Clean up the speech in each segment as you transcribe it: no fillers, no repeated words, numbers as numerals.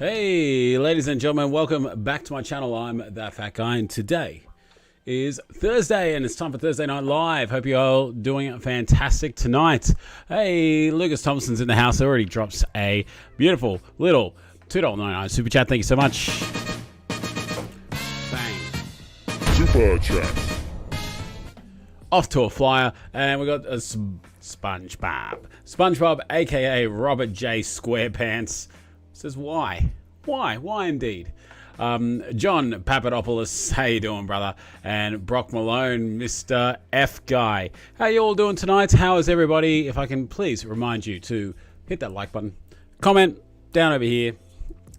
Hey, ladies and gentlemen, welcome back to my channel. I'm That Fat Guy, and today is Thursday, and it's time for Thursday Night Live. Hope you're all doing fantastic tonight. Hey, Lucas Thompson's in the house. Already drops a beautiful little $2.99 super chat. Thank you so much. Bang. Super chat. Off to a flyer, and we got a SpongeBob, aka Robert J. Squarepants. Says why indeed. John Papadopoulos, how you doing, brother? And Brock Malone, Mr. F Guy, how you all doing tonight? How is everybody? If I can please remind you to hit that like button, comment down over here,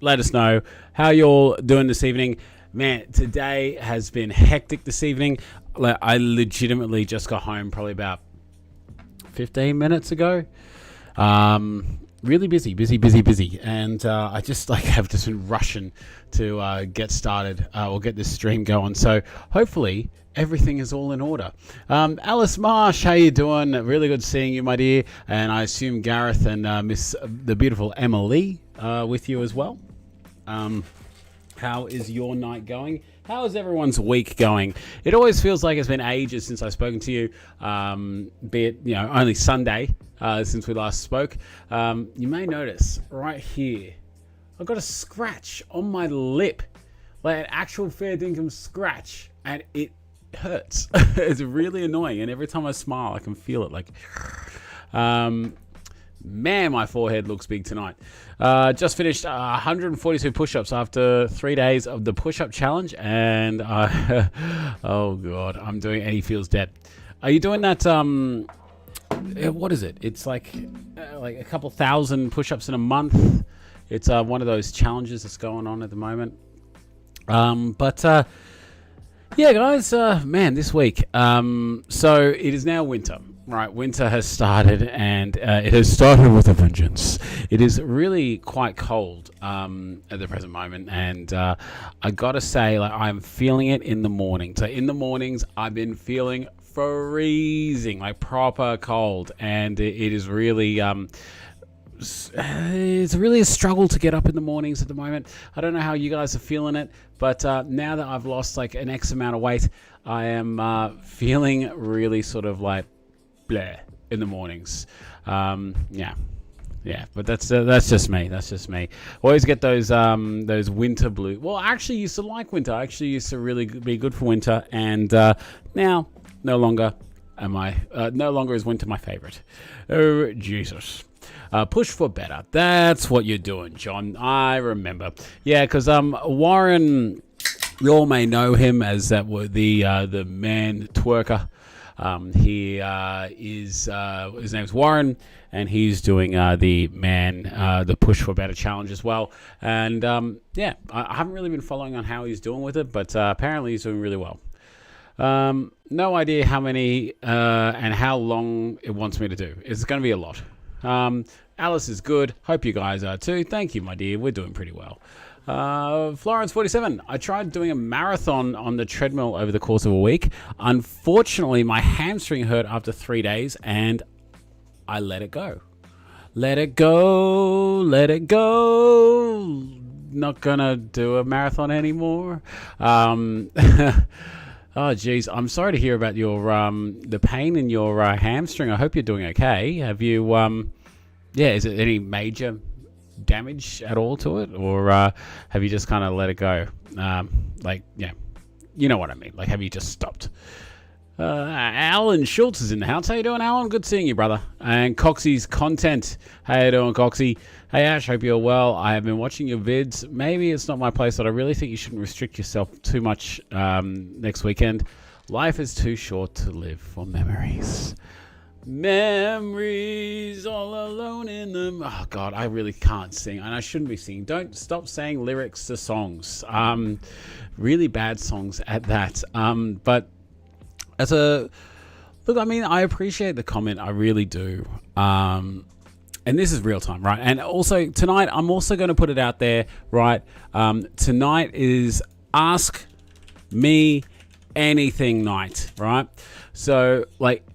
let us know how you all doing this evening. Man, today has been hectic this evening. I legitimately just got home probably about 15 minutes ago. Really busy, and I just have just been rushing to get started or get this stream going. So hopefully everything is all in order. Alice Marsh, how you doing? Really good seeing you, my dear. And I assume Gareth and the beautiful Emily with you as well. How is your night going? How is everyone's week going? It always feels like it's been ages since I've spoken to you, be it only Sunday since we last spoke. You may notice right here, I've got a scratch on my lip, like an actual fair dinkum scratch, and it hurts. It's really annoying, and every time I smile, I can feel it. Man, my forehead looks big tonight. Just finished 142 push-ups after 3 days of the push-up challenge, and oh god, I'm doing 80 feels dead. Are you doing that? What is it? It's like a couple thousand push-ups in a month. It's one of those challenges that's going on at the moment. Yeah, guys, man, this week. So it is now winter. Right, winter has started, and it has started with a vengeance. It is really quite cold at the present moment, and I gotta say, I'm feeling it in the morning. So in the mornings, I've been feeling freezing, proper cold, and it is really it's really a struggle to get up in the mornings at the moment. I don't know how you guys are feeling it, but now that I've lost an X amount of weight, I am feeling really sort of bleh in the mornings. Yeah, but that's just me. Always get those winter blues. Well, I actually used to like winter. I actually used to really be good for winter, and now no longer is winter my favorite. Oh Jesus. Push for better. That's what you're doing, John. I remember. Yeah, because Warren, you all may know him as the man twerker. He is his name's Warren, and he's doing the Push for Better challenge as well. And yeah, I haven't really been following on how he's doing with it, but apparently he's doing really well. No idea how many and how long it wants me to do. It's going to be a lot. Alice is good. Hope you guys are too. Thank you, my dear. We're doing pretty well. Florence 47. I tried doing a marathon on the treadmill over the course of a week. Unfortunately, my hamstring hurt after 3 days, and I let it go. Let it go. Not gonna do a marathon anymore. Oh geez, I'm sorry to hear about your the pain in your hamstring. I hope you're doing okay. Have you is it any major damage at all to it, or have you just kind of let it go? You know what I mean. Have you just stopped? Alan Schultz is in the house. How you doing, Alan? Good seeing you, brother. And Coxie's content. How you doing, Coxie? Hey Ash, hope you're well. I have been watching your vids. Maybe it's not my place, but I really think you shouldn't restrict yourself too much next weekend. Life is too short to live for memories. Memories all alone in them. Oh god, I really can't sing, and I shouldn't be singing. Don't stop saying lyrics to songs. Really bad songs at that. But as a look, I mean, I appreciate the comment. I really do. And this is real time, right? And also tonight, I'm also going to put it out there, right? Tonight is Ask Me Anything night, right? So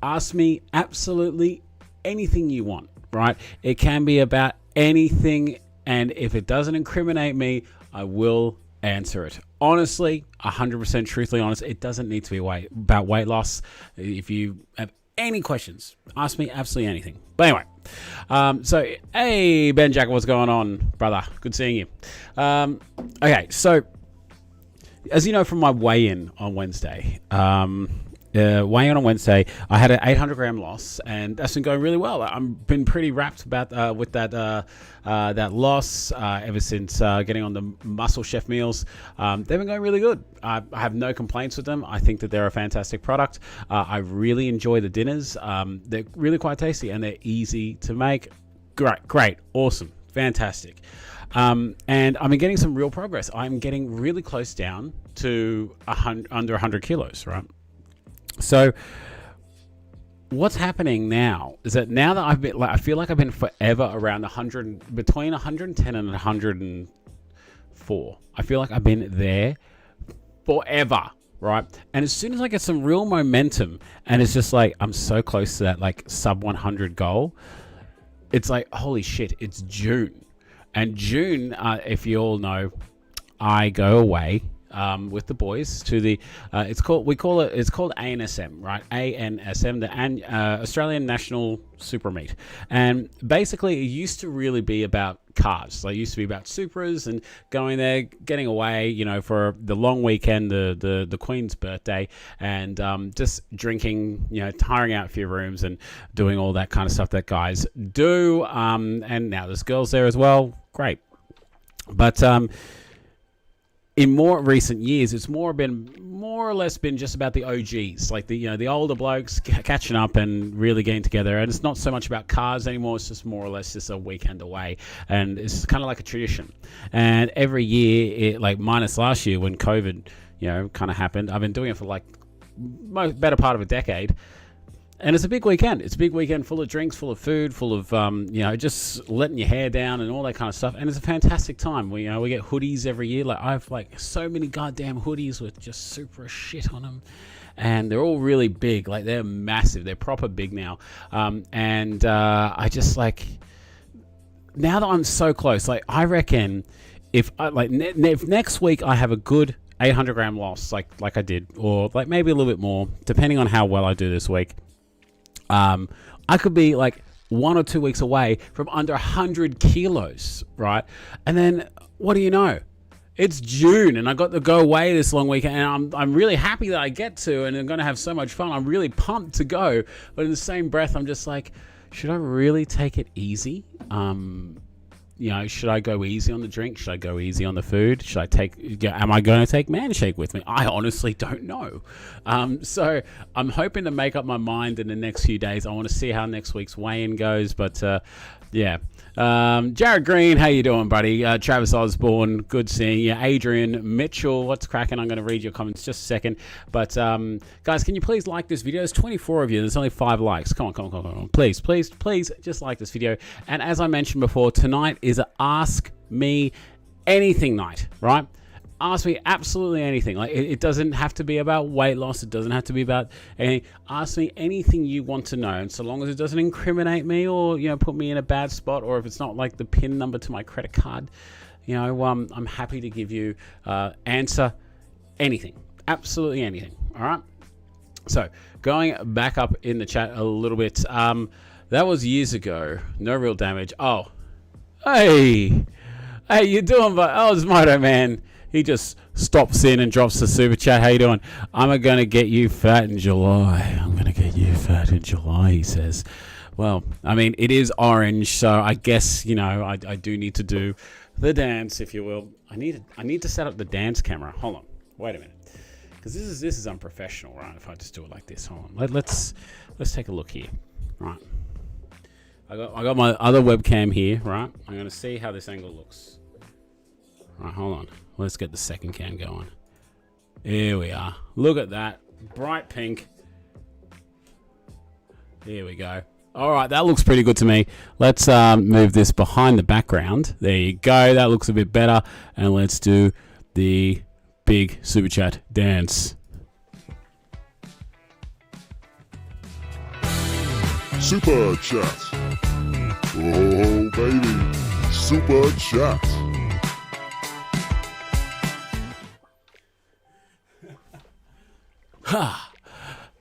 ask me absolutely anything you want, right? It can be about anything And if it doesn't incriminate me, I will answer it. Honestly, 100% truthfully honest, it doesn't need to be about weight loss. If you have any questions, ask me absolutely anything. But anyway, so, hey, Ben Jack, what's going on, brother? Good seeing you. Okay, so, as you know from my weigh-in on Wednesday, weigh-in on Wednesday, I had an 800-gram loss, and that's been going really well. I've been pretty wrapped about with that loss ever since getting on the Muscle Chef meals. They've been going really good. I have no complaints with them. I think that they're a fantastic product. I really enjoy the dinners. They're really quite tasty, and they're easy to make. Great, awesome, fantastic. And I've been getting some real progress. I'm getting really close down to under 100 kilos, right? So what's happening now is that I've been I feel like I've been forever around between 110 and 104. I feel like I've been there forever, right? And as soon as I get some real momentum, and it's just like I'm so close to that like sub 100 goal, it's like holy shit, it's June. And June, if you all know, I go away with the boys to the it's called ANSM, right? ANSM, the Australian National Super Meet. And basically it used to really be about cars. Like, it used to be about Supras and going there, getting away, you know, for the long weekend, the Queen's birthday, and just drinking, you know, tiring out a few rooms and doing all that kind of stuff that guys do. And now there's girls there as well. Great. But in more recent years, it's more or less been just about the OGs, like the older blokes catching up and really getting together. And it's not so much about cars anymore. It's just more or less just a weekend away, and it's kind of like a tradition. And every year, like minus last year when COVID, you know, kind of happened, I've been doing it for like better part of a decade. And it's a big weekend. It's a big weekend full of drinks, full of food, full of, you know, just letting your hair down and all that kind of stuff. And it's a fantastic time. We get hoodies every year. Like, I have like so many goddamn hoodies with just super shit on them. And they're all really big. Like, they're massive. They're proper big now. I just like, now that I'm so close, like, I reckon if next week I have a good 800-gram loss, like I did, or like maybe a little bit more, depending on how well I do this week, I could be like 1 or 2 weeks away from under 100 kilos, right? And then what do you know? It's June, and I got to go away this long weekend, and I'm really happy that I get to, and I'm going to have so much fun. I'm really pumped to go, but in the same breath, I'm just like, should I really take it easy? You know, should I go easy on the drink? Should I go easy on the food? Am I going to take Manshake with me? I honestly don't know. So I'm hoping to make up my mind in the next few days. I want to see how next week's weigh-in goes, but yeah. Jared Green, how you doing, buddy? Travis Osborne, good seeing you. Adrian Mitchell, what's cracking? I'm going to read your comments just a second. But guys, can you please like this video? There's 24 of you. There's only 5 likes. Come on. Please, just like this video. And as I mentioned before, tonight is a Ask Me Anything night, right? Ask me absolutely anything. Like, it doesn't have to be about weight loss. It doesn't have to be about anything. Ask me anything you want to know, and so long as it doesn't incriminate me or, you know, put me in a bad spot, or if it's not like the PIN number to my credit card, you know, I'm happy to give you answer anything, absolutely anything. All right. So going back up in the chat a little bit, that was years ago. No real damage. Oh, hey, you doing? Oh, it's Moto Man. He just stops in and drops the super chat. How you doing? I'm going to get you fat in July. I'm going to get you fat in July, he says. Well, I mean, it is orange, so I guess, you know, I do need to do the dance, if you will. I need to set up the dance camera. Hold on. Wait a minute. Because this is unprofessional, right? If I just do it like this. Hold on. Let's take a look here. Right. I got my other webcam here, right? I'm going to see how this angle looks. Right, hold on. Let's get the second cam going. Here we are. Look at that. Bright pink. Here we go. All right, that looks pretty good to me. Let's move this behind the background. There you go. That looks a bit better. And let's do the big super chat dance. Super chat. Oh, baby. Super Chat.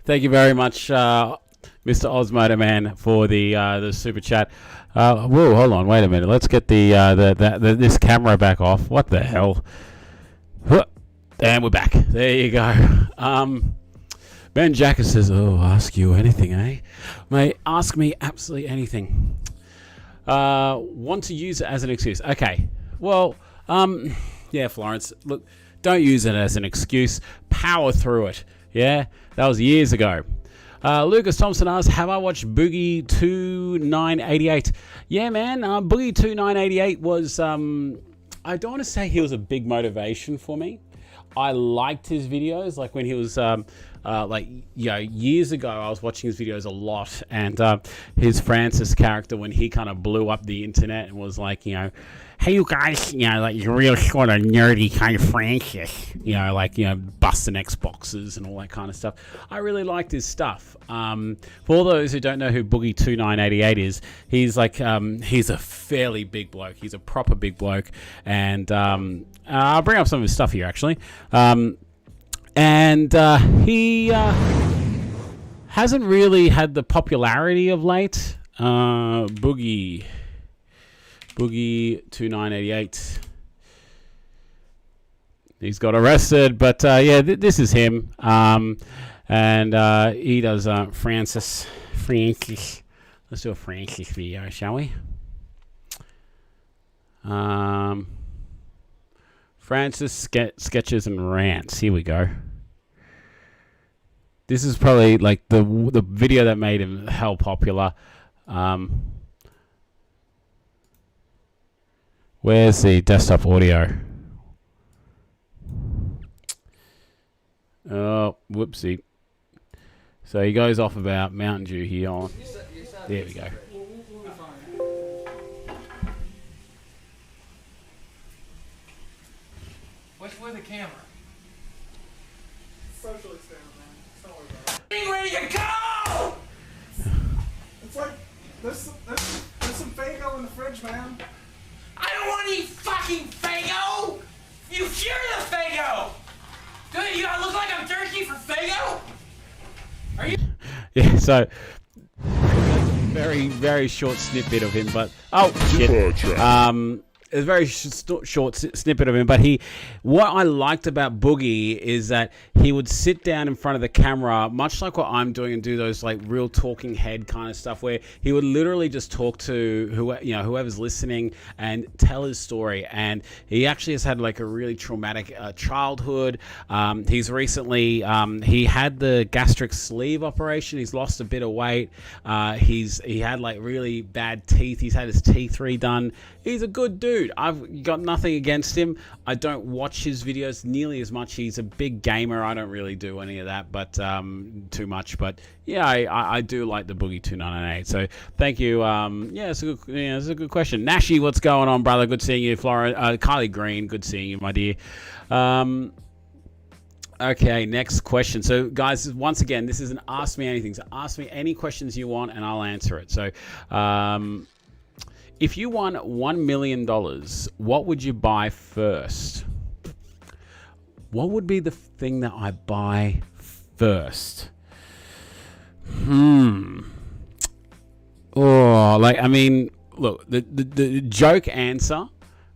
Thank you very much, Mr. Osmodo Man, for the super chat. Whoa, hold on, wait a minute. Let's get this camera back off. What the hell? And we're back. There you go. Ben Jacker says, "Oh, ask you anything, eh? Mate, ask me absolutely anything. Want to use it as an excuse? Okay. Well, yeah, Florence. Look, don't use it as an excuse. Power through it. Yeah, that was years ago." Lucas Thompson asks, "Have I watched Boogie 2988? Yeah, man. Boogie 2988 was, I don't want to say he was a big motivation for me. I liked his videos, like when he was, years ago, I was watching his videos a lot, and his Francis character, when he kind of blew up the internet and was like, hey, you guys, like you're real sort of nerdy kind of Francis, busting Xboxes and all that kind of stuff. I really liked his stuff. For all those who don't know who Boogie 2988 is, he's like, he's a fairly big bloke. He's a proper big bloke, and I'll bring up some of his stuff here actually. He hasn't really had the popularity of late. Boogie 2988. He's got arrested, but this is him. He does Francis. Let's do a Francis video, shall we? Francis sketches and rants. Here we go. This is probably like the video that made him hell popular. Where's the desktop audio? Oh, whoopsie. So he goes off about Mountain Dew here on. There we go. Where's the camera? Social experiment, man. Don't worry about it. Ready to go! It's like there's some Faygo in the fridge, man. I don't want any fucking Faygo! You cure the Faygo! Good, you look like I'm thirsty for Faygo? Are you? Yeah, so very, very short snippet of him, but Super Chat. a very short snippet of him, but what I liked about Boogie is that he would sit down in front of the camera, much like what I'm doing, and do those like real talking head kind of stuff, where he would literally just talk to whoever's listening and tell his story. And he actually has had like a really traumatic childhood. He's recently he had the gastric sleeve operation. He's lost a bit of weight. He had like really bad teeth. He's had his teeth redone. He's a good dude. I've got nothing against him. I don't watch his videos nearly as much. He's a big gamer. I don't really do any of that, but too much. But yeah, I do like the Boogie 2988. So thank you. It's a good question. Nashi, what's going on, brother? Good seeing you. Flora, Kylie Green, good seeing you, my dear. Okay, next question. So, guys, once again, this is an Ask Me Anything. So ask me any questions you want, and I'll answer it. So, if you won $1 million, what would you buy first? What would be the thing that I buy first? Look, the joke answer,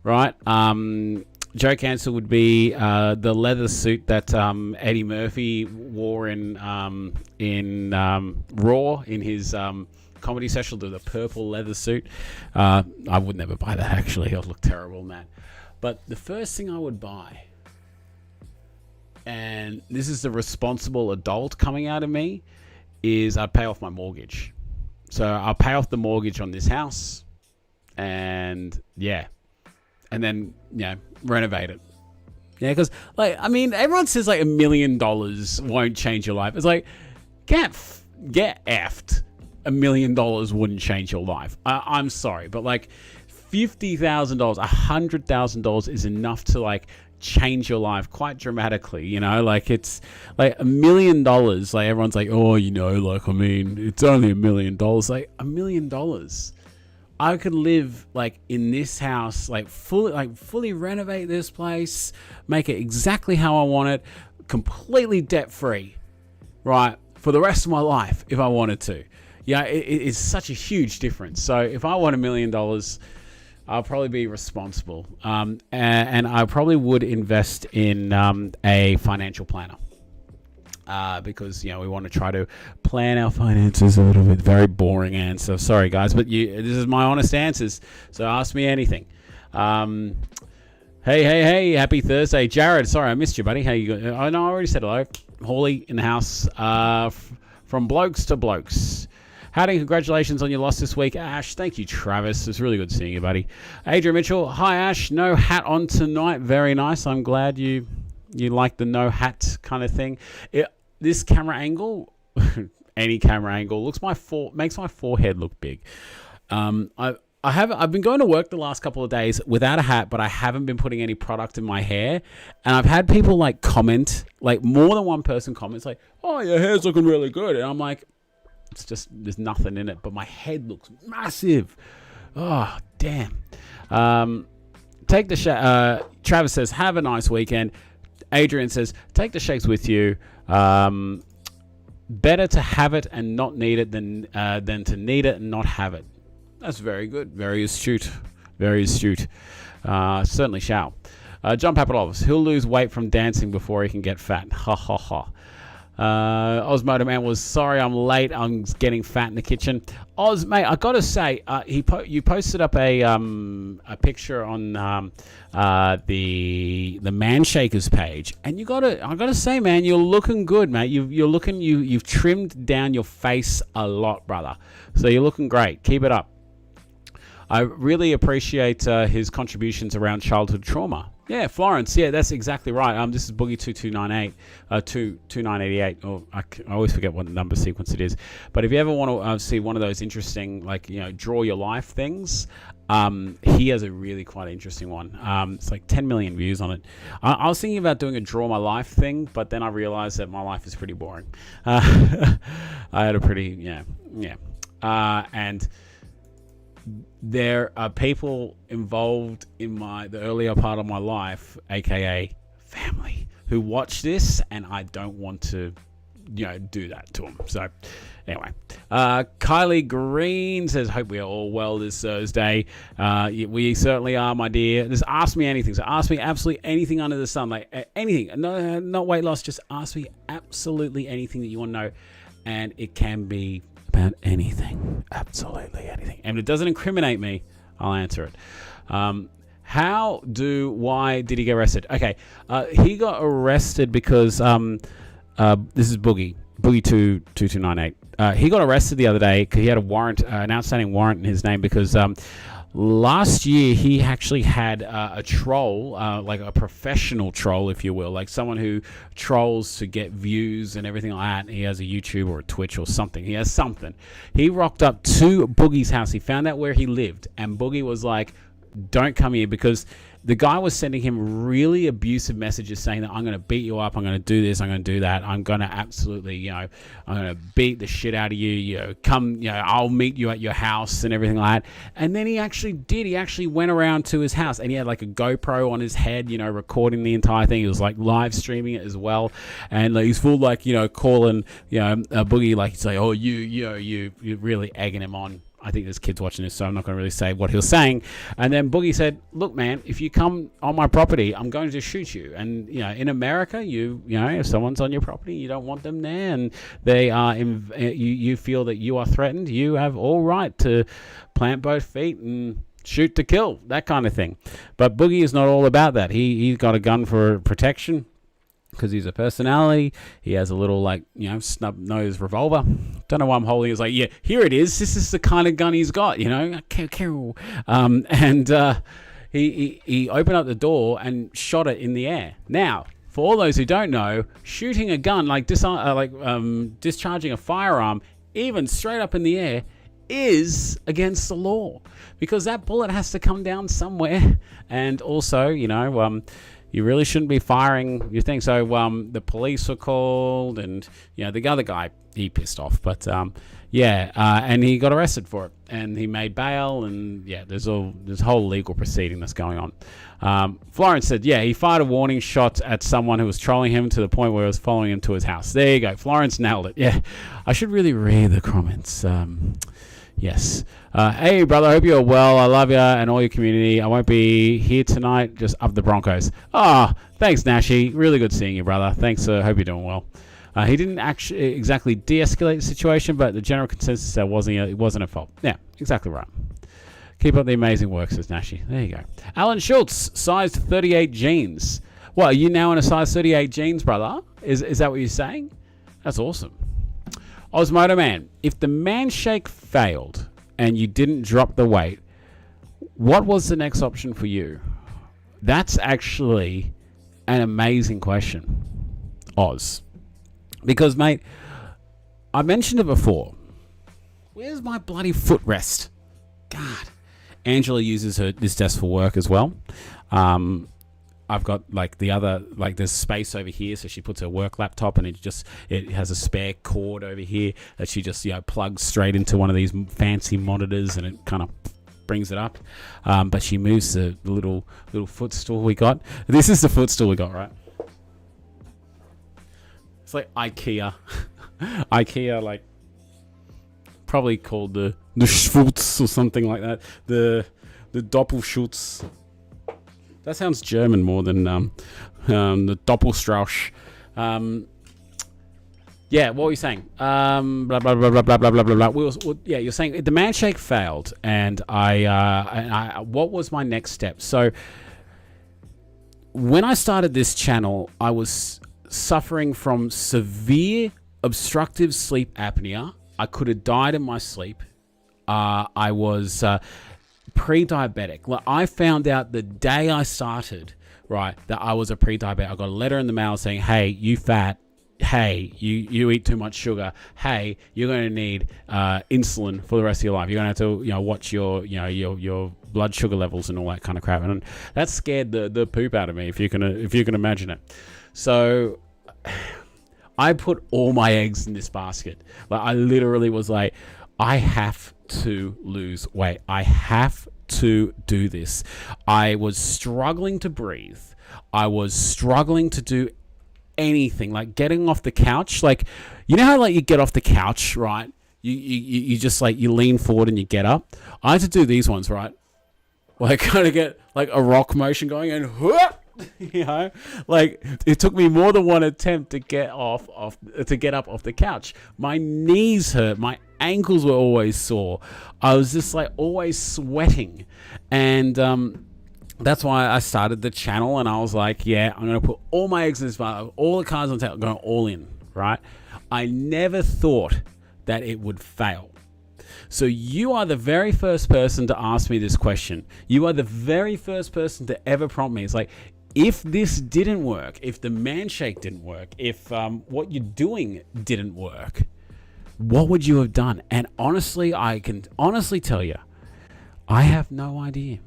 right? Joke answer would be the leather suit that Eddie Murphy wore in Raw in his comedy special, the purple leather suit. I would never buy that, actually. I'd look terrible in that. But the first thing I would buy, and this is the responsible adult coming out of me, is I'd pay off my mortgage. So I'll pay off the mortgage on this house, and then renovate it. Yeah, because everyone says like $1 million won't change your life. It's like, get effed. $1 million wouldn't change your life. I'm sorry, but like $50,000, $100,000 is enough to like change your life quite dramatically. Like it's like $1 million. Like everyone's like, oh, it's only $1 million. Like $1 million. I could live like in this house, like fully renovate this place, make it exactly how I want it, completely debt free, right, for the rest of my life if I wanted to. Yeah, it's such a huge difference. So if I want $1 million, I'll probably be responsible, and I probably would invest in a financial planner. Because we want to try to plan our finances a little bit. Very boring answer, sorry guys, but this is my honest answers. So ask me anything. Hey, happy Thursday, Jared. Sorry I missed you, buddy. How you going? Oh no, I already said hello. Hawley in the house. From blokes to blokes. Howdy, congratulations on your loss this week, Ash. Thank you, Travis. It's really good seeing you, buddy. Adrian Mitchell. Hi, Ash. No hat on tonight. Very nice. I'm glad you like the no hat kind of thing. This camera angle, any camera angle, makes my forehead look big. I've been going to work the last couple of days without a hat, but I haven't been putting any product in my hair. And I've had people like comment, like more than one person comments like, "Oh, your hair's looking really good," and I'm like, it's just there's nothing in it, but my head looks massive. Oh damn. Take the Travis says, "Have a nice weekend." Adrian says, "Take the shakes with you. Better to have it and not need it than to need it and not have it." That's very good. Very astute. Very astute. Certainly shall. John Papadopoulos. He'll lose weight from dancing before he can get fat. Ha ha ha. Osmodo Man was sorry I'm late. I'm getting fat in the kitchen. Oz, mate, I gotta say, you posted up a picture on the Man Shakers page, and I gotta say, man, you're looking good, mate. You've trimmed down your face a lot, brother. So you're looking great. Keep it up. I really appreciate his contributions around childhood trauma. Yeah, Florence. Yeah, that's exactly right. This is Boogie 2298, 2988. Oh, I always forget what number sequence it is. But if you ever want to see one of those interesting, draw your life things, he has a really quite interesting one. It's like 10 million views on it. I was thinking about doing a draw my life thing, but then I realized that my life is pretty boring. I had a pretty, and there are people involved in the earlier part of my life, aka family, who watch this, and I don't want to, do that to them. So, anyway, Kylie Green says, "Hope we are all well this Thursday." We certainly are, my dear. Just ask me anything. So ask me absolutely anything under the sun, like anything. No, not weight loss. Just ask me absolutely anything that you want to know, and it can be about anything, absolutely anything, and it doesn't incriminate me, I'll answer it. Why did he get arrested? Okay, he got arrested because this is Boogie 2298. He got arrested the other day because he had a warrant, an outstanding warrant in his name, because last year he actually had a troll, like a professional troll, if you will, like someone who trolls to get views and everything like that. He has a YouTube or a Twitch or something. He has something. He rocked up to Boogie's house. He found out where he lived, and Boogie was like, "Don't come here," because the guy was sending him really abusive messages saying that I'm going to beat you up, I'm going to do this, I'm going to do that, I'm going to absolutely, I'm going to beat the shit out of you, come, I'll meet you at your house and everything like that. And then he actually did. He actually went around to his house, and he had like a GoPro on his head, recording the entire thing. He was like live streaming it as well. And he's full calling, Boogie, like, he's like, "Oh, you're really egging him on." I think there's kids watching this, so I'm not going to really say what he was saying. And then Boogie said, "Look, man, if you come on my property, I'm going to shoot you." And, in America, if someone's on your property, you don't want them there, and they are, you feel that you are threatened, you have all right to plant both feet and shoot to kill, that kind of thing. But Boogie is not all about that. He's got a gun for protection, because he's a personality. He has a little snub-nosed revolver. Don't know why I'm holding it. It's like, yeah, here it is. This is the kind of gun he's got, he opened up the door and shot it in the air. Now, for all those who don't know, shooting a gun, discharging a firearm, even straight up in the air, is against the law, because that bullet has to come down somewhere. And also, you really shouldn't be firing your thing. So the police were called, and the other guy, he pissed off, but and he got arrested for it, and he made bail, and there's whole legal proceeding that's going on. Florence said, he fired a warning shot at someone who was trolling him to the point where he was following him to his house. There you go. Florence nailed it. Yeah, I should really read the comments. Yes. Hey, brother, hope you're well. I love you and all your community. I won't be here tonight, just up the Broncos. Thanks, Nashi. Really good seeing you, brother. Thanks. Hope you're doing well. He didn't actually exactly de-escalate the situation, but the general consensus that it wasn't a fault. Yeah, exactly right. Keep up the amazing work, says Nashi. There you go. Alan Schultz, size 38 jeans. What, are you now in a size 38 jeans, brother? Is that what you're saying? That's awesome. Osmodo Man, if the man shake failed and you didn't drop the weight, what was the next option for you? That's actually an amazing question, Oz. Because, mate, I mentioned it before. Where's my bloody footrest? God. Angela uses this desk for work as well. I've got there's space over here, so she puts her work laptop, and it has a spare cord over here that she just plugs straight into one of these fancy monitors, and it kind of brings it up. But she moves the little footstool we got. This is the footstool we got, right? It's like IKEA. IKEA, probably called the Schwutz or something like that. The Doppelschutz. That sounds German more than the Doppelstrausch. What were you saying? Blah, blah, blah, blah, blah, blah, blah, blah, blah. You're saying the man shake failed, and what was my next step? So when I started this channel, I was suffering from severe obstructive sleep apnea. I could have died in my sleep. I was pre-diabetic. I found out the day I started, right, that I was a pre-diabetic. I got a letter in the mail saying, hey, you fat. Hey, you eat too much sugar. Hey, you're going to need insulin for the rest of your life. You're going to have to, watch your blood sugar levels and all that kind of crap. And that scared the poop out of me, if you can imagine it. So I put all my eggs in this basket. I literally was like, I have to lose weight. I have to do this. I was struggling to breathe. I was struggling to do anything, like getting off the couch. You know how you get off the couch, right? You just you lean forward and you get up. I had to do these ones, right? Kind of get a rock motion going, and it took me more than one attempt to get up off the couch. My knees hurt. My ankles were always sore. I was just always sweating, and that's why I started the channel. And I was like, I'm going to put all my eggs in this basket, all the cards on the table, going all in, right? I never thought that it would fail. So you are the very first person to ask me this question. You are the very first person to ever prompt me. It's if this didn't work, if the man shake didn't work, if what you're doing didn't work, what would you have done? And honestly, I can honestly tell you, I have no idea.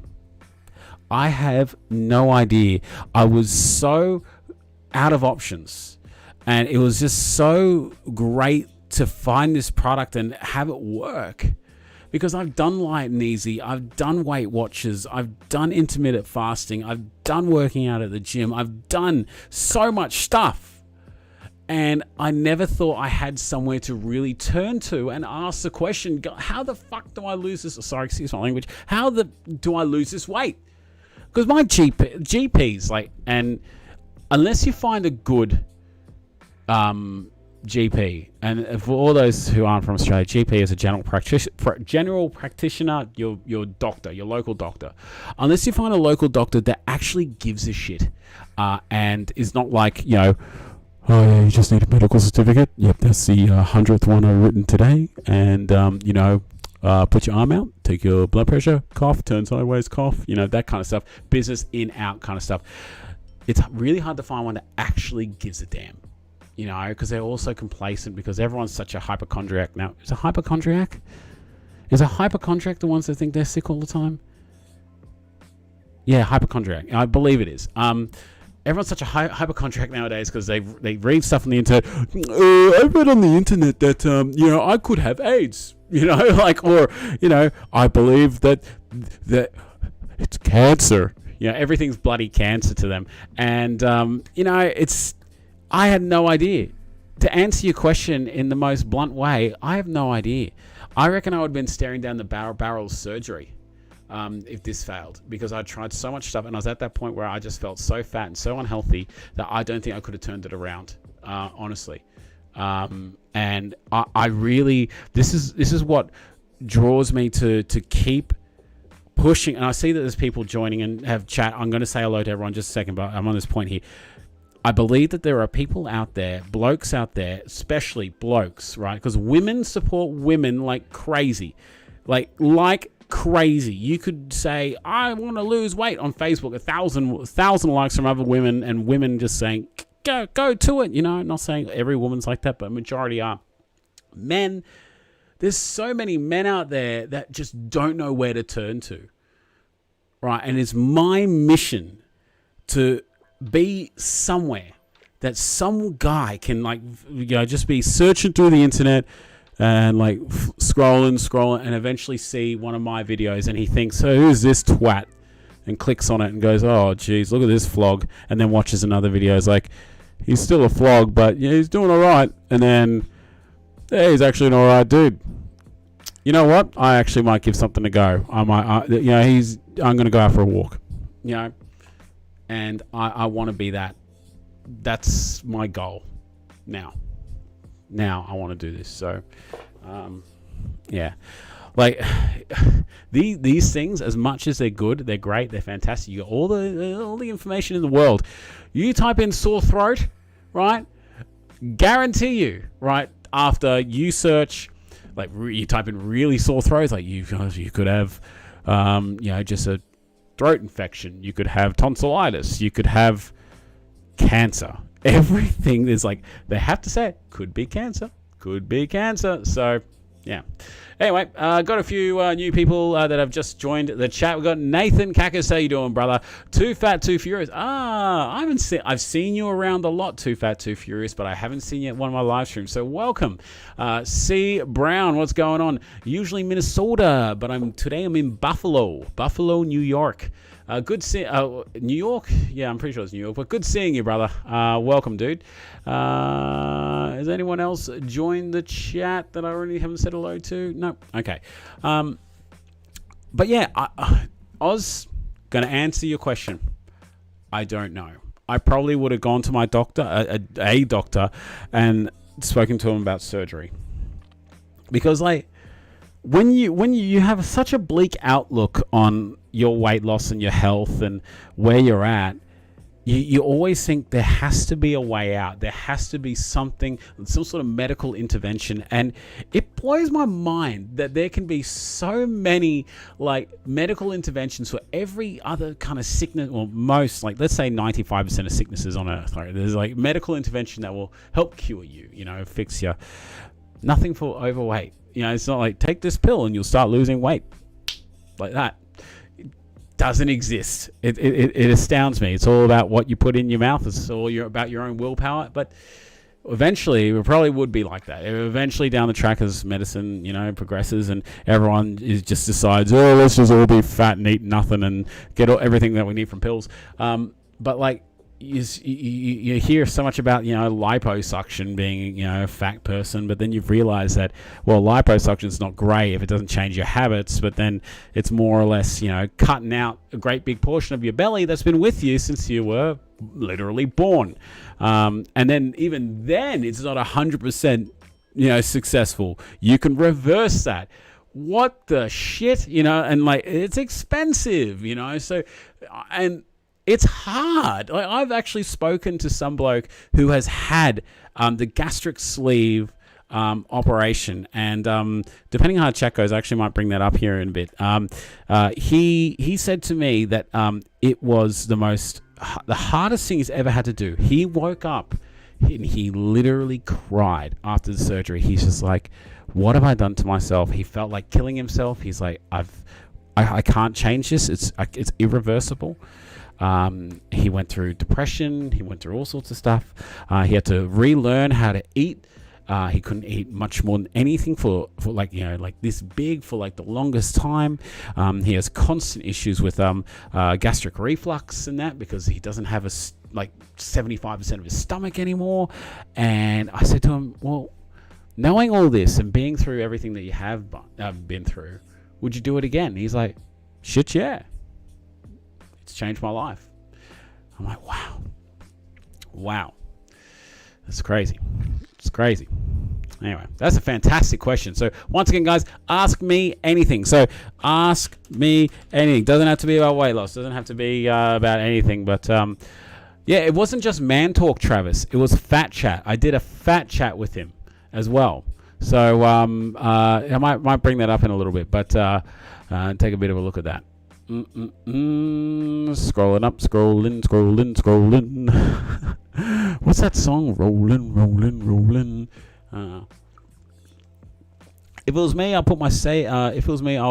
I have no idea. I was so out of options, and it was just so great to find this product and have it work, because I've done light and easy, I've done Weight Watchers, I've done intermittent fasting, I've done working out at the gym, I've done so much stuff, and I never thought I had somewhere to really turn to and ask the question, how the fuck do I lose this? Sorry, excuse my language. How do I lose this weight? Because my GPs, and unless you find a good GP, and for all those who aren't from Australia, GP is a general practitioner, your doctor, your local doctor. Unless you find a local doctor that actually gives a shit, and is not oh yeah, you just need a medical certificate. Yep, that's the 100th one I've written today, and put your arm out, take your blood pressure, cough, turn sideways, cough, that kind of stuff. Business in, out kind of stuff. It's really hard to find one that actually gives a damn, because they're also complacent, because everyone's such a hypochondriac now. Is a hypochondriac the ones that think they're sick all the time? Yeah, hypochondriac. I believe it is. everyone's such a hypochondriac nowadays because they read stuff on the internet. I read on the internet that I could have AIDS. Or I believe that it's cancer. Everything's bloody cancer to them, and I had no idea. To answer your question in the most blunt way, I have no idea. I reckon I would have been staring down the barrel of surgery if this failed, because I tried so much stuff, and I was at that point where I just felt so fat and so unhealthy that I don't think I could have turned it around, honestly. And I really, this is what draws me to keep pushing. And I see that there's people joining and have chat. I'm going to say hello to everyone in just a second, but I'm on this point here. I believe that there are people out there, blokes out there, especially blokes, right? Because women support women like crazy. Like crazy. You could say, I want to lose weight on Facebook, 1,000 likes from other women, and women just saying, go to it. I'm not saying every woman's like that, but majority are. Men, there's so many men out there that just don't know where to turn to, right? And it's my mission to be somewhere that some guy can just be searching through the internet and scrolling and eventually see one of my videos, and he thinks, so who's this twat, and clicks on it and goes, oh geez, look at this flog, and then watches another video. It's like, he's still a flog, but he's doing all right. And then, hey, he's actually an all right dude. You know what? I actually might give something a go. I'm going to go out for a walk. And I want to be that. That's my goal. Now I want to do this. So, these things, as much as they're good, they're great, they're fantastic. You got all the information in the world. You type in sore throat, right? Guarantee you, right? After you search, you type in really sore throats, you could have, just a throat infection. You could have tonsillitis. You could have cancer. Everything is they have to say it. Could be cancer. So, yeah. Anyway, got a few new people that have just joined the chat. We've got Nathan Kakas. How you doing, brother? Too Fat, Too Furious. I've seen you around a lot, Too Fat, Too Furious, but I haven't seen you at one of my live streams. So welcome. C. Brown, what's going on? Usually Minnesota, but today I'm in Buffalo, New York. Good seeing New York. Yeah, I'm pretty sure it's New York, but good seeing you, brother. Welcome, dude. Has anyone else joined the chat that I already haven't said hello to? No. Okay. But yeah, Oz, gonna answer your question. I don't know. I probably would have gone to my doctor, a doctor, and spoken to him about surgery, because when you have such a bleak outlook on your weight loss and your health and where you're at, you always think there has to be a way out. There has to be some sort of medical intervention. And it blows my mind that there can be so many medical interventions for every other kind of sickness, or most, let's say 95% of sicknesses on earth. Right? There's medical intervention that will help cure you, fix you. Nothing for overweight. It's not take this pill and you'll start losing weight. Like that. It doesn't exist. It astounds me. It's all about what you put in your mouth. It's all about your own willpower. But eventually, it probably would be like that. Eventually, down the track, as medicine, progresses, and everyone just decides, let's just all be fat and eat nothing and get everything that we need from pills. But you hear so much about liposuction being a fat person, but then you've realized that liposuction is not great if it doesn't change your habits, but then it's more or less cutting out a great big portion of your belly that's been with you since you were literally born, and then even then it's not 100% successful. You can reverse that. What the shit, and it's expensive, so, and it's hard. I've actually spoken to some bloke who has had the gastric sleeve operation, and depending on how the chat goes, I actually might bring that up here in a bit. He said to me that it was the hardest thing he's ever had to do. He woke up and he literally cried after the surgery. He's just like, what have I done to myself? He felt like killing himself. He's like, I can't change this. It's irreversible. He went through depression. He went through all sorts of stuff. He had to relearn how to eat. He couldn't eat much more than anything for like, like this big for like the longest time. He has constant issues with gastric reflux and that, because he doesn't have like 75% of his stomach anymore. And I said to him, well, knowing all this and being through everything that you have been through, would you do it again? He's like, shit, yeah. It's changed my life. I'm like, wow. That's crazy. It's crazy. Anyway, that's a fantastic question. So once again, guys, ask me anything. So ask me anything. Doesn't have to be about weight loss. Doesn't have to be about anything. But yeah, it wasn't just man talk, Travis. It was fat chat. I did a fat chat with him as well. So I might bring that up in a little bit. But take a bit of a look at that. Scrolling up, scrolling. What's that song? Rolling. If it was me, I'll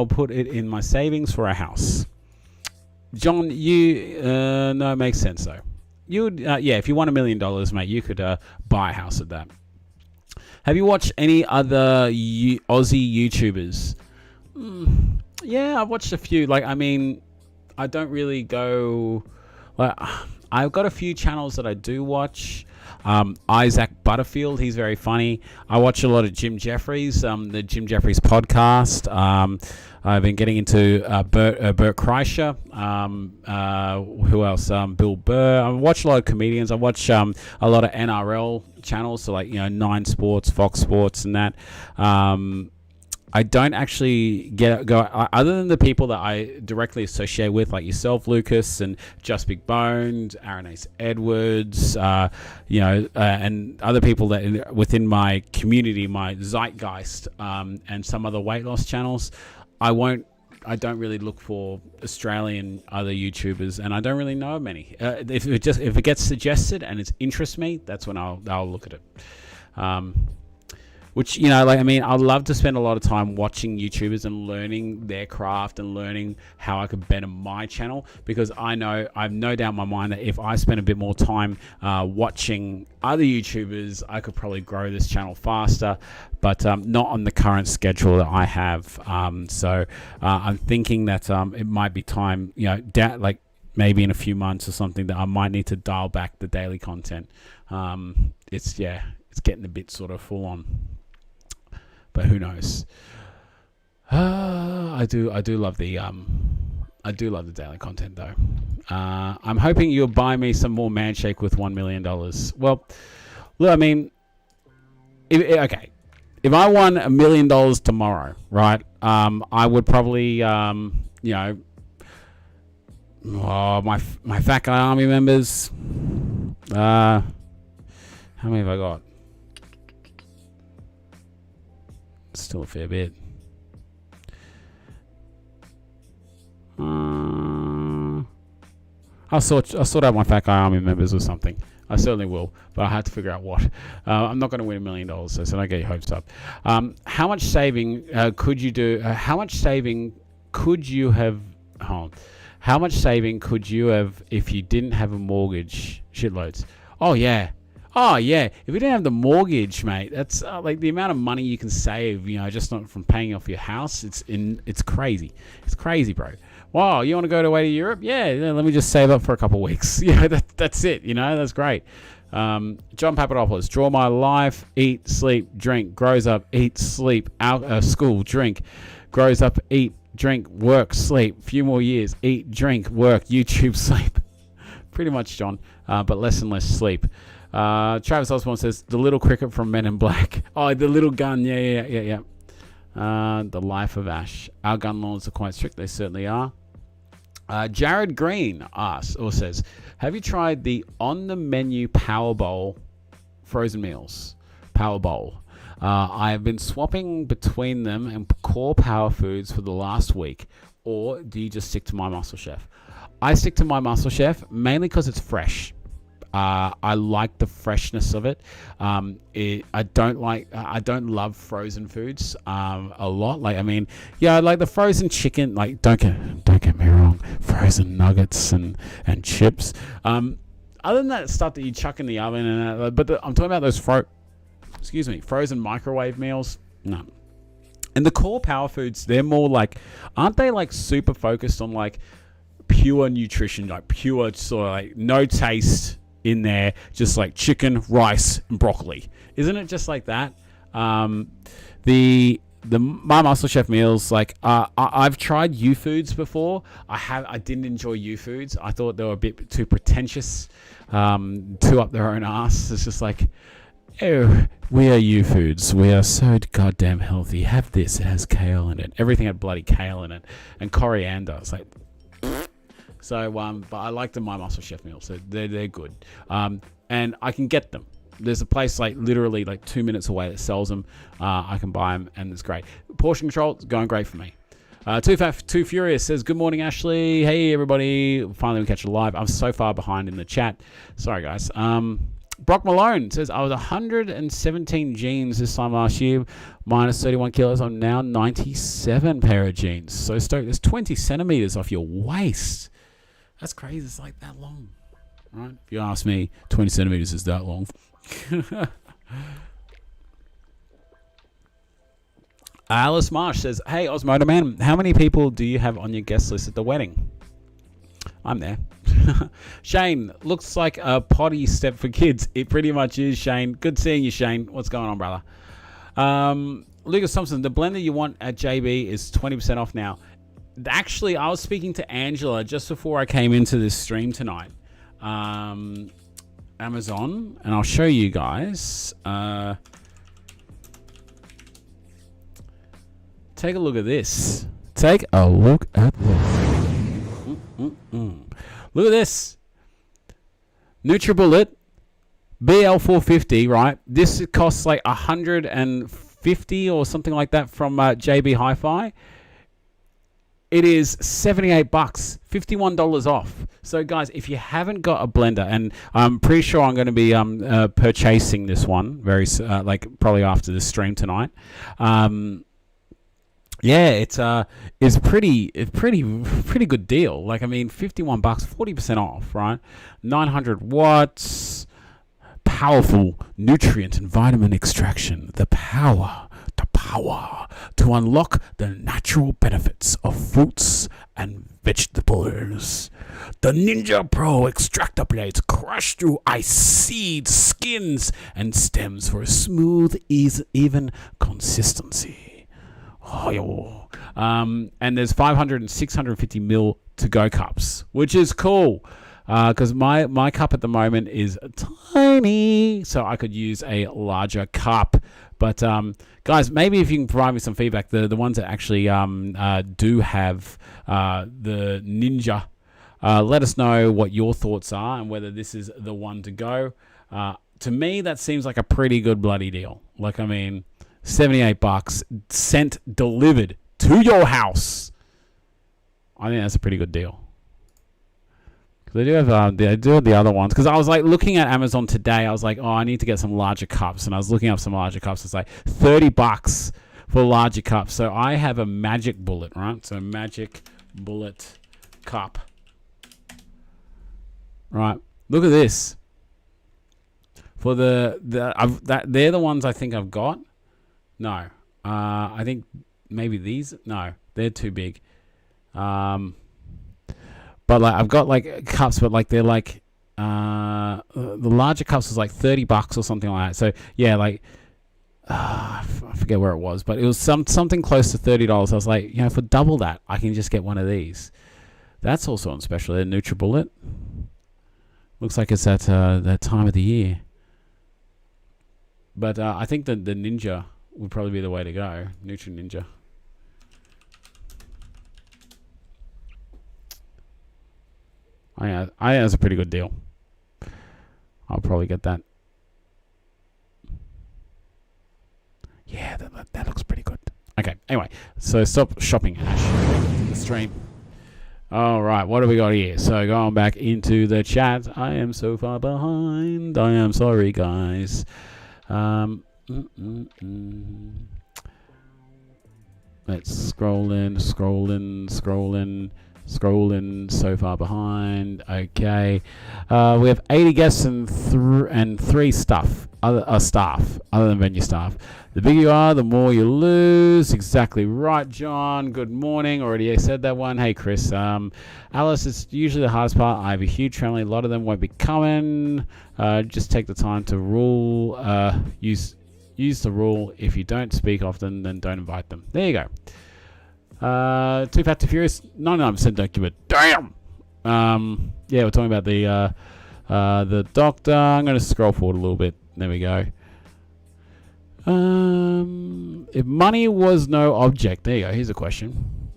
put it in my savings for a house. John, you no, it makes sense though. You'd if you won $1 million, mate, you could buy a house at that. Have you watched any other Aussie YouTubers? Yeah, I've watched a few. Like, I mean, I don't really go. Like, I've got a few channels that I do watch. Isaac Butterfield, he's very funny. I watch a lot of Jim Jeffries, the Jim Jeffries podcast. I've been getting into Bert Kreischer. Who else? Bill Burr. I watch a lot of comedians. I watch a lot of NRL channels, so like Nine Sports, Fox Sports, and that. I don't actually go other than the people that I directly associate with, like yourself, Lucas, and Just Big Boned, Aaron Ace Edwards, and other people that within my community, my zeitgeist, and some other weight loss channels. I don't really look for Australian other YouTubers, and I don't really know many. If it gets suggested and it interests me, that's when I'll look at it. Which, I'd love to spend a lot of time watching YouTubers and learning their craft and learning how I could better my channel, because I've no doubt in my mind that if I spend a bit more time watching other YouTubers, I could probably grow this channel faster, but not on the current schedule that I have. So I'm thinking that it might be time, maybe in a few months or something, that I might need to dial back the daily content. It's getting a bit sort of full on. But who knows? I do love the daily content though. I'm hoping you'll buy me some more Manshake with $1 million. Well, look, I mean, if I won $1 million tomorrow, right? I would probably, my Fat Guy Army members. How many have I got? Still a fair bit. I'll sort out my Fat Guy Army members or something. I certainly will, but I have to figure out what. I'm not going to win $1 million, so don't get your hopes up. How much saving could you do? How much saving could you have? How much saving could you have if you didn't have a mortgage? Shitloads. Oh yeah. If you didn't have the mortgage, mate, that's like the amount of money you can save, just not from paying off your house. It's crazy. It's crazy, bro. Wow, you want to go away to Europe? Yeah, let me just save up for a couple of weeks. That's it. That's great. John Papadopoulos, draw my life, eat, sleep, drink, grows up, eat, sleep, school, drink, grows up, eat, drink, work, sleep, few more years, eat, drink, work, YouTube, sleep. Pretty much, John, but less and less sleep. Travis Osborne says, the little cricket from Men in Black. Oh, the little gun. Yeah. The life of Ash. Our gun laws are quite strict. They certainly are. Jared Green says, have you tried the on-the-menu Power Bowl frozen meals? Power Bowl. I have been swapping between them and core power foods for the last week. Or do you just stick to my Muscle Chef? I stick to my Muscle Chef mainly because it's fresh. I like the freshness of it. I don't love frozen foods a lot. Like, I mean, yeah, I like the frozen chicken. Like, don't get me wrong, frozen nuggets and chips. Other than that stuff that you chuck in the oven and I'm talking about those frozen microwave meals. No. And the core power foods, they're more like, aren't they like super focused on like pure nutrition, like pure sort of like no taste in there, just like chicken, rice, and broccoli? Isn't it just like that? The My Muscle Chef meals, like I've tried U Foods before. I didn't enjoy U Foods. I thought they were a bit too pretentious, too up their own ass. It's just like, oh, we are U Foods. We are so goddamn healthy. Have this. It has kale in it. Everything had bloody kale in it and coriander. It's like. So, but I like the My Muscle Chef meals. So they're good. And I can get them. There's a place like literally like 2 minutes away that sells them. I can buy them and it's great. Portion control, it's going great for me. Too Fat, Too Furious says, good morning, Ashley. Hey, everybody. Finally, we catch it live. I'm so far behind in the chat. Sorry, guys. Brock Malone says, I was 117 jeans this time last year, minus 31 kilos. I'm now 97 pair of jeans. So stoked. There's 20 centimeters off your waist. That's crazy. It's like that long. Right? If you ask me, 20 centimeters is that long. Alice Marsh says, hey, Osmodo Man, how many people do you have on your guest list at the wedding? I'm there. Shane, looks like a potty step for kids. It pretty much is, Shane. Good seeing you, Shane. What's going on, brother? Lucas Thompson, the blender you want at JB is 20% off now. Actually, I was speaking to Angela just before I came into this stream tonight. Amazon, and I'll show you guys. Take a look at this. Take a look at this. Look at this. NutriBullet BL450, right? This costs like $150 or something like that from JB Hi-Fi. It is $78, $51 off. So, guys, if you haven't got a blender, and I'm pretty sure I'm going to be purchasing this one very like probably after this stream tonight. Yeah, it's pretty good deal. Like, I mean, $51, 40% off, right? 900 watts, powerful nutrient and vitamin extraction. The power to unlock the natural benefits of fruits and vegetables. The Ninja Pro extractor blades crush through ice, seeds, skins, and stems for a smooth, even consistency. And there's 500 and 650 ml to-go cups, which is cool. Because my cup at the moment is tiny, so I could use a larger cup. But guys, maybe if you can provide me some feedback, the ones that actually do have the Ninja, let us know what your thoughts are and whether this is the one to go. To me, that seems like a pretty good bloody deal. Like, I mean, $78 sent delivered to your house. I think that's a pretty good deal. They do have the other ones, because I was like looking at Amazon today. I was like, oh, I need to get some larger cups, and I was looking up some larger cups. It's like $30 for larger cups. So I have a Magic Bullet, right? So Magic Bullet cup, right? Look at this. For they're the ones I think I've got. No, I think maybe these. No, they're too big. But like I've got like cups, but like they're like the larger cups was like $30 or something like that. So yeah, like I forget where it was, but it was something close to $30. I was like, for double that, I can just get one of these. That's also on special. There, NutriBullet. Looks like it's at that time of the year. But I think the Ninja would probably be the way to go. Nutri Ninja. I think that's a pretty good deal. I'll probably get that. Yeah, that looks pretty good. Okay, anyway, so stop shopping, Ash. The stream. All right, what do we got here? So going back into the chat. I am so far behind. I am sorry, guys. Let's scroll in. So far behind. Okay. We have 80 guests and 3 staff, other than venue staff. The bigger you are, the more you lose. Exactly right, John. Good morning. Already said that one. Hey, Chris. Alice, it's usually the hardest part. I have a huge family. A lot of them won't be coming. Just take the time to rule. Use the rule. If you don't speak often, then don't invite them. There you go. Too Fat, Too Furious. 99% don't give a damn. Yeah, we're talking about the doctor. I'm going to scroll forward a little bit. There we go. If money was no object, there you go. Here's a question.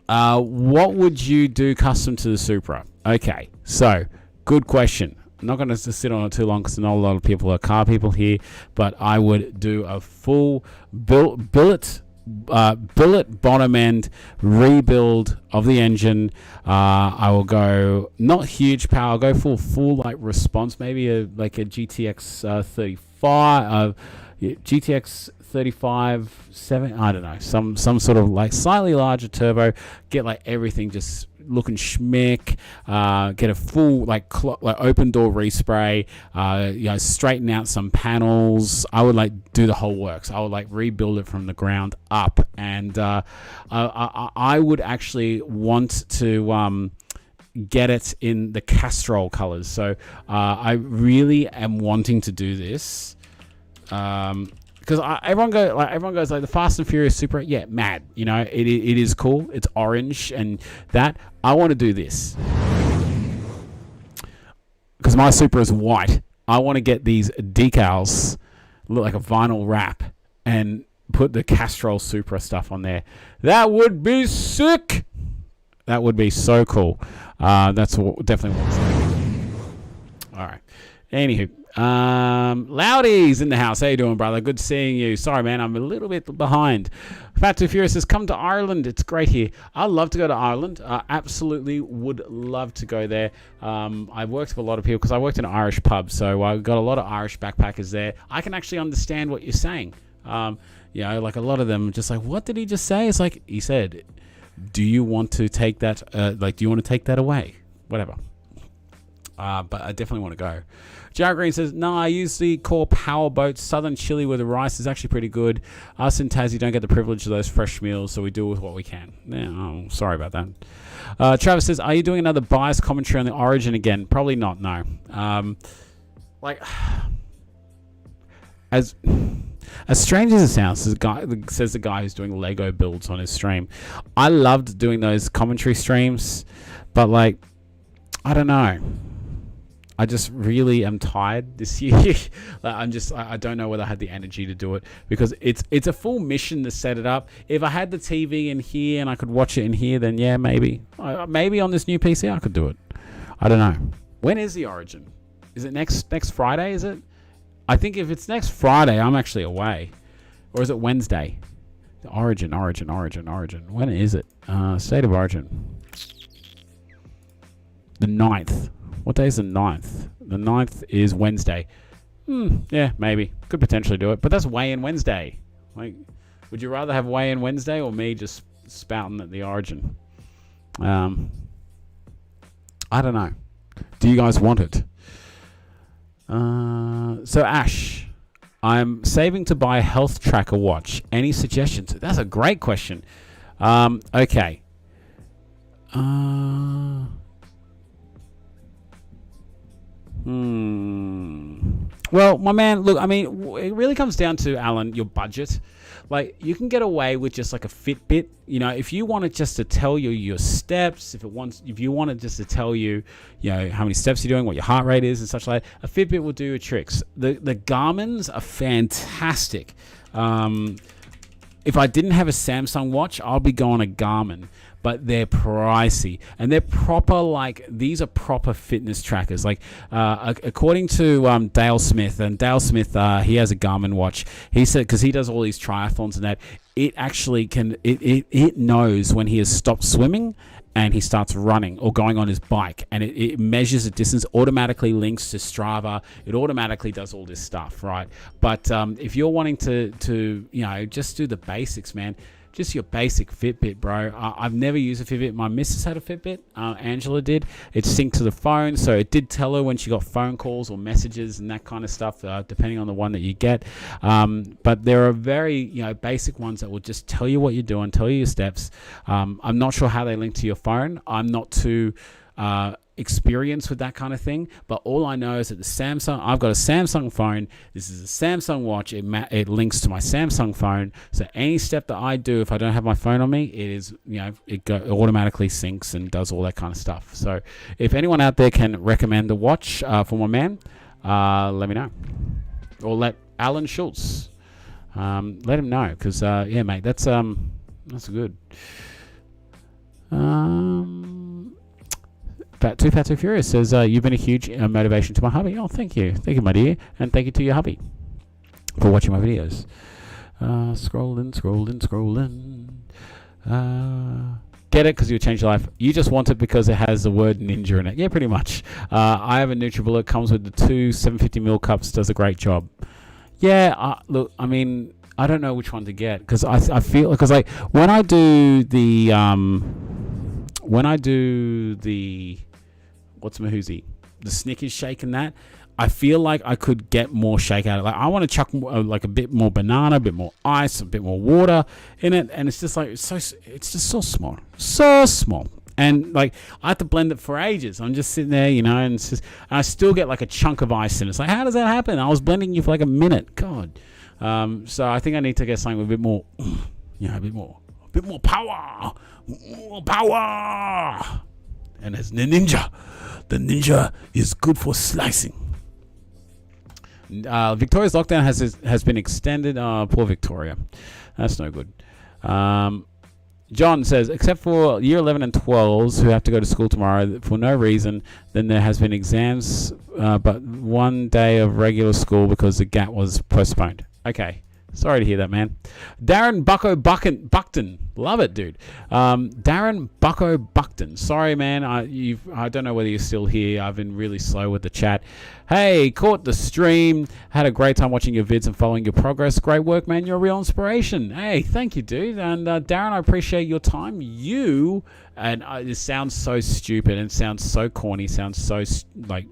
What would you do custom to the Supra? Okay, so good question. I'm not going to sit on it too long because I know a lot of people are car people here, but I would do a full billet bottom end rebuild of the engine. I will go not huge power. I'll go full like response, maybe like a GTX 35. GTX 35 7, I don't know, some sort of like slightly larger turbo, get like everything just looking schmick, get a full like open door respray, straighten out some panels. I would like do the whole works. I would like rebuild it from the ground up, and I would actually want to get it in the Castrol colors. So I really am wanting to do this. Because everyone goes like the Fast and Furious Supra, yeah, mad. You know, it is cool. It's orange and that. I want to do this because my Supra is white. I want to get these decals, look like a vinyl wrap, and put the Castrol Supra stuff on there. That would be sick. That would be so cool. That's definitely what. All right. Anywho. Loudies in the house. How you doing, brother? Good seeing you. Sorry, man, I'm a little bit behind. Fat Too Furious says, come to Ireland. It's great here. I'd love to go to Ireland. Absolutely would love to go there. I've worked with a lot of people because I worked in an Irish pub, so I've got a lot of Irish backpackers there. I can actually understand what you're saying. Like a lot of them just like, what did he just say? It's like, he said, do you want to take that, do you want to take that away? Whatever. But I definitely want to go. Jarrett Green says, no, I usually call power boats. Southern chili with the rice is actually pretty good. Us in Tassie don't get the privilege of those fresh meals, so we do with what we can. Yeah, sorry about that. Travis says, are you doing another biased commentary on the Origin again? Probably not, no. As strange as it sounds, says the guy who's doing Lego builds on his stream. I loved doing those commentary streams, but like, I don't know. I just really am tired this year. I don't know whether I had the energy to do it because it's a full mission to set it up. If I had the TV in here and I could watch it in here, then yeah, maybe on this new PC I could do it. I don't know. When is the Origin? Is it next Friday? Is it? I think if it's next Friday, I'm actually away. Or is it Wednesday? The Origin. When is it? State of Origin. The 9th. What day is the 9th? The 9th is Wednesday. Yeah, maybe. Could potentially do it. But that's weigh-in Wednesday. Like, would you rather have weigh-in Wednesday or me just spouting at the Origin? I don't know. Do you guys want it? So, Ash, I'm saving to buy a health tracker watch. Any suggestions? That's a great question. Okay. Well, my man, look, I mean, it really comes down to, Alan, your budget. Like, you can get away with just like a Fitbit. You know, if you want it just to tell you your steps, if you want it just to tell you, you know, how many steps you're doing, what your heart rate is and such like, a Fitbit will do your tricks. The Garmin's are fantastic. If I didn't have a Samsung watch, I'll be going a Garmin. But they're pricey and they're proper, like, these are proper fitness trackers. Like, according to Dale Smith, and Dale Smith, he has a Garmin watch. He said, because he does all these triathlons and that, it actually can, it knows when he has stopped swimming and he starts running or going on his bike, and it measures the distance, automatically links to Strava. It automatically does all this stuff, right? But if you're wanting to just do the basics, man, just your basic Fitbit, bro. I've never used a Fitbit. My missus had a Fitbit. Angela did. It synced to the phone, so it did tell her when she got phone calls or messages and that kind of stuff, depending on the one that you get. But there are very basic ones that will just tell you what you're doing, tell you your steps. I'm not sure how they link to your phone. I'm not too experience with that kind of thing, but all I know is that I've got a Samsung phone. This is a Samsung watch. It links to my Samsung phone, so any step that I do, if I don't have my phone on me, it automatically syncs and does all that kind of stuff. So if anyone out there can recommend a watch for my man, let me know, or let Alan Schultz let him know, because yeah, mate, that's good. Too Fat Too Furious says, you've been a huge motivation to my hubby. Oh, thank you, my dear, and thank you to your hubby for watching my videos. Scrolling. Get it because you'll change your life. You just want it because it has the word ninja in it. Yeah, pretty much. I have a NutriBullet, comes with the 2 750ml cups, does a great job. Yeah, look, I mean, I don't know which one to get, because I feel, because like when I do the the Snickers shake and that, I feel like I could get more shake out of it. Like I want to chuck like a bit more banana, a bit more ice, a bit more water in it, and it's just like it's just so small. And like I have to blend it for ages. I'm just sitting there, and it's just, and I still get like a chunk of ice in it. It's like, how does that happen? I was blending you for like a minute. God. So I think I need to get something with a bit more, a bit more power. More power. And as the ninja is good for slicing. Victoria's lockdown has been extended. Poor Victoria, that's no good. John says, except for year 11 and 12s who have to go to school tomorrow for no reason, then there has been exams, but 1 day of regular school because the GAT was postponed. Okay. Sorry to hear that, man. Darren Buckton. Love it, dude. Darren Buckton. Sorry, man. I don't know whether you're still here. I've been really slow with the chat. Hey, caught the stream. Had a great time watching your vids and following your progress. Great work, man. You're a real inspiration. Hey, thank you, dude. And Darren, I appreciate your time. It sounds so stupid and sounds so corny. Sounds so like,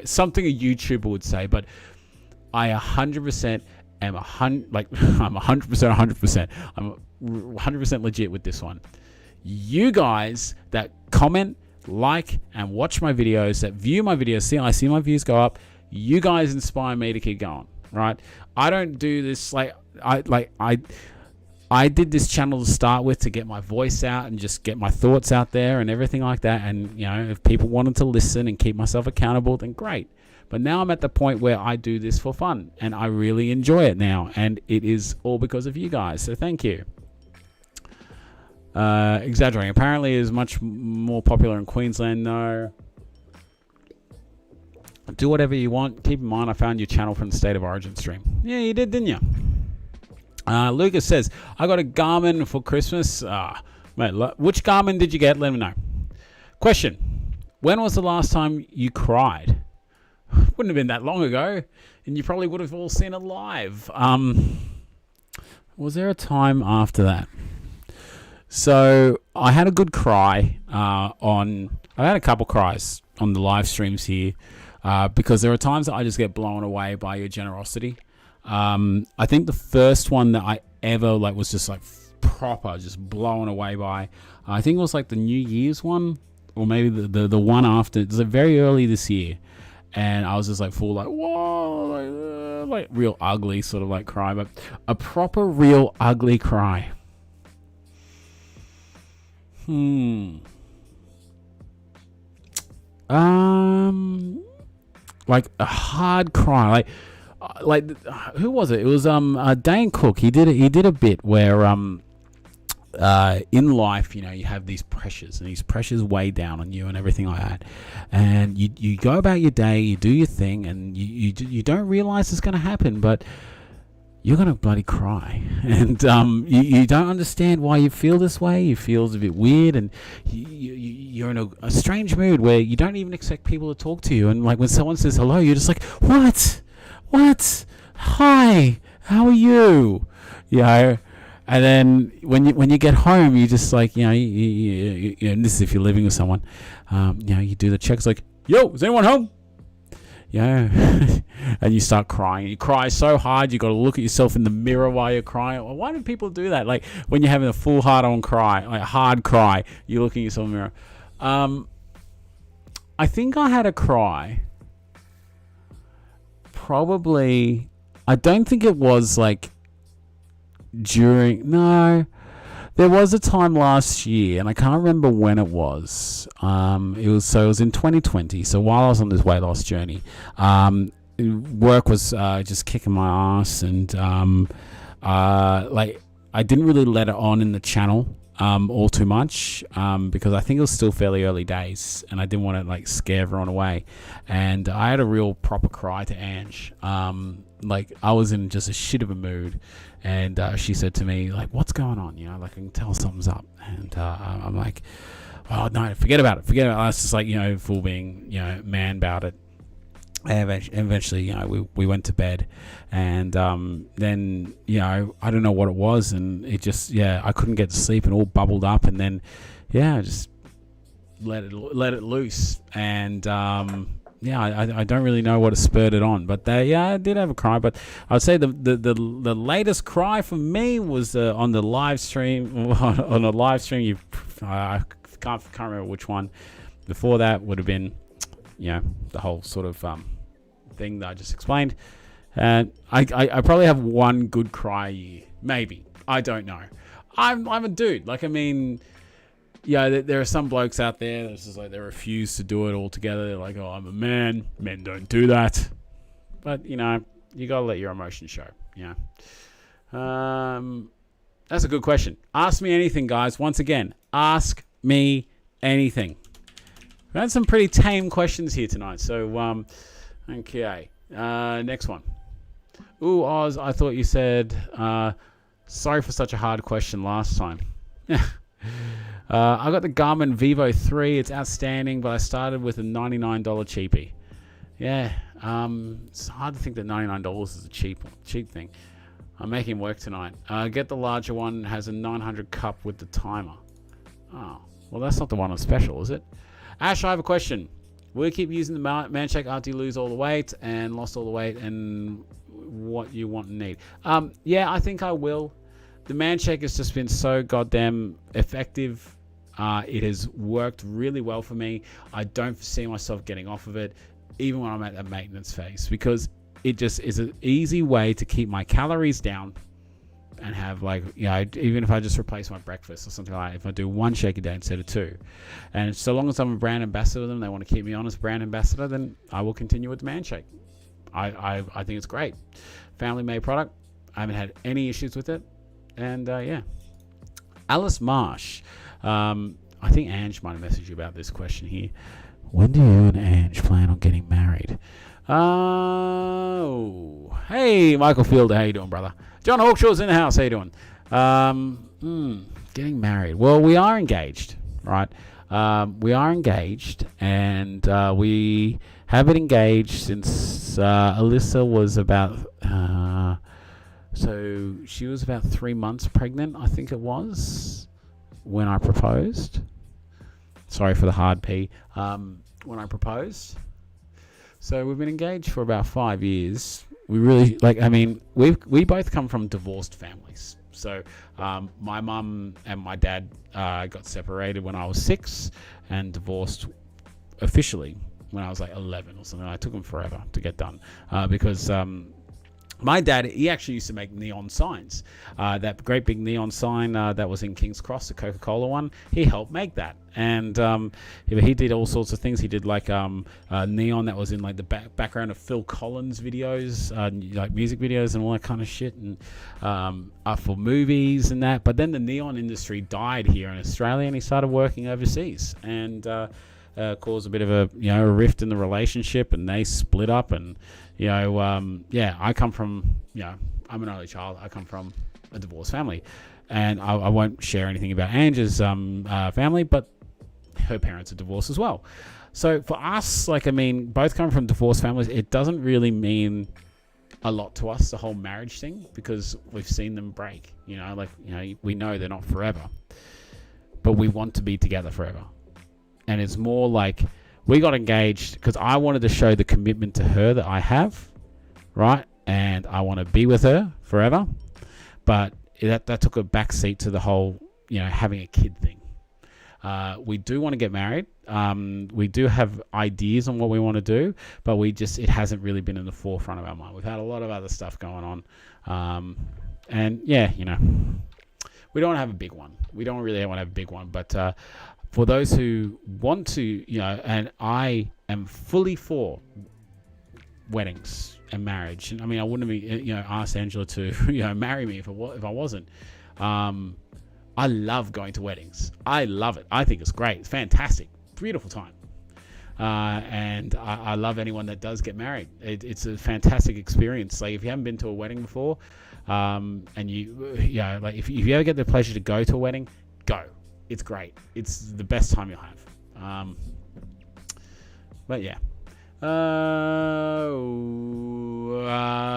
something a YouTuber would say, but I 100% I'm 100%. I'm 100% legit with this one. You guys that comment, like, and watch my videos, that view my videos, I see my views go up. You guys inspire me to keep going, right? I don't do this I did this channel to start with to get my voice out and just get my thoughts out there and everything like that. And if people wanted to listen and keep myself accountable, then great. But now I'm at the point where I do this for fun and I really enjoy it now. And it is all because of you guys. So thank you. Exaggerating. Apparently it is much more popular in Queensland. No. Do whatever you want. Keep in mind, I found your channel from the State of Origin stream. Yeah, you did, didn't you? Lucas says, I got a Garmin for Christmas. Mate, which Garmin did you get? Let me know. Question. When was the last time you cried? Wouldn't have been that long ago, and you probably would have all seen it live. Was there a time after that? So I had a good cry I had a couple cries on the live streams here, because there are times that I just get blown away by your generosity. I think the first one that I ever was just proper, just blown away by, I think it was the New Year's one, or maybe the one after. It was very early this year. And I was just full whoa, real ugly sort of cry, but a proper real ugly cry. A hard cry, who was it? It was Dane Cook. He did a bit where in life, you have these pressures, and these pressures weigh down on you and everything like that. And you go about your day, you do your thing, and you don't realize it's going to happen, but you're going to bloody cry. And you don't understand why you feel this way. You feel a bit weird, and you're in a strange mood where you don't even expect people to talk to you. And like when someone says hello, you're just like, what? Hi, how are you? You know, and then when you get home, you just like, you know, and this is if you're living with someone, you know, you do the checks like, yo, is anyone home? Yeah. And you start crying. You cry so hard, you got to look at yourself in the mirror while you're crying. Well, why do people do that? Like when you're having a full hard-on cry, like a hard cry, you look at yourself in the mirror. I think I had a cry. Probably, I don't think it was like no. There was a time last year, and I can't remember when it was. It was in 2020. So while I was on this weight loss journey, work was just kicking my ass, and like I didn't really let it on in the channel all too much because I think it was still fairly early days, and I didn't want to like scare everyone away. And I had a real proper cry to Ange. Like I was in just a shit of a mood, and she said to me like, what's going on, you know, like I can tell something's up. And I'm like, oh no, forget about it. I was just like, you know, full being, you know, man about it. And eventually, you know, we went to bed, and then, you know, I don't know what it was, and it just, I couldn't get to sleep, and all bubbled up, and then I just let it loose. And I don't really know what spurred it on, but I did have a cry. But I'd say the latest cry for me was on the live stream. On a live stream, I can't remember which one. Before that would have been, you know, the whole sort of thing that I just explained. And I probably have one good cry a year, maybe. I don't know. I'm a dude. Like, I mean, yeah, there are some blokes out there that's just like they refuse to do it altogether. They're like, oh, I'm a man. Men don't do that. But, you know, you got to let your emotions show. Yeah. That's a good question. Ask me anything, guys. Once again, ask me anything. We had some pretty tame questions here tonight. So, okay. Next one. Ooh, Oz, I thought you said, sorry for such a hard question last time. I got the Garmin Vivo 3. It's outstanding, but I started with a $99 cheapie. Yeah, it's hard to think that $99 is a cheap thing. I'm making work tonight. Get the larger one. It has a 900 cup with the timer. Oh, well, that's not the one on special, is it? Ash, I have a question. Will you keep using the man shake after you lose all the weight and lost all the weight and what you want and need? Yeah, I think I will. The man shake has just been so goddamn effective. It has worked really well for me. I don't foresee myself getting off of it, even when I'm at that maintenance phase, because it just is an easy way to keep my calories down and have, like, you know, even if I just replace my breakfast or something like that, if I do one shake a day instead of two, and so long as I'm a brand ambassador with them, they want to keep me on as brand ambassador, then I will continue with the man shake. I think it's great. Family made product. I haven't had any issues with it. And yeah. Alice Marsh. I think Ange might have messaged you about this question here. When do you and Ange plan on getting married? Oh, hey, Michael Fielder, how you doing, brother? John Hawkshaw's in the house. How you doing? Getting married. Well, we are engaged, right? We are engaged, and we have been engaged since Alyssa was about. So she was about 3 months pregnant, I think it was, when I proposed. Sorry for the hard P. When I proposed. So we've been engaged for about 5 years. We really, like, I mean, we both come from divorced families. So my mum and my dad got separated when I was 6 and divorced officially when I was like 11 or something. It took them forever to get done because my dad, he actually used to make neon signs. That great big neon sign that was in King's Cross, the Coca-Cola one, he helped make that. And he did all sorts of things. He did like neon that was in like the background of Phil Collins videos, like music videos and all that kind of shit, and for movies and that. But then the neon industry died here in Australia, and he started working overseas, and caused a bit of a rift in the relationship, and they split up. And I come from I'm an only child. I come from a divorced family, and I won't share anything about Angie's family, but her parents are divorced as well. So for us, like, I mean, both come from divorced families. It doesn't really mean a lot to us, the whole marriage thing, because we've seen them break, you know, like, you know, we know they're not forever, but we want to be together forever. And it's more like we got engaged because I wanted to show the commitment to her that I have, right? And I want to be with her forever. But that took a back seat to the whole, you know, having a kid thing. We do want to get married. We do have ideas on what we want to do, but it hasn't really been in the forefront of our mind. We've had a lot of other stuff going on. And yeah, you know, we don't want to have a big one. We don't really want to have a big one, but for those who want to, you know, and I am fully for weddings and marriage. And I mean, I wouldn't be, you know, asked Angela to, you know, marry me if I wasn't. I love going to weddings. I love it. I think it's great. It's fantastic. Beautiful time. And I love anyone that does get married. It's a fantastic experience. Like, if you haven't been to a wedding before, and you know, like, if you ever get the pleasure to go to a wedding, go. It's great. It's the best time you'll have. But yeah.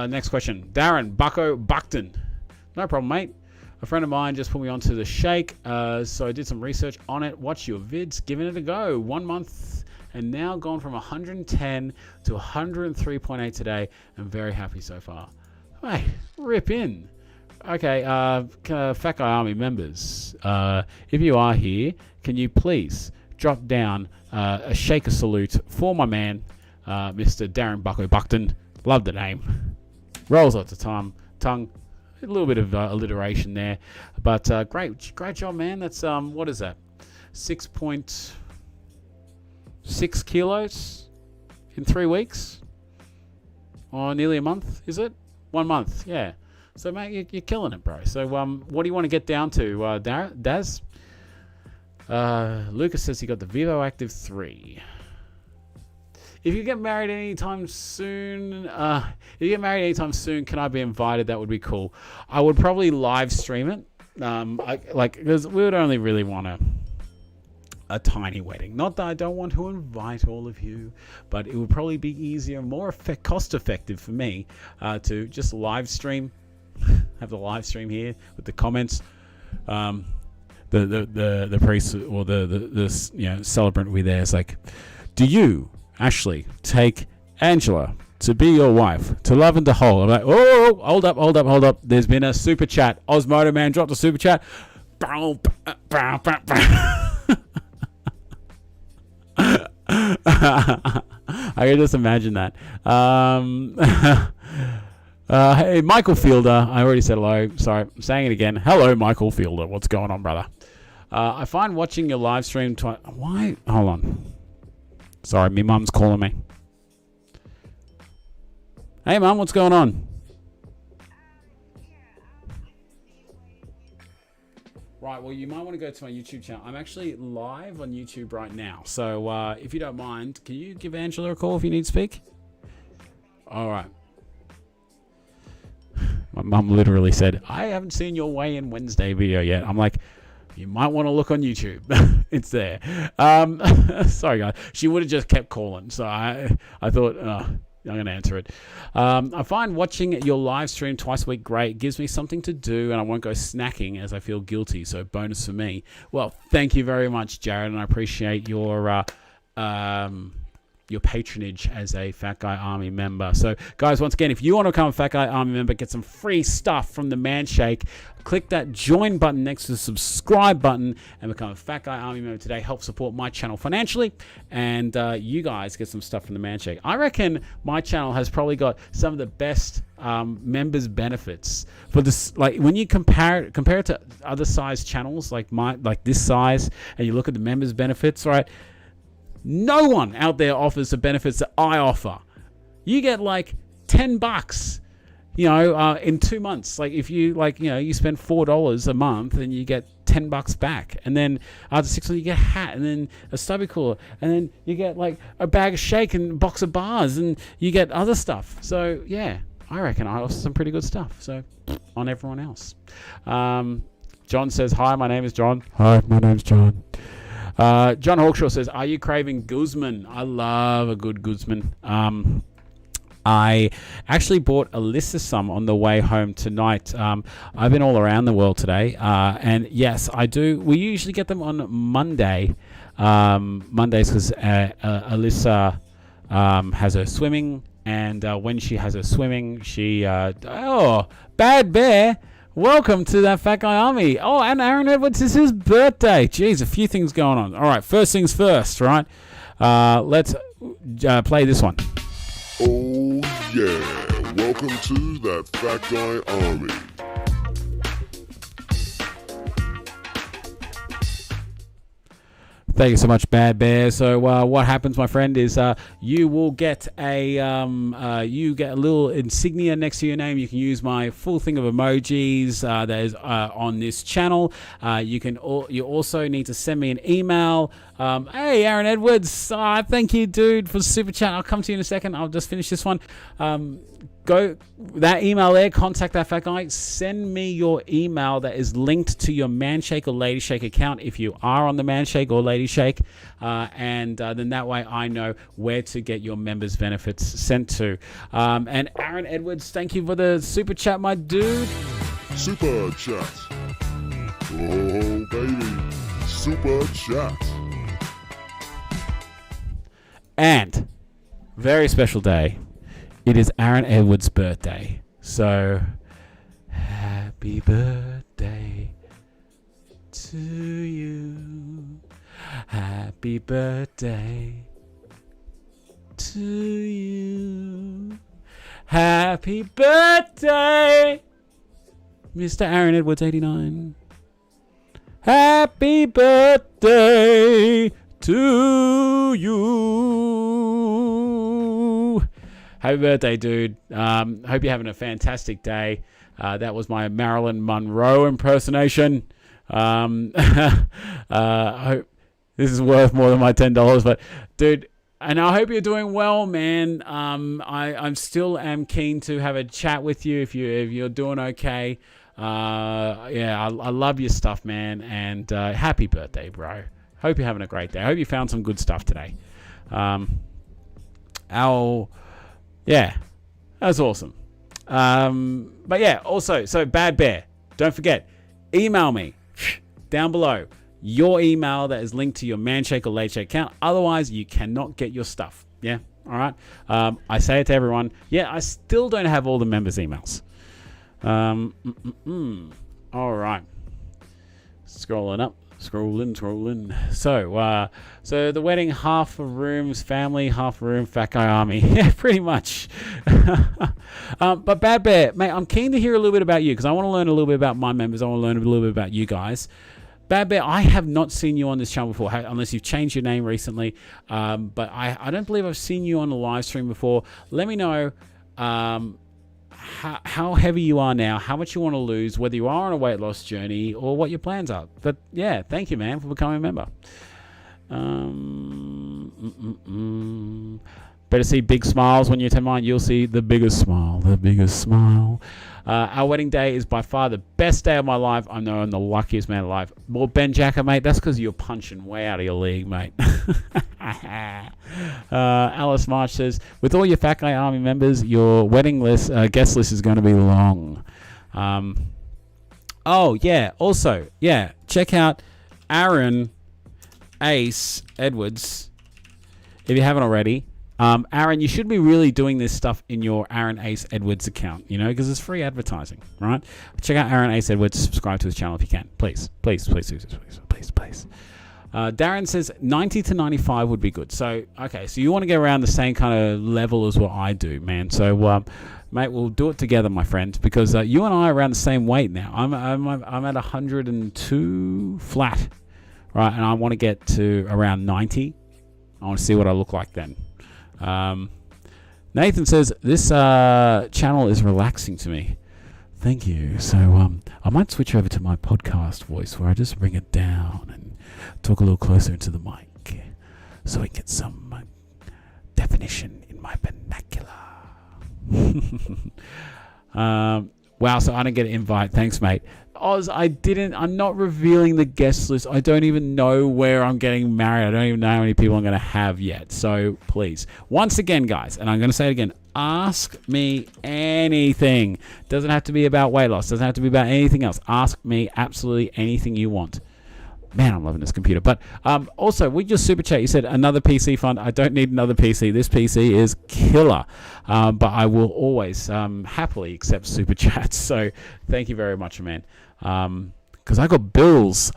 Next question. Darren Bucko Buckton. No problem, mate. A friend of mine just put me onto the shake, so I did some research on it, watched your vids, giving it a go. 1 month, and now gone from 110 to 103.8 today. I'm very happy so far. Hey, rip in. Okay, Fat Guy Army members, if you are here, can you please drop down a shaker salute for my man, Mr. Darren Bucko Buckton. Love the name. Rolls off the tongue. A little bit of alliteration there, but great job, man. That's what is that? 6.6 kilos in 3 weeks, or nearly a month, is it? 1 month, yeah. So, mate, you're killing it, bro. So, what do you want to get down to, Daz? Lucas says he got the Vivo Active 3. If you get married anytime soon, can I be invited? That would be cool. I would probably live stream it, because we would only really want a tiny wedding. Not that I don't want to invite all of you, but it would probably be easier, more cost effective for me to just live stream. Have the live stream here with the comments. The priest or the you know, celebrant we there is like, do you, Ashley, take Angela to be your wife, to love and to hold? I'm like, oh, hold up. There's been a super chat. Osmodo Man dropped a super chat. I can just imagine that. Hey, Michael Fielder. I already said hello. Sorry, I'm saying it again. Hello, Michael Fielder. What's going on, brother? I find watching your live stream... Why? Hold on. Sorry, me mum's calling me. Hey, mum, what's going on? Right, well, you might want to go to my YouTube channel. I'm actually live on YouTube right now. So if you don't mind, can you give Angela a call if you need to speak? All right. My mum literally said, I haven't seen your weigh-in Wednesday video yet. I'm like, you might want to look on YouTube. It's there. Sorry, guys. She would have just kept calling. So I thought, I'm going to answer it. I find watching your live stream twice a week great. It gives me something to do, and I won't go snacking as I feel guilty. So bonus for me. Well, thank you very much, Jared, and I appreciate your patronage as a Fat Guy Army member. So, guys, once again, if you want to become a Fat Guy Army member, get some free stuff from the Manshake, click that join button next to the subscribe button and become a Fat Guy Army member today. Help support my channel financially, and you guys get some stuff from the Manshake. I reckon my channel has probably got some of the best members benefits for this. Like, when you compare it to other size channels like this size, and you look at the members benefits, right? No one out there offers the benefits that I offer. You get like $10, in 2 months. Like, if you you spend $4 a month and you get $10 back, and then after 6 months you get a hat, and then a stubby cooler, and then you get like a bag of shake and a box of bars, and you get other stuff. So yeah, I reckon I offer some pretty good stuff. So on everyone else. John says, hi, my name is John. Hi, my name's John. John Hawkshaw says, are you craving Guzman? I love a good Guzman. I actually bought Alyssa some on the way home tonight. I've been all around the world today. And yes, I do. We usually get them on Monday. Mondays because Alyssa has her swimming. And when she has her swimming, she... Bad Bear! Welcome to that Fat Guy Army. Oh, and Aaron Edwards is his birthday. Jeez, a few things going on. All right, first things first, right? Let's play this one. Oh yeah, welcome to that Fat Guy Army. Thank you so much, Bad Bear. So what happens, my friend, is you will get a little insignia next to your name. You can use my full thing of emojis that is on this channel. You also need to send me an email. Hey, Aaron Edwards, thank you, dude, for the super chat. I'll come to you in a second. I'll just finish this one. Go that email there, contact that fat guy. Send me your email that is linked to your Manshake or Lady Shake account if you are on the Manshake or Lady Shake, and then that way I know where to get your members' benefits sent to. And Aaron Edwards, thank you for the super chat, my dude. Super chat. Oh baby, super chat. And very special day. It is Aaron Edwards' birthday. So, happy birthday to you. Happy birthday to you. Happy birthday, Mr. Aaron Edwards 89. Happy birthday to you. Happy birthday, dude. Hope you're having a fantastic day. That was my Marilyn Monroe impersonation. I hope this is worth more than my $10, but dude, and I hope you're doing well, man. I'm still am keen to have a chat with you if you're doing okay. I love your stuff, man, and happy birthday, bro. Hope you're having a great day. I hope you found some good stuff today. Yeah, that's awesome. But yeah, also, so Bad Bear, don't forget, email me down below your email that is linked to your Manshake or Lady Shake account. Otherwise, you cannot get your stuff. Yeah, all right. I say it to everyone. Yeah, I still don't have all the members' emails. All right. Scrolling up. Scrolling. So the wedding, half a room's family, half a room, Fat Guy Army. Yeah, pretty much. But Bad Bear, mate, I'm keen to hear a little bit about you because I want to learn a little bit about my members. I want to learn a little bit about you guys. Bad Bear, I have not seen you on this channel before, unless you've changed your name recently. But I don't believe I've seen you on a live stream before. Let me know how heavy you are now, how much you want to lose, whether you are on a weight loss journey or what your plans are. But yeah, thank you, man, for becoming a member. Better see big smiles when you attend mine. You'll see the biggest smile. Our wedding day is by far the best day of my life. I know I'm the luckiest man alive. Well, Ben Jacker, mate, that's because you're punching way out of your league, mate. Alice March says, with all your Fat Guy Army members, your wedding list, guest list is going to be long. Also, check out Aaron Ace Edwards if you haven't already. Aaron, you should be really doing this stuff in your Aaron Ace Edwards account, because it's free advertising, right? Check out Aaron Ace Edwards. Subscribe to his channel if you can. Please. Darren says 90 to 95 would be good. So, okay, so you want to get around the same kind of level as what I do, man. So, mate, we'll do it together, my friend, because you and I are around the same weight now. I'm at 102 flat, right? And I want to get to around 90. I want to see what I look like then. Nathan says this channel is relaxing to me. Thank you. So I might switch over to my podcast voice where I just bring it down and talk a little closer into the mic so I get some definition in my vernacular. Wow, so I didn't get an invite. Thanks, mate. Oz, I'm not revealing the guest list. I don't even know where I'm getting married. I don't even know how many people I'm going to have yet. So please, once again, guys, and I'm going to say it again, ask me anything. Doesn't have to be about weight loss. Doesn't have to be about anything else. Ask me absolutely anything you want. Man, I'm loving this computer. But also, with your super chat, you said another PC fund. I don't need another PC. This PC is killer. But I will always happily accept super chats. So thank you very much, man. Because I got bills.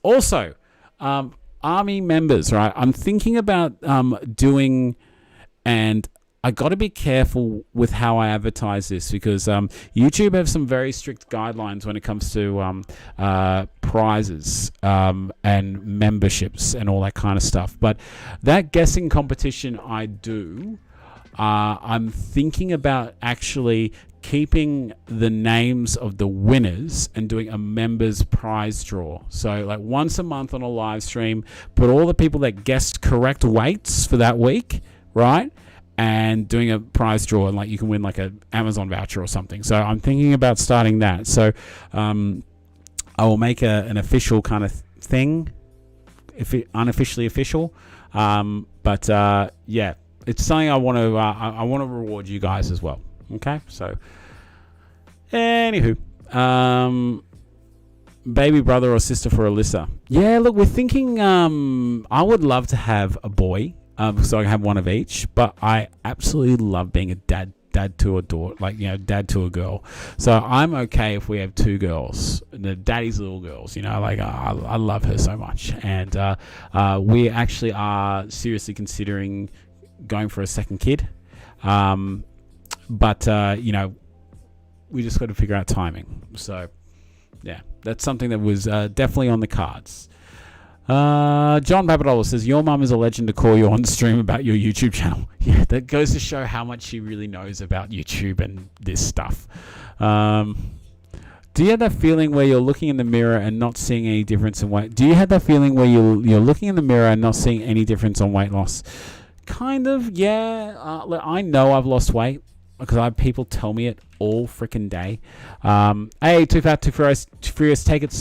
Also, Army members, right? I'm thinking about doing, and I got to be careful with how I advertise this because YouTube have some very strict guidelines when it comes to prizes and memberships and all that kind of stuff. But that guessing competition I do, I'm thinking about actually keeping the names of the winners and doing a members prize draw. So like once a month on a live stream, put all the people that guessed correct weights for that week, right? And doing a prize draw, and like you can win like an Amazon voucher or something. So I'm thinking about starting that. So I will make an official kind of thing, if it unofficially official. But yeah, it's something I want to reward you guys as well. Okay, so anywho, baby brother or sister for Alyssa. Yeah, look, we're thinking. I would love to have a boy. So I can have one of each, but I absolutely love being a dad to a daughter, dad to a girl. So I'm okay if we have two girls, the daddy's little girls, I love her so much. And we actually are seriously considering going for a second kid. But we just got to figure out timing. So yeah, that's something that was definitely on the cards. John Papadola says, your mum is a legend to call you on stream about your YouTube channel. Yeah, that goes to show how much she really knows about YouTube and this stuff. Do you have that feeling where you're looking in the mirror and not seeing any difference in weight? Do you have that feeling where you're looking in the mirror and not seeing any difference on weight loss? Kind of, yeah. I know I've lost weight because I have people tell me it all freaking day. Hey, Too Fat, Too Furious, take it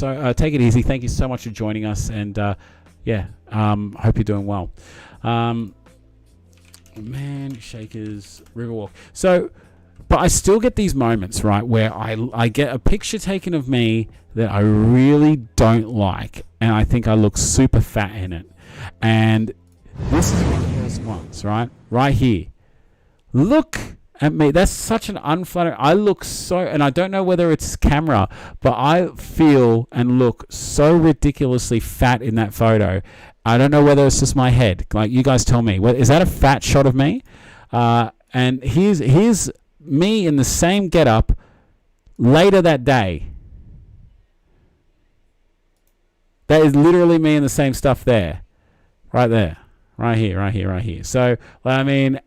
easy. Thank you so much for joining us, and hope you're doing well. Man, Shakers, Riverwalk. So, but I still get these moments, right, where I get a picture taken of me that I really don't like, and I think I look super fat in it. And this is one of the first ones, right here. Look at me. That's such an unflattering. I look so, and I don't know whether it's camera, but I feel and look so ridiculously fat in that photo. I don't know whether it's just my head. Like, you guys tell me. Is that a fat shot of me? And here's me in the same getup later that day. That is literally me in the same stuff there. Right there. Right here. So, I mean,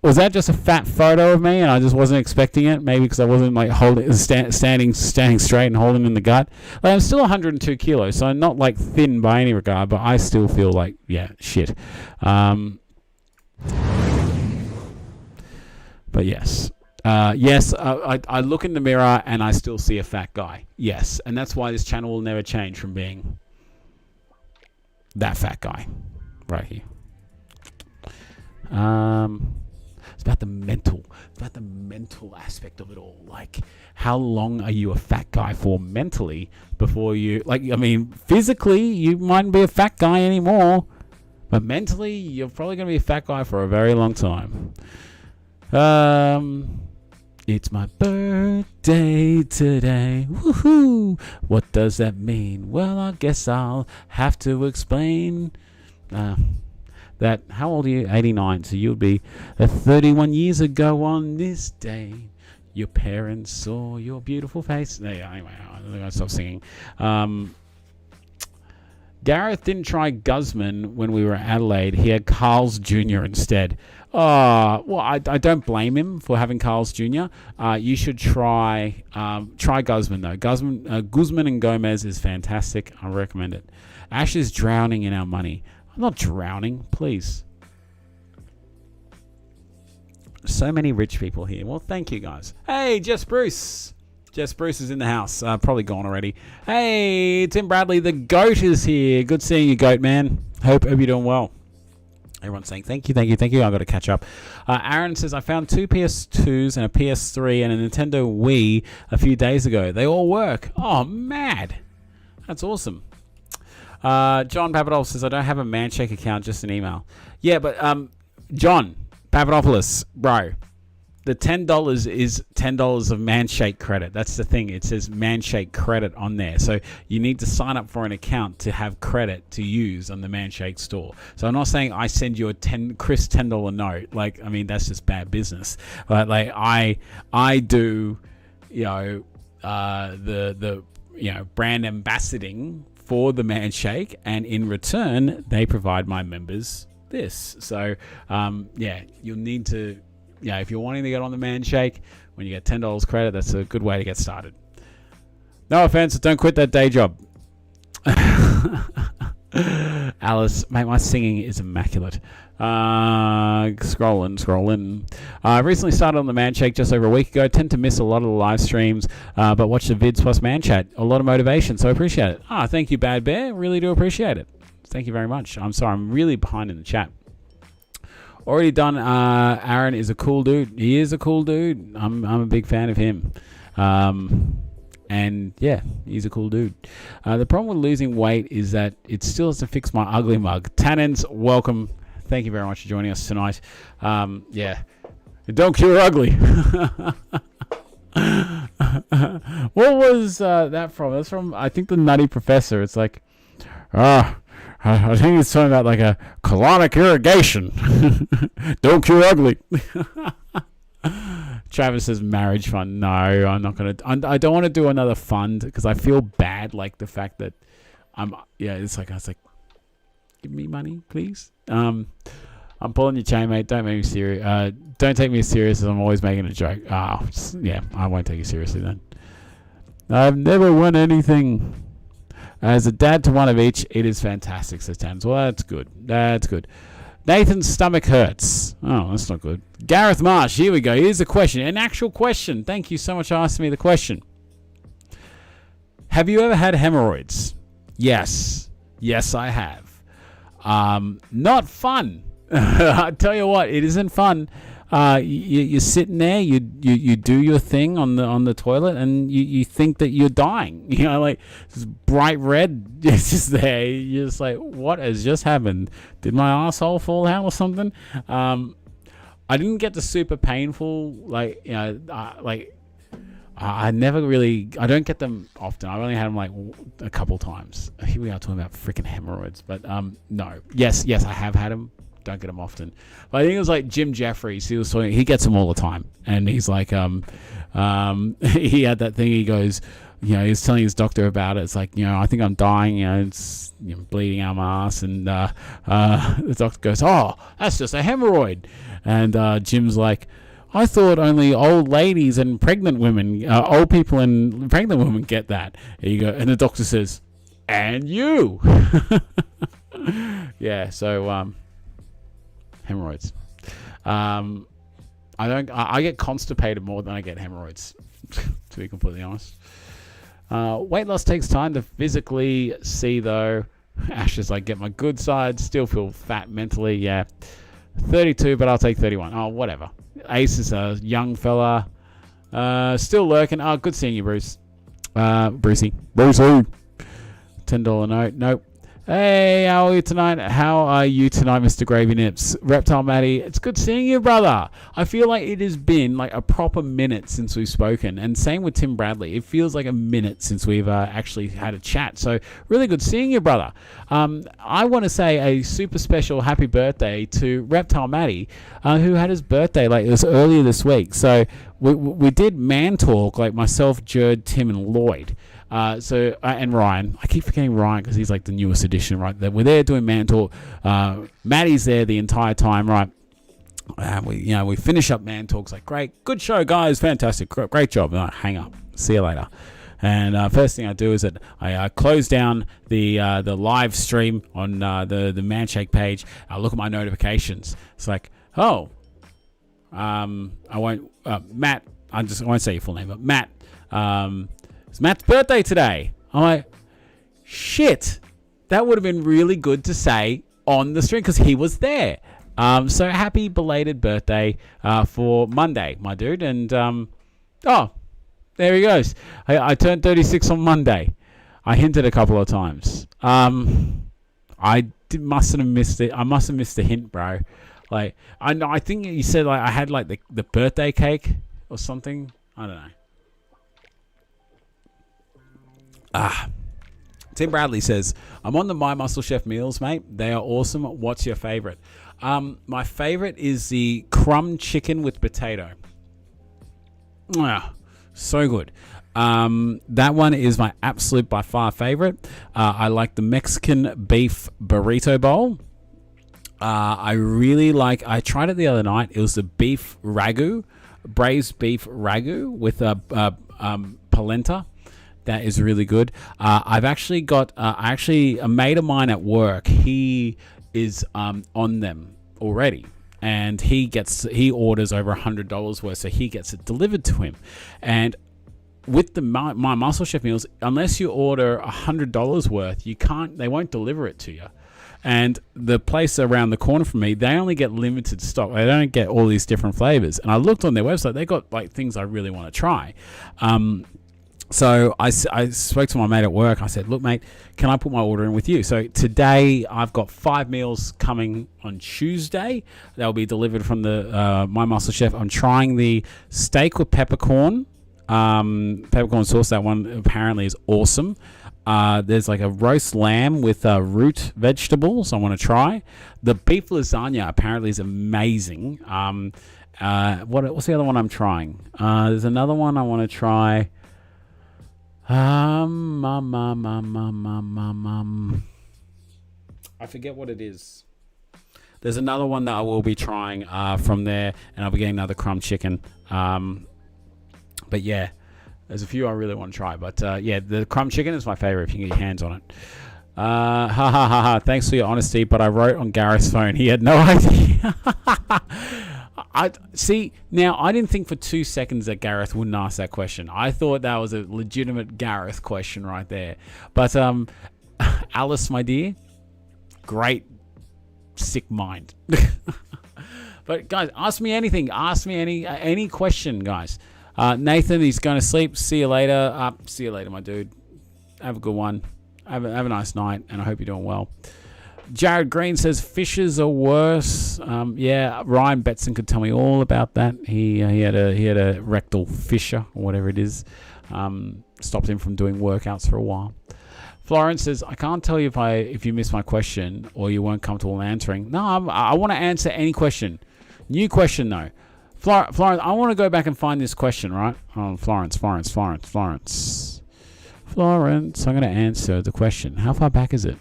was that just a fat photo of me and I just wasn't expecting it? Maybe because I wasn't like standing straight and holding in the gut. Like, I'm still 102 kilos, so I'm not like thin by any regard, but I still feel like, shit. But yes. I look in the mirror and I still see a fat guy. Yes, and that's why this channel will never change from being that fat guy right here. It's about the mental aspect of it all. Like, how long are you a fat guy for mentally before you, physically you mightn't be a fat guy anymore, but mentally you're probably going to be a fat guy for a very long time. It's my birthday today. Woohoo! What does that mean? Well, I guess I'll have to explain. How old are you? 89. So you'll be 31 years ago on this day. Your parents saw your beautiful face. Anyway, I'm going to stop singing. Gareth didn't try Guzman when we were at Adelaide. He had Carl's Jr. instead. Well, I don't blame him for having Carl's Jr. You should try Guzman, though. Guzman and Gomez is fantastic. I recommend it. Ash is drowning in our money. I'm not drowning, please. So many rich people here. Well, thank you guys. Hey, Jess Bruce. Jess Bruce is in the house. Probably gone already. Hey, Tim Bradley, the GOAT is here. Good seeing you, GOAT man. Hope you're doing well. Everyone's saying thank you. I've got to catch up. Aaron says, I found 2 PS2s and a PS3 and a Nintendo Wii a few days ago. They all work. Oh, mad. That's awesome. John Papadopoulos says, I don't have a Manshake account, just an email. Yeah, but John Papadopoulos, bro, the $10 is $10 of Manshake credit. That's the thing. It says Manshake credit on there. So you need to sign up for an account to have credit to use on the Manshake store. So I'm not saying I send you a Chris $10 note. Like, I mean, that's just bad business. But like I do, the brand ambassading for the Manshake, and in return they provide my members this. So you'll need to, if you're wanting to get on the Manshake, when you get $10 credit, that's a good way to get started. No offense, don't quit that day job. Alice, mate, my singing is immaculate. Scrolling. I recently started on the Manshake just over a week ago. I tend to miss a lot of the live streams, but watch the vids plus Manchat. A lot of motivation, so I appreciate it. Thank you, Bad Bear. Really do appreciate it. Thank you very much. I'm sorry, I'm really behind in the chat. Already done. Aaron is a cool dude. He is a cool dude. I'm a big fan of him. And yeah, he's a cool dude. The problem with losing weight is that it still has to fix my ugly mug. Tannins, welcome. Thank you very much for joining us tonight. Don't cure ugly. What was that from? That's from, I think, the Nutty Professor. It's like, I think it's something about like a colonic irrigation. Don't cure ugly. Travis says marriage fund. No, I'm not going to. I don't want to do another fund because I feel bad. Like the fact that I was like, give me money, please. I'm pulling your chain, mate. Don't make me serious. Don't take me as serious as I'm always making a joke. I won't take you seriously then. I've never won anything. As a dad to one of each, it is fantastic, says Tans. Well, that's good. Nathan's stomach hurts. Oh, that's not good. Gareth Marsh, here we go. Here's a question. An actual question. Thank you so much for asking me the question. Have you ever had hemorrhoids? Yes. Yes, I have. Not fun. I tell you what, it isn't fun. You're sitting there, you do your thing on the toilet, and you think that you're dying. Like this bright red, it's just there. You're just like, what has just happened? Did my asshole fall out or something? I didn't get the super painful, I never really, I don't get them often. I've only had them like a couple times. Here we are talking about freaking hemorrhoids, but no. Yes, I have had them. Don't get them often. But I think it was like Jim Jeffries. He gets them all the time. And he's like, he had that thing. He goes, he's telling his doctor about it. It's like, I think I'm dying. It's bleeding out my ass. And the doctor goes, oh, that's just a hemorrhoid. And Jim's like, I thought only old ladies and pregnant women, old people and pregnant women get that. There you go. And the doctor says, and you. Yeah, so hemorrhoids. I get constipated more than I get hemorrhoids, to be completely honest. Weight loss takes time to physically see, though. Ash is like, get my good side, still feel fat mentally. Yeah, 32, but I'll take 31. Oh, whatever. Ace is a young fella, still lurking. Oh, good seeing you, Bruce. Brucey. $10 note. Nope. Hey, how are you tonight? Mr. Gravy Nips? Reptile Matty, it's good seeing you, brother. I feel like it has been like a proper minute since we've spoken, and same with Tim Bradley. It feels like a minute since we've actually had a chat. So really good seeing you, brother. I want to say a super special happy birthday to Reptile Matty, who had his birthday like it was earlier this week. So we did Man Talk, like myself, Jerd, Tim, and Lloyd. And Ryan. I keep forgetting Ryan because he's like the newest addition, right? We're there doing Man Talk. Maddie's there the entire time, right? We finish up Man Talks like, great, good show, guys, fantastic, great job. And I hang up. See you later. And first thing I do is that I close down the live stream on the Manshake page. I look at my notifications. It's like, oh, I won't. Matt. I won't say your full name, but Matt. It's Matt's birthday today. I'm like, shit. That would have been really good to say on the stream because he was there. So happy belated birthday for Monday, my dude. And oh, there he goes. I turned 36 on Monday. I hinted a couple of times. Mustn't have missed it. I must have missed the hint, bro. Like I think you said like I had like the birthday cake or something. I don't know. Tim Bradley says, I'm on the My Muscle Chef meals, mate. They are awesome. What's your favorite? My favorite is the crumb chicken with potato. So good. That one is my absolute by far favorite. I like the Mexican beef burrito bowl. I really like, I tried it the other night. It was the beef ragu, braised beef ragu with polenta. That is really good. I've actually got, a mate of mine at work, he is on them already. And he orders over $100 worth, so he gets it delivered to him. And with the My Muscle Chef meals, unless you order $100 worth, they won't deliver it to you. And the place around the corner from me, they only get limited stock. They don't get all these different flavors. And I looked on their website, they got like things I really want to try. So I spoke to my mate at work. I said, look, mate, can I put my order in with you? So today I've got 5 meals coming on Tuesday. They'll be delivered from the My Muscle Chef. I'm trying the steak with peppercorn sauce. That one apparently is awesome. There's like a roast lamb with root vegetables I want to try. The beef lasagna apparently is amazing. What's the other one I'm trying? There's another one I want to try. I forget what it is. There's another one that I will be trying from there, and I'll be getting another crumb chicken. But yeah, there's a few I really want to try. But yeah, the crumb chicken is my favorite if you can get your hands on it. Thanks for your honesty, but I wrote on Gareth's phone. He had no idea. I didn't think for 2 seconds that Gareth wouldn't ask that question. I thought that was a legitimate Gareth question right there. But Alice, my dear, great sick mind. But guys, ask me anything. Ask me any question, guys. Nathan, he's going to sleep. See you later. See you later, my dude. Have a good one. Have a nice night, and I hope you're doing well. Jared Green says fishes are worse. Yeah, Ryan Betson could tell me all about that. He had a rectal fissure or whatever it is. Stopped him from doing workouts for a while. Florence says, I can't tell you if you missed my question or you weren't comfortable answering. No, I want to answer any question. New question though. Florence, I want to go back and find this question, right? Florence. I'm going to answer the question. How far back is it?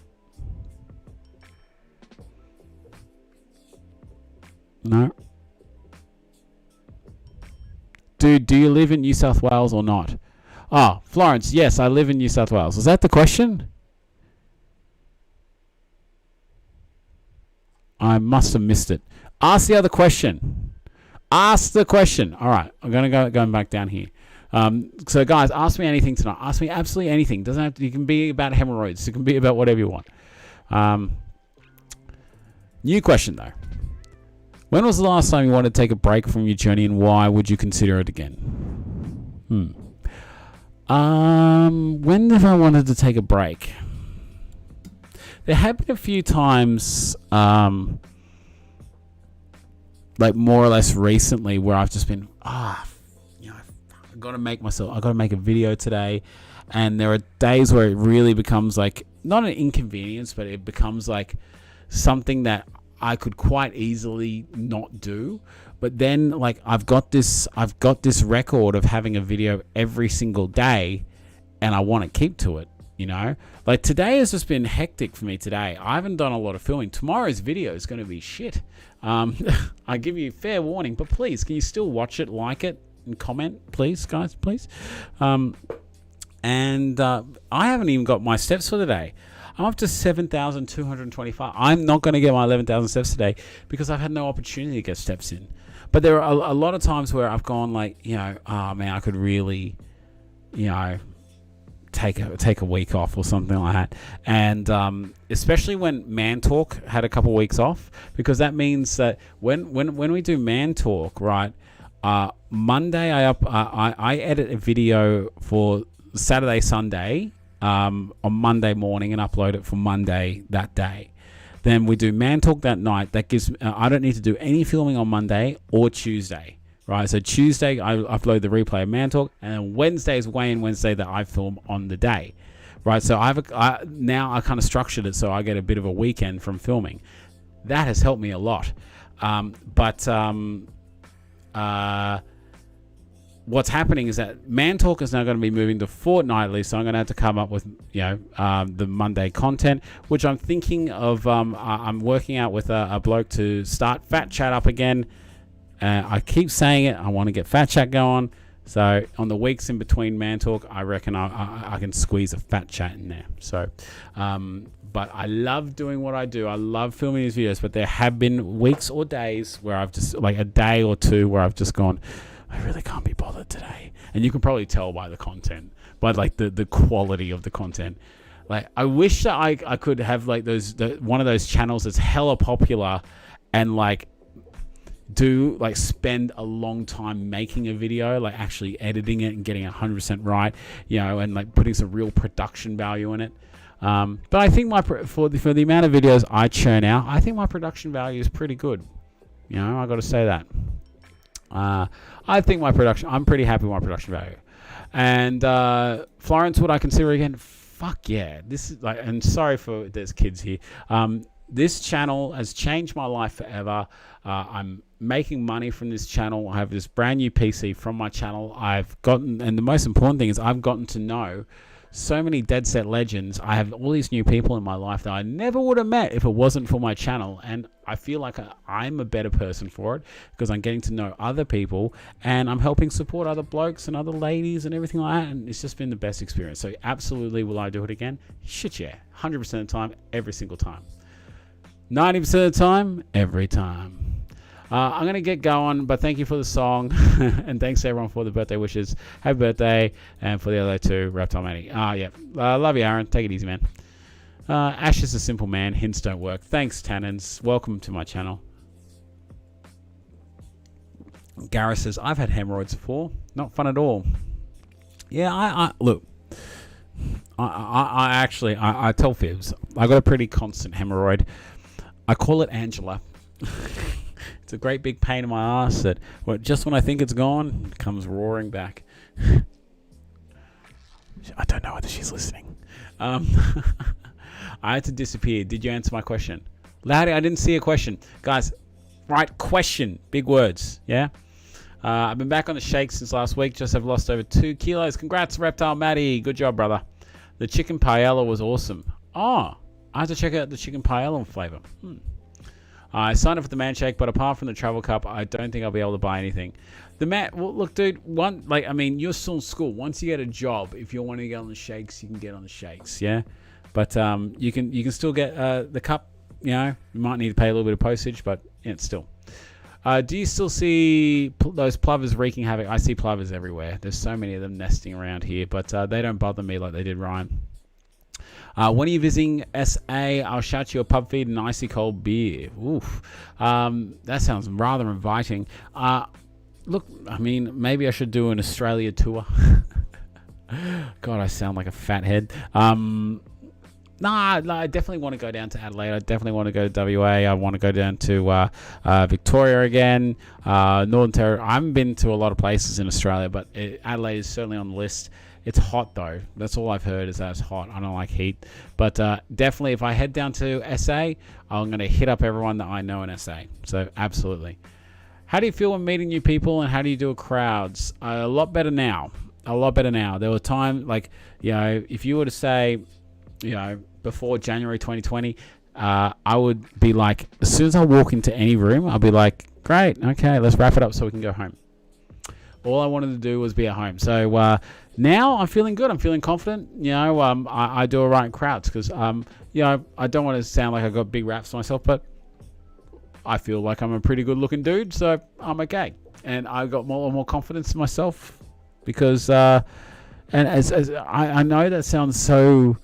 No. Dude, do you live in New South Wales or not? Oh, Florence, yes, I live in New South Wales. Is that the question? I must have missed it. Ask the other question. Ask the question. All right, I'm going to go back down here. So, guys, ask me anything tonight. Ask me absolutely anything. Doesn't have to. It can be about hemorrhoids. It can be about whatever you want. New question, though. When was the last time you wanted to take a break from your journey, and why would you consider it again? When have I wanted to take a break? There have been a few times, like more or less recently, where I've just been, I've got to make a video today, and there are days where it really becomes like not an inconvenience, but it becomes like something that I could quite easily not do. But then like I've got this record of having a video every single day, and I want to keep to it, you know? Like today has just been hectic for me today. I haven't done a lot of filming. Tomorrow's video is going to be shit. I give you fair warning, but please, can you still watch it, like it, and comment, please, guys, please? I haven't even got my steps for the day. I'm up to 7,225. I'm not going to get my 11,000 steps today because I've had no opportunity to get steps in. But there are a lot of times where I've gone like, oh man, I could really, take a week off or something like that. And especially when Man Talk had a couple of weeks off, because that means that when we do Man Talk, right, Monday I edit a video for Saturday, Sunday, on Monday morning and upload it for Monday that day. Then we do Man Talk that night. That gives I don't need to do any filming on Monday or Tuesday. Right, so Tuesday I upload the replay of Man Talk, and then Wednesday is Weigh-In Wednesday that I film on the day. Right, so now I kind of structured it so I get a bit of a weekend from filming. That has helped me a lot. What's happening is that Man Talk is now going to be moving to fortnightly, so I'm going to have to come up with the Monday content, which I'm thinking of. I'm working out with a bloke to start Fat Chat up again. I keep saying it. I want to get Fat Chat going. So on the weeks in between Man Talk, I reckon I can squeeze a Fat Chat in there. So, but I love doing what I do. I love filming these videos. But there have been weeks or days where I've just, like a day or two, where I've just gone, I really can't be bothered today. And you can probably tell by the content, by like the quality of the content. Like, I wish that I could have like one of those channels that's hella popular and like spend a long time making a video, like actually editing it and getting 100% right, and like putting some real production value in it. But I think for the amount of videos I churn out, I think my production value is pretty good. I got to say that. I think I'm pretty happy with my production value. And Florence, would I consider again? Fuck yeah. This is like, and sorry for there's kids here. This channel has changed my life forever. I'm making money from this channel. I have this brand new PC from my channel. And the most important thing is I've gotten to know so many Dead Set legends. I have all these new people in my life that I never would have met if it wasn't for my channel. And I feel like I'm a better person for it because I'm getting to know other people and I'm helping support other blokes and other ladies and everything like that. And it's just been the best experience. So absolutely, will I do it again? Shit yeah. 100% of the time, every single time. 90% of the time, every time. I'm going to get going, but thank you for the song. And thanks to everyone for the birthday wishes. Happy birthday. And for the other two, Reptile Manny. Love you, Aaron. Take it easy, man. Ash is a simple man. Hints don't work. Thanks, Tannins. Welcome to my channel. Gareth says, I've had hemorrhoids before. Not fun at all. Yeah, look. I actually tell fibs. I got a pretty constant hemorrhoid. I call it Angela. It's a great big pain in my ass that just when I think it's gone, it comes roaring back. I don't know whether she's listening. I had to disappear. Did you answer my question? Loudy, I didn't see a question. Guys, right question. Big words, yeah? I've been back on the shakes since last week. Just have lost over 2 kilos. Congrats, Reptile Matty. Good job, brother. The chicken paella was awesome. Oh, I have to check out the chicken paella flavor. I signed up for the Man Shake, but apart from the travel cup, I don't think I'll be able to buy anything. Well, look, dude. You're still in school. Once you get a job, if you want to get on the shakes, you can get on the shakes. Yeah, but you can still get the cup. You might need to pay a little bit of postage, but it's still. Do you still see those plovers wreaking havoc? I see plovers everywhere. There's so many of them nesting around here, but they don't bother me like they did Ryan. When are you visiting SA? I'll shout you a pub feed and icy cold beer. Oof. That sounds rather inviting. Look, I mean, maybe I should do an Australia tour. God, I sound like a fathead. I definitely want to go down to Adelaide. I definitely want to go to WA. I want to go down to Victoria again. Northern Territory. I haven't been to a lot of places in Australia, but Adelaide is certainly on the list. It's hot though. That's all I've heard is that it's hot. I don't like heat. But definitely if I head down to SA, I'm going to hit up everyone that I know in SA. So absolutely. How do you feel when meeting new people and how do you do crowds? A lot better now. There were times if you were to say, before January 2020, I would be like, as soon as I walk into any room, I'll be like, great, okay, let's wrap it up so we can go home. All I wanted to do was be at home. So now I'm feeling good. I'm feeling confident. I do all right in crowds because, I don't want to sound like I got big raps to myself, but I feel like I'm a pretty good looking dude, so I'm okay. And I got more and more confidence in myself because, and as I know that sounds so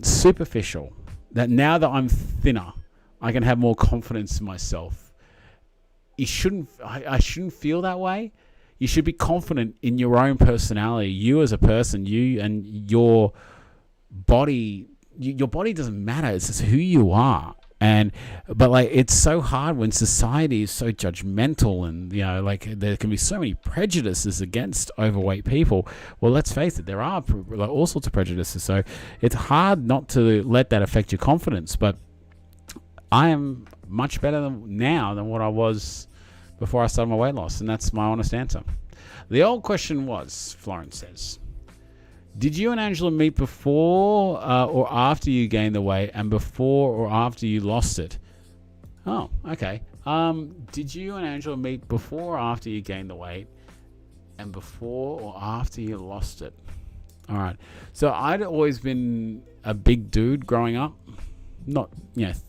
superficial, that now that I'm thinner, I can have more confidence in myself. I shouldn't feel that way. You should be confident in your own personality, you as a person, you and your body. Your body doesn't matter. It's just who you are. But like, it's so hard when society is so judgmental, and like there can be so many prejudices against overweight people. Well, let's face it, there are like all sorts of prejudices. So it's hard not to let that affect your confidence. But I am much better now than what I was before I started my weight loss, and that's my honest answer. The old question was, Florence says, did you and Angela meet before or after you gained the weight, and before or after you lost it? Oh, okay. Did you and Angela meet before or after you gained the weight, and before or after you lost it? All right. So I'd always been a big dude growing up. Not,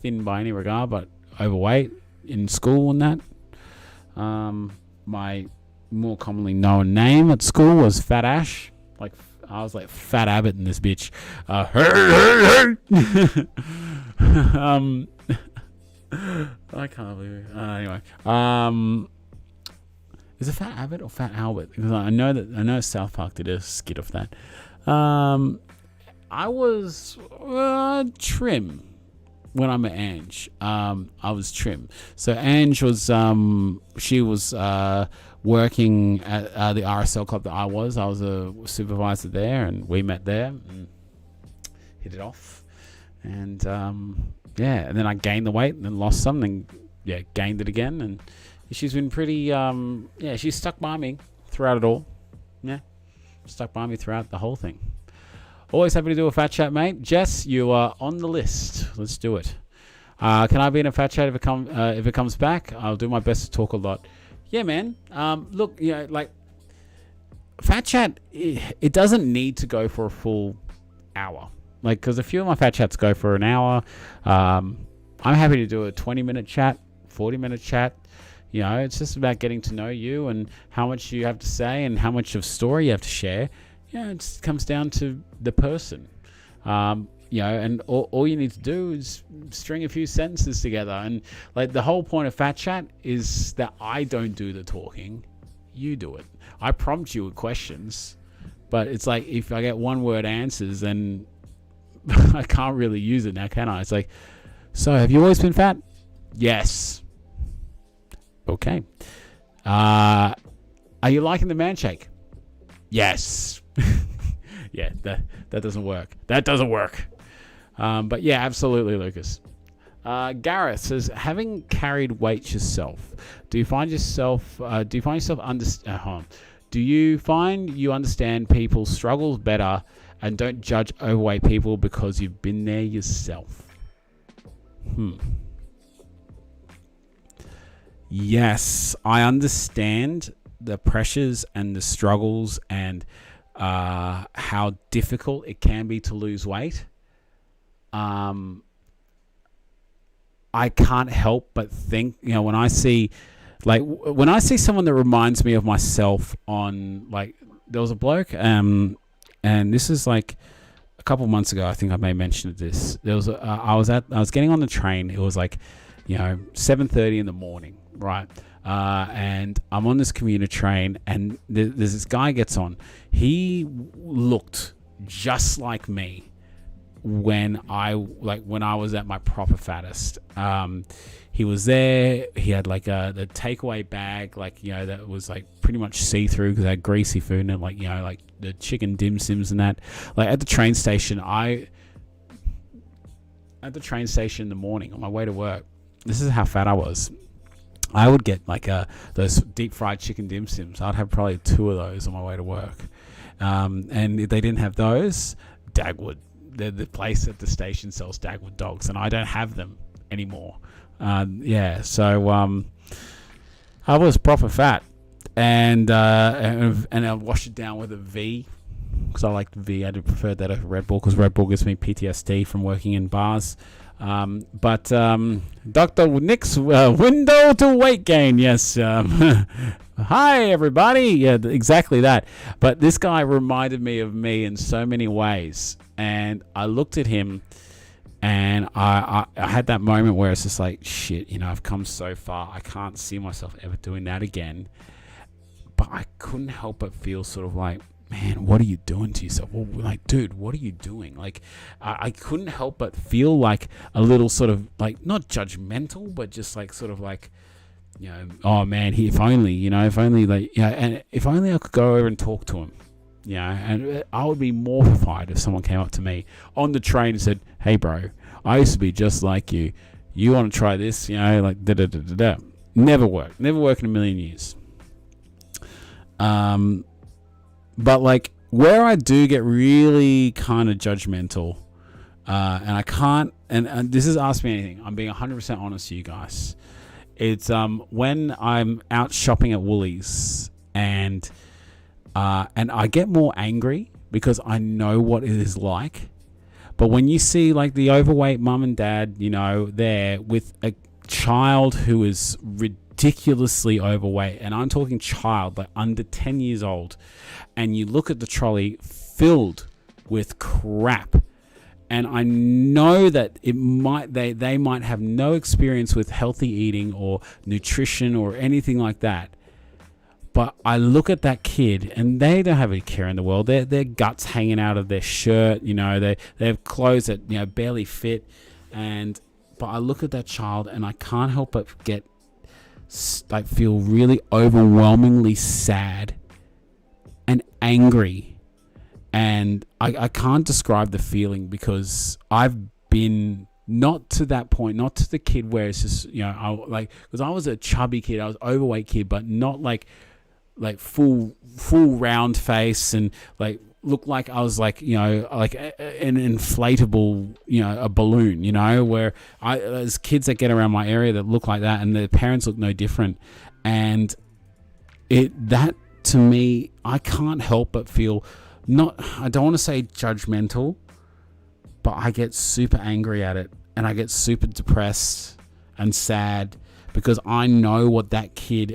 thin by any regard, but overweight in school and that. My more commonly known name at school was Fat Ash. Like, I was like Fat Abbott in this bitch. I can't believe it. Anyway, is it Fat Abbott or Fat Albert? Because I know South Park did a skit of that. I was trim when I met Ange. I was trim. So Ange was she was working at the RSL club that I was. I was a supervisor there, and we met there and hit it off. And and then I gained the weight and then lost some, and gained it again. And she's been pretty she's stuck by me throughout it all. Yeah, stuck by me throughout the whole thing. Always happy to do a fat chat, mate. Jess, you are on the list. Let's do it. Can I be in a fat chat if it comes back? I'll do my best to talk a lot. Yeah, man. Look, like fat chat, it doesn't need to go for a full hour. Like, because a few of my fat chats go for an hour. I'm happy to do a 20-minute chat, 40-minute chat. It's just about getting to know you and how much you have to say and how much of story you have to share. It just comes down to the person. And all you need to do is string a few sentences together. And like the whole point of fat chat is that I don't do the talking, you do it. I prompt you with questions, but it's like if I get one word answers, then I can't really use it now, can I? It's like, so have you always been fat? Yes. Okay. Are you liking the man shake? Yes. Yeah, that doesn't work. That doesn't work. But yeah, absolutely, Lucas. Gareth says, having carried weight yourself, do you find you understand people's struggles better and don't judge overweight people because you've been there yourself? Yes, I understand the pressures and the struggles and how difficult it can be to lose weight. I can't help but think, when I see someone that reminds me of myself on, like, there was a bloke, and this is like a couple months ago, I think I may have mentioned this. There was I was getting on the train. It was like, 7:30 in the morning, right? And I'm on this commuter train, and there's this guy gets on. He looked just like me when I was at my proper fattest. He was there. He had like the takeaway bag, that was like pretty much see through because I had greasy food and like the chicken dim sims and that. Like at the train station in the morning on my way to work. This is how fat I was. I would get like those deep fried chicken dim sims. I'd have probably 2 of those on my way to work. And if they didn't have those, Dagwood. The place at the station sells Dagwood dogs, and I don't have them anymore. So I was proper fat, and I washed it down with a V because I liked V. I preferred that over Red Bull because Red Bull gives me PTSD from working in bars. But Dr. Nick's window to weight gain. Yes. Hi, everybody. Yeah, exactly that. But this guy reminded me of me in so many ways. And I looked at him and I had that moment where it's just like, shit, I've come so far. I can't see myself ever doing that again. But I couldn't help but feel sort of like, man, what are you doing to yourself? Well, like, dude, what are you doing? Like, I couldn't help but feel like a little sort of like, not judgmental, but just like sort of like, oh man, if only, and if only I could go over and talk to him, and I would be mortified if someone came up to me on the train and said, hey bro, I used to be just like you. You want to try this? Like da-da-da-da-da. Never work in a million years. But like where I do get really kind of judgmental, and I can't, and this is Ask Me Anything, I'm being 100% honest to you guys. It's when I'm out shopping at Woolies and I get more angry because I know what it is like. But when you see like the overweight mum and dad, there with a child who is ridiculously overweight, and I'm talking child, like under 10 years old, and you look at the trolley filled with crap, and I know that they might have no experience with healthy eating or nutrition or anything like that. But I look at that kid and they don't have a care in the world. Their guts hanging out of their shirt, they have clothes that barely fit, but I look at that child and I can't help but feel really overwhelmingly sad and angry. And I can't describe the feeling because I've been not to that point, not to the kid where it's just, because I was a chubby kid, I was overweight kid, but not like full round face and like looked like I was like, like an inflatable, a balloon, where there's kids that get around my area that look like that and their parents look no different. And that to me, I can't help but feel I don't want to say judgmental, but I get super angry at it and I get super depressed and sad because I know what that kid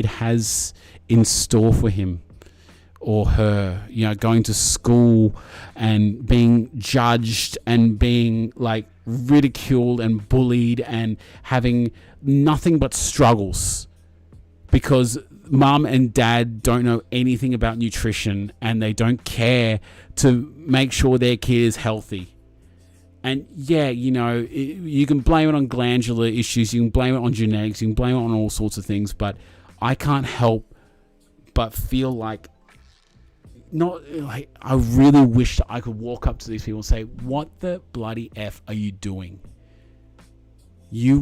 has in store for him or her, going to school and being judged and being like ridiculed and bullied and having nothing but struggles because mum and dad don't know anything about nutrition and they don't care to make sure their kid is healthy. And yeah, you can blame it on glandular issues, you can blame it on genetics, you can blame it on all sorts of things, but I can't help but feel like I really wish that I could walk up to these people and say, what the bloody F are you doing? Do you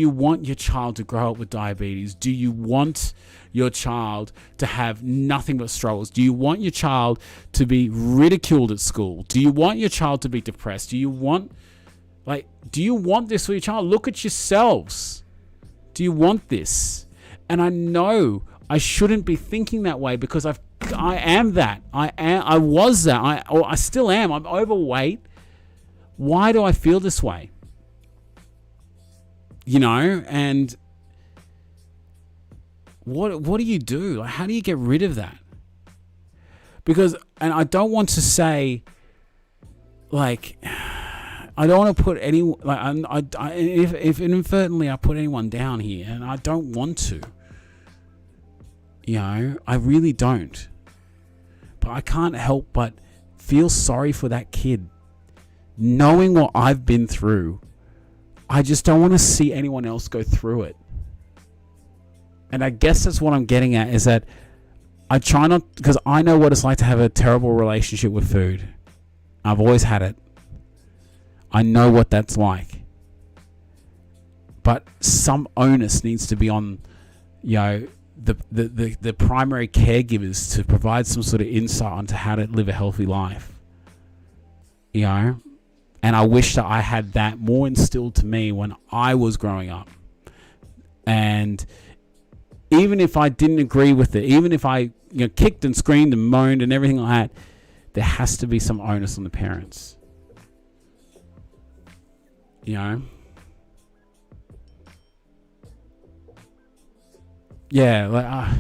want your child to grow up with diabetes? Do you want your child to have nothing but struggles? Do you want your child to be ridiculed at school? Do you want your child to be depressed? Do you want this for your child? Look at yourselves. Do you want this? And I know I shouldn't be thinking that way because I am that. I was that. I still am. I'm overweight. Why do I feel this way? And what do you do? Like, how do you get rid of that? Because, and I don't want to say, like, I don't want to put any, like, if inadvertently I put anyone down here, and I don't want to, I really don't. But I can't help but feel sorry for that kid. Knowing what I've been through, I just don't want to see anyone else go through it. And I guess that's what I'm getting at, is that I try not, because I know what it's like to have a terrible relationship with food. I've always had it. I know what that's like. But some onus needs to be on, the primary caregivers to provide some sort of insight onto how to live a healthy life. And I wish that I had that more instilled to me when I was growing up. And even if I didn't agree with it, even if I kicked and screamed and moaned and everything like that, there has to be some onus on the parents. you know, yeah, like,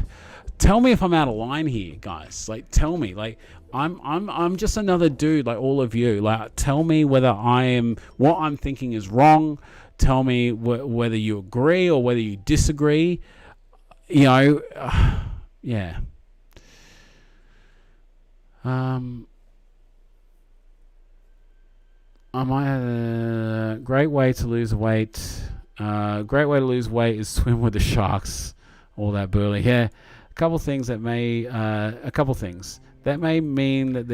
tell me if I'm out of line here, guys. Like, tell me, like, I'm just another dude, like all of you. Like, tell me whether what I'm thinking is wrong. Tell me whether you agree or whether you disagree. You know, yeah. I might have a great way to lose weight. Great way to lose weight is swim with the sharks. All that burly. Yeah, a couple things that may mean that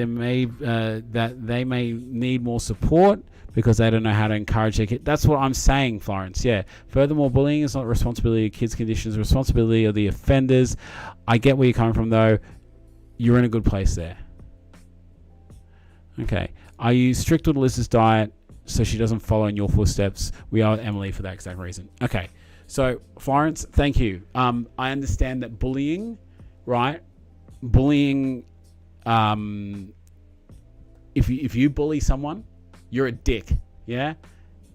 they may need more support because they don't know how to encourage their kid. That's what I'm saying, Florence. Yeah. Furthermore, bullying is not the responsibility of kids' conditions, the responsibility of the offenders. I get where you're coming from, though. You're in a good place there. Okay. Are you strict with Alyssa's diet so she doesn't follow in your footsteps? We are Emily for that exact reason. Okay. So, Florence, thank you. I understand that bullying, right? Bullying, if you bully someone, you're a dick, yeah?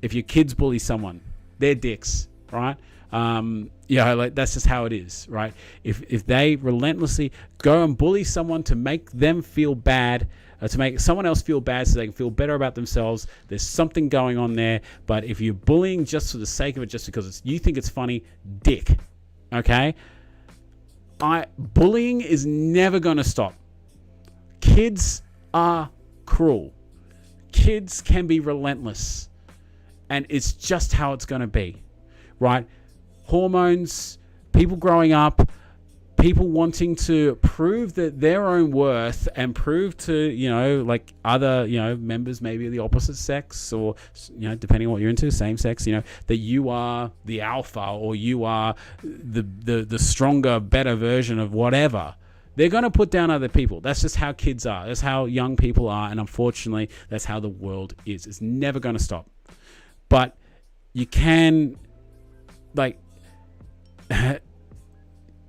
If your kids bully someone, they're dicks, right? Yeah, like that's just how it is, right? If they relentlessly go and bully someone to make them feel bad, to make someone else feel bad so they can feel better about themselves, there's something going on there. But if you're bullying just for the sake of it, just because you think it's funny, dick, okay? Bullying is never going to stop. Kids are cruel. Kids can be relentless. And it's just how it's going to be, right? Hormones, people growing up, people wanting to prove that their own worth and prove to, you know, like other, you know, members maybe of the opposite sex or, you know, depending on what you're into, same sex, you know, that you are the alpha or you are the stronger, better version of whatever. They're going to put down other people. That's just how kids are. That's how young people are. And unfortunately, that's how the world is. It's never going to stop. But you can, like,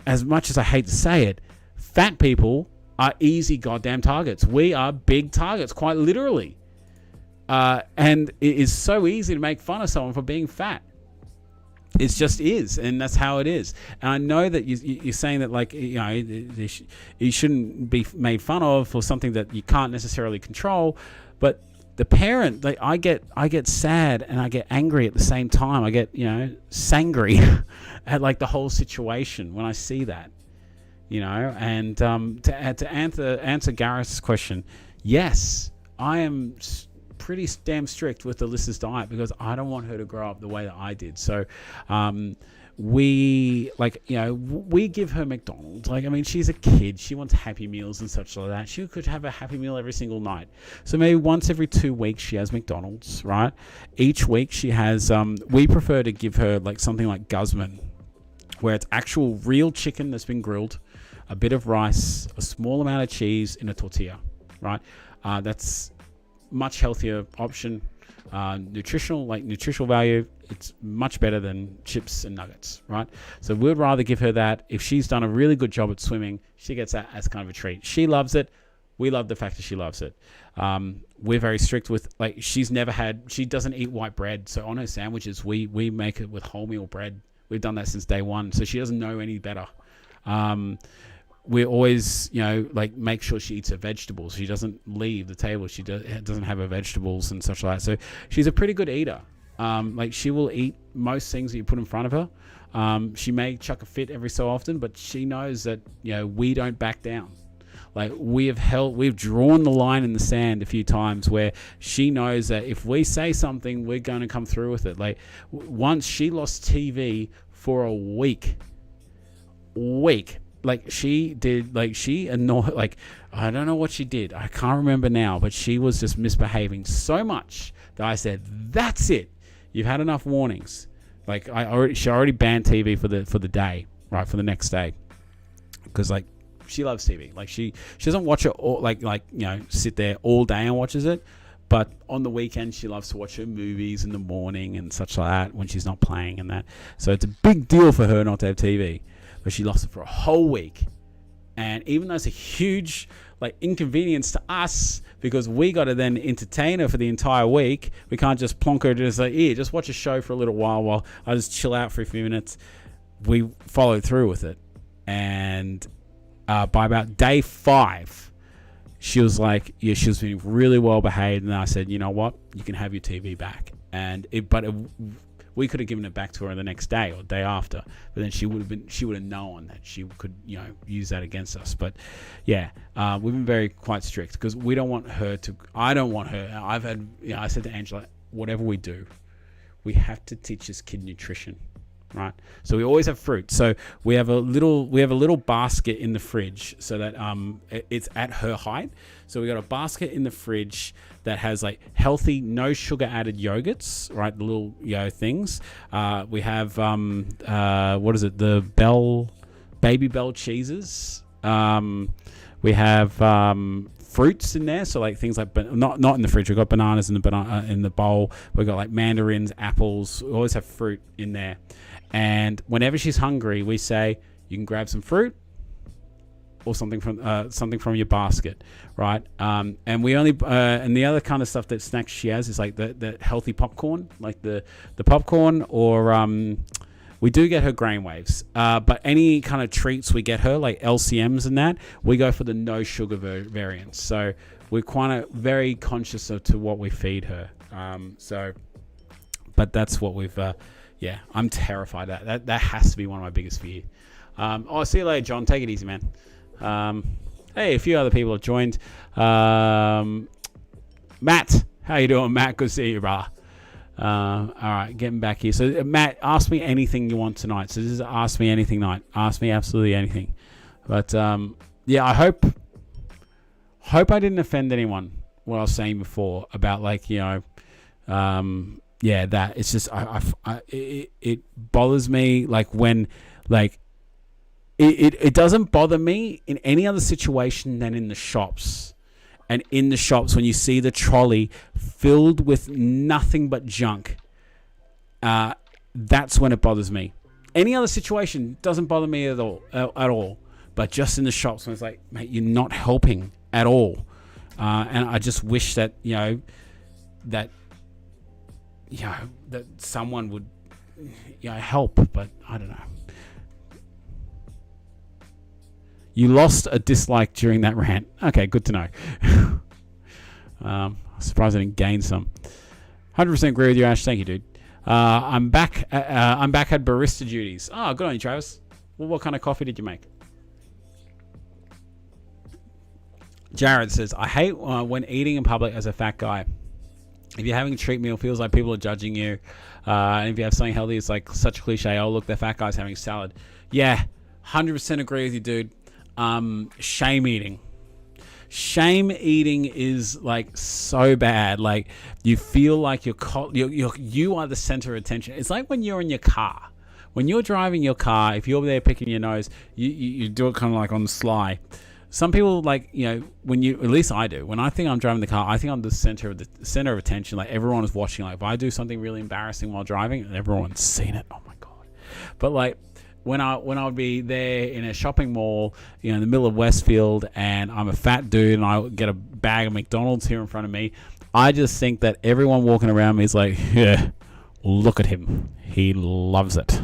as much as I hate to say it, fat people are easy goddamn targets. We are big targets, quite literally. And it is so easy to make fun of someone for being fat. It just is, and that's how it is. And I know that you're saying that, like, you know, you shouldn't be made fun of for something that you can't necessarily control. But the parent, like, I get sad and I get angry at the same time. I get, you know, sangry at like the whole situation when I see that, you know. And to answer Gareth's question, yes, I am pretty damn strict with Alyssa's diet because I don't want her to grow up the way that I did. So we, like, you know, we give her McDonald's. Like, I mean, she's a kid. She wants Happy Meals and such like that. She could have a Happy Meal every single night. So maybe once every 2 weeks she has McDonald's, right? Each week she has, we prefer to give her like something like Guzman, where it's actual real chicken that's been grilled, a bit of rice, a small amount of cheese in a tortilla, right? That's much healthier option. Nutritional value, it's much better than chips and nuggets, right? So we'd rather give her that. If she's done a really good job at swimming, she gets that as kind of a treat. She loves it. We love the fact that she loves it. We're very strict with, like, she doesn't eat white bread. So on her sandwiches, we make it with wholemeal bread. We've done that since day one. So she doesn't know any better. We always, you know, like, make sure she eats her vegetables. She doesn't leave the table. She doesn't have her vegetables and such like that. So she's a pretty good eater. Like, she will eat most things that you put in front of her. She may chuck a fit every so often, but she knows that, you know, we don't back down. Like, we've drawn the line in the sand a few times where she knows that if we say something, we're going to come through with it. Like, once she lost TV for a week. Like, she did, like, she annoyed, like, I don't know what she did. I can't remember now, but she was just misbehaving so much that I said, that's it. You've had enough warnings. Like, she already banned TV for the day, right, for the next day. Because, like, she loves TV. Like, she doesn't watch it all, like, you know, sit there all day and watches it. But on the weekend, she loves to watch her movies in the morning and such like that when she's not playing and that. So it's a big deal for her not to have TV. But she lost it for a whole week. And even though it's a huge like inconvenience to us because we got to then entertain her for the entire week, we can't just plonk her just like, here, just watch a show for a little while I just chill out for a few minutes. We followed through with it. And by about day 5, she was like, yeah, she was being really well behaved. And I said, you know what? You can have your TV back. And we could have given it back to her the next day or day after, but then she would have known that she could, use that against us. But yeah, we've been quite strict because we don't want her to. I don't want her. I said to Angela, whatever we do, we have to teach this kid nutrition, right? So we always have fruit. So we have a little basket in the fridge so that it's at her height. So we got a basket in the fridge that has like healthy, no sugar added yogurts, right? The little things. We have what is it? The Baby Bell cheeses. We have fruits in there, so like things like not in the fridge. We've got bananas in the bowl. We've got like mandarins, apples. We always have fruit in there. And whenever she's hungry, we say you can grab some fruit or something from your basket, right? And we only and the other kind of stuff that snacks she has is like the healthy popcorn, like the popcorn, or we do get her grain waves. But any kind of treats we get her, like LCMs and that, we go for the no sugar variants. So we're quite very conscious to what we feed her. But that's what we've. Yeah, I'm terrified. That has to be one of my biggest fears. See you later, John. Take it easy, man. Hey, a few other people have joined. Matt, how you doing, Matt? Good to see you, brother. All right, getting back here. So, Matt, ask me anything you want tonight. So this is Ask Me Anything night. Ask me absolutely anything. But yeah, I hope I didn't offend anyone. What I was saying before about yeah, that it's just it bothers me when it doesn't bother me in any other situation than in the shops. And in the shops, when you see the trolley filled with nothing but junk, that's when it bothers me. Any other situation doesn't bother me at all. But just in the shops, when it's like, mate, you're not helping at all. And I just wish that that someone would help, but I don't know. You lost a dislike during that rant. Okay, good to know. I'm surprised I didn't gain some. 100% agree with you, Ash. Thank you, dude. I'm back at barista duties. Oh, good on you, Travis. Well, what kind of coffee did you make? Jared says, I hate when eating in public as a fat guy. If you're having a treat meal, it feels like people are judging you. And if you have something healthy, it's like such a cliche. Oh, look, the fat guy's having salad. Yeah, 100% agree with you, dude. Shame eating. Shame eating is like so bad. Like you feel like you are the center of attention. It's like when you're in your car. When you're driving your car, if you're there picking your nose, you do it kind of like on the sly. Some people when at least I do. When I think I'm driving the car, I think I'm the center of attention. Like everyone is watching. Like if I do something really embarrassing while driving, everyone's seen it. Oh my god! But like when I would be there in a shopping mall, in the middle of Westfield, and I'm a fat dude, and I get a bag of McDonald's here in front of me, I just think that everyone walking around me is like, yeah, look at him. He loves it.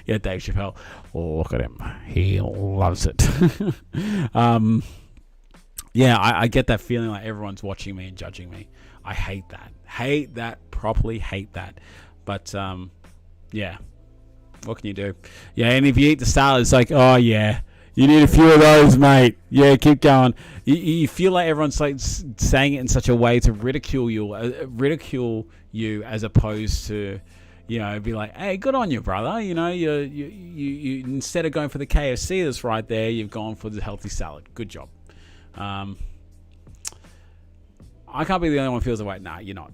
Yeah, Dave Chappelle. Look at him. He loves it. Yeah, I get that feeling like everyone's watching me and judging me. I hate that. Hate that. Properly hate that. But, yeah. What can you do? Yeah, and if you eat the salad, it's like, oh, yeah. You need a few of those, mate. Yeah, keep going. You feel like everyone's like saying it in such a way to ridicule you as opposed to, be like, hey, good on you, brother. You instead of going for the KFC that's right there, you've gone for the healthy salad. Good job. I can't be the only one who feels that way. Nah, you're not.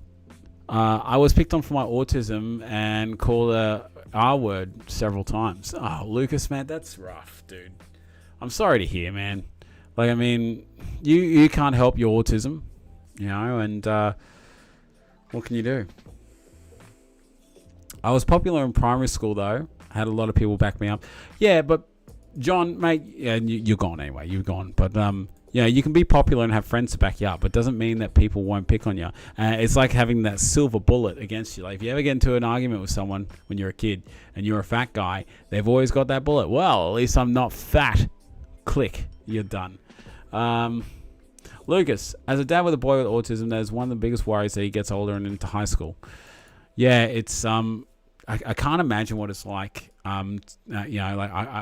I was picked on for my autism and called a R word several times. Oh, Lucas, man, that's rough, dude. I'm sorry to hear, man. Like, I mean, you can't help your autism, and what can you do? I was popular in primary school, though. I had a lot of people back me up. Yeah, but John, mate, yeah, you're gone anyway. You're gone. But yeah, you can be popular and have friends to back you up, but doesn't mean that people won't pick on you. It's like having that silver bullet against you. Like if you ever get into an argument with someone when you're a kid and you're a fat guy, they've always got that bullet. Well, at least I'm not fat. Click, you're done. Lucas, as a dad with a boy with autism, there's one of the biggest worries that he gets older and into high school. Yeah, it's I can't imagine what it's like. I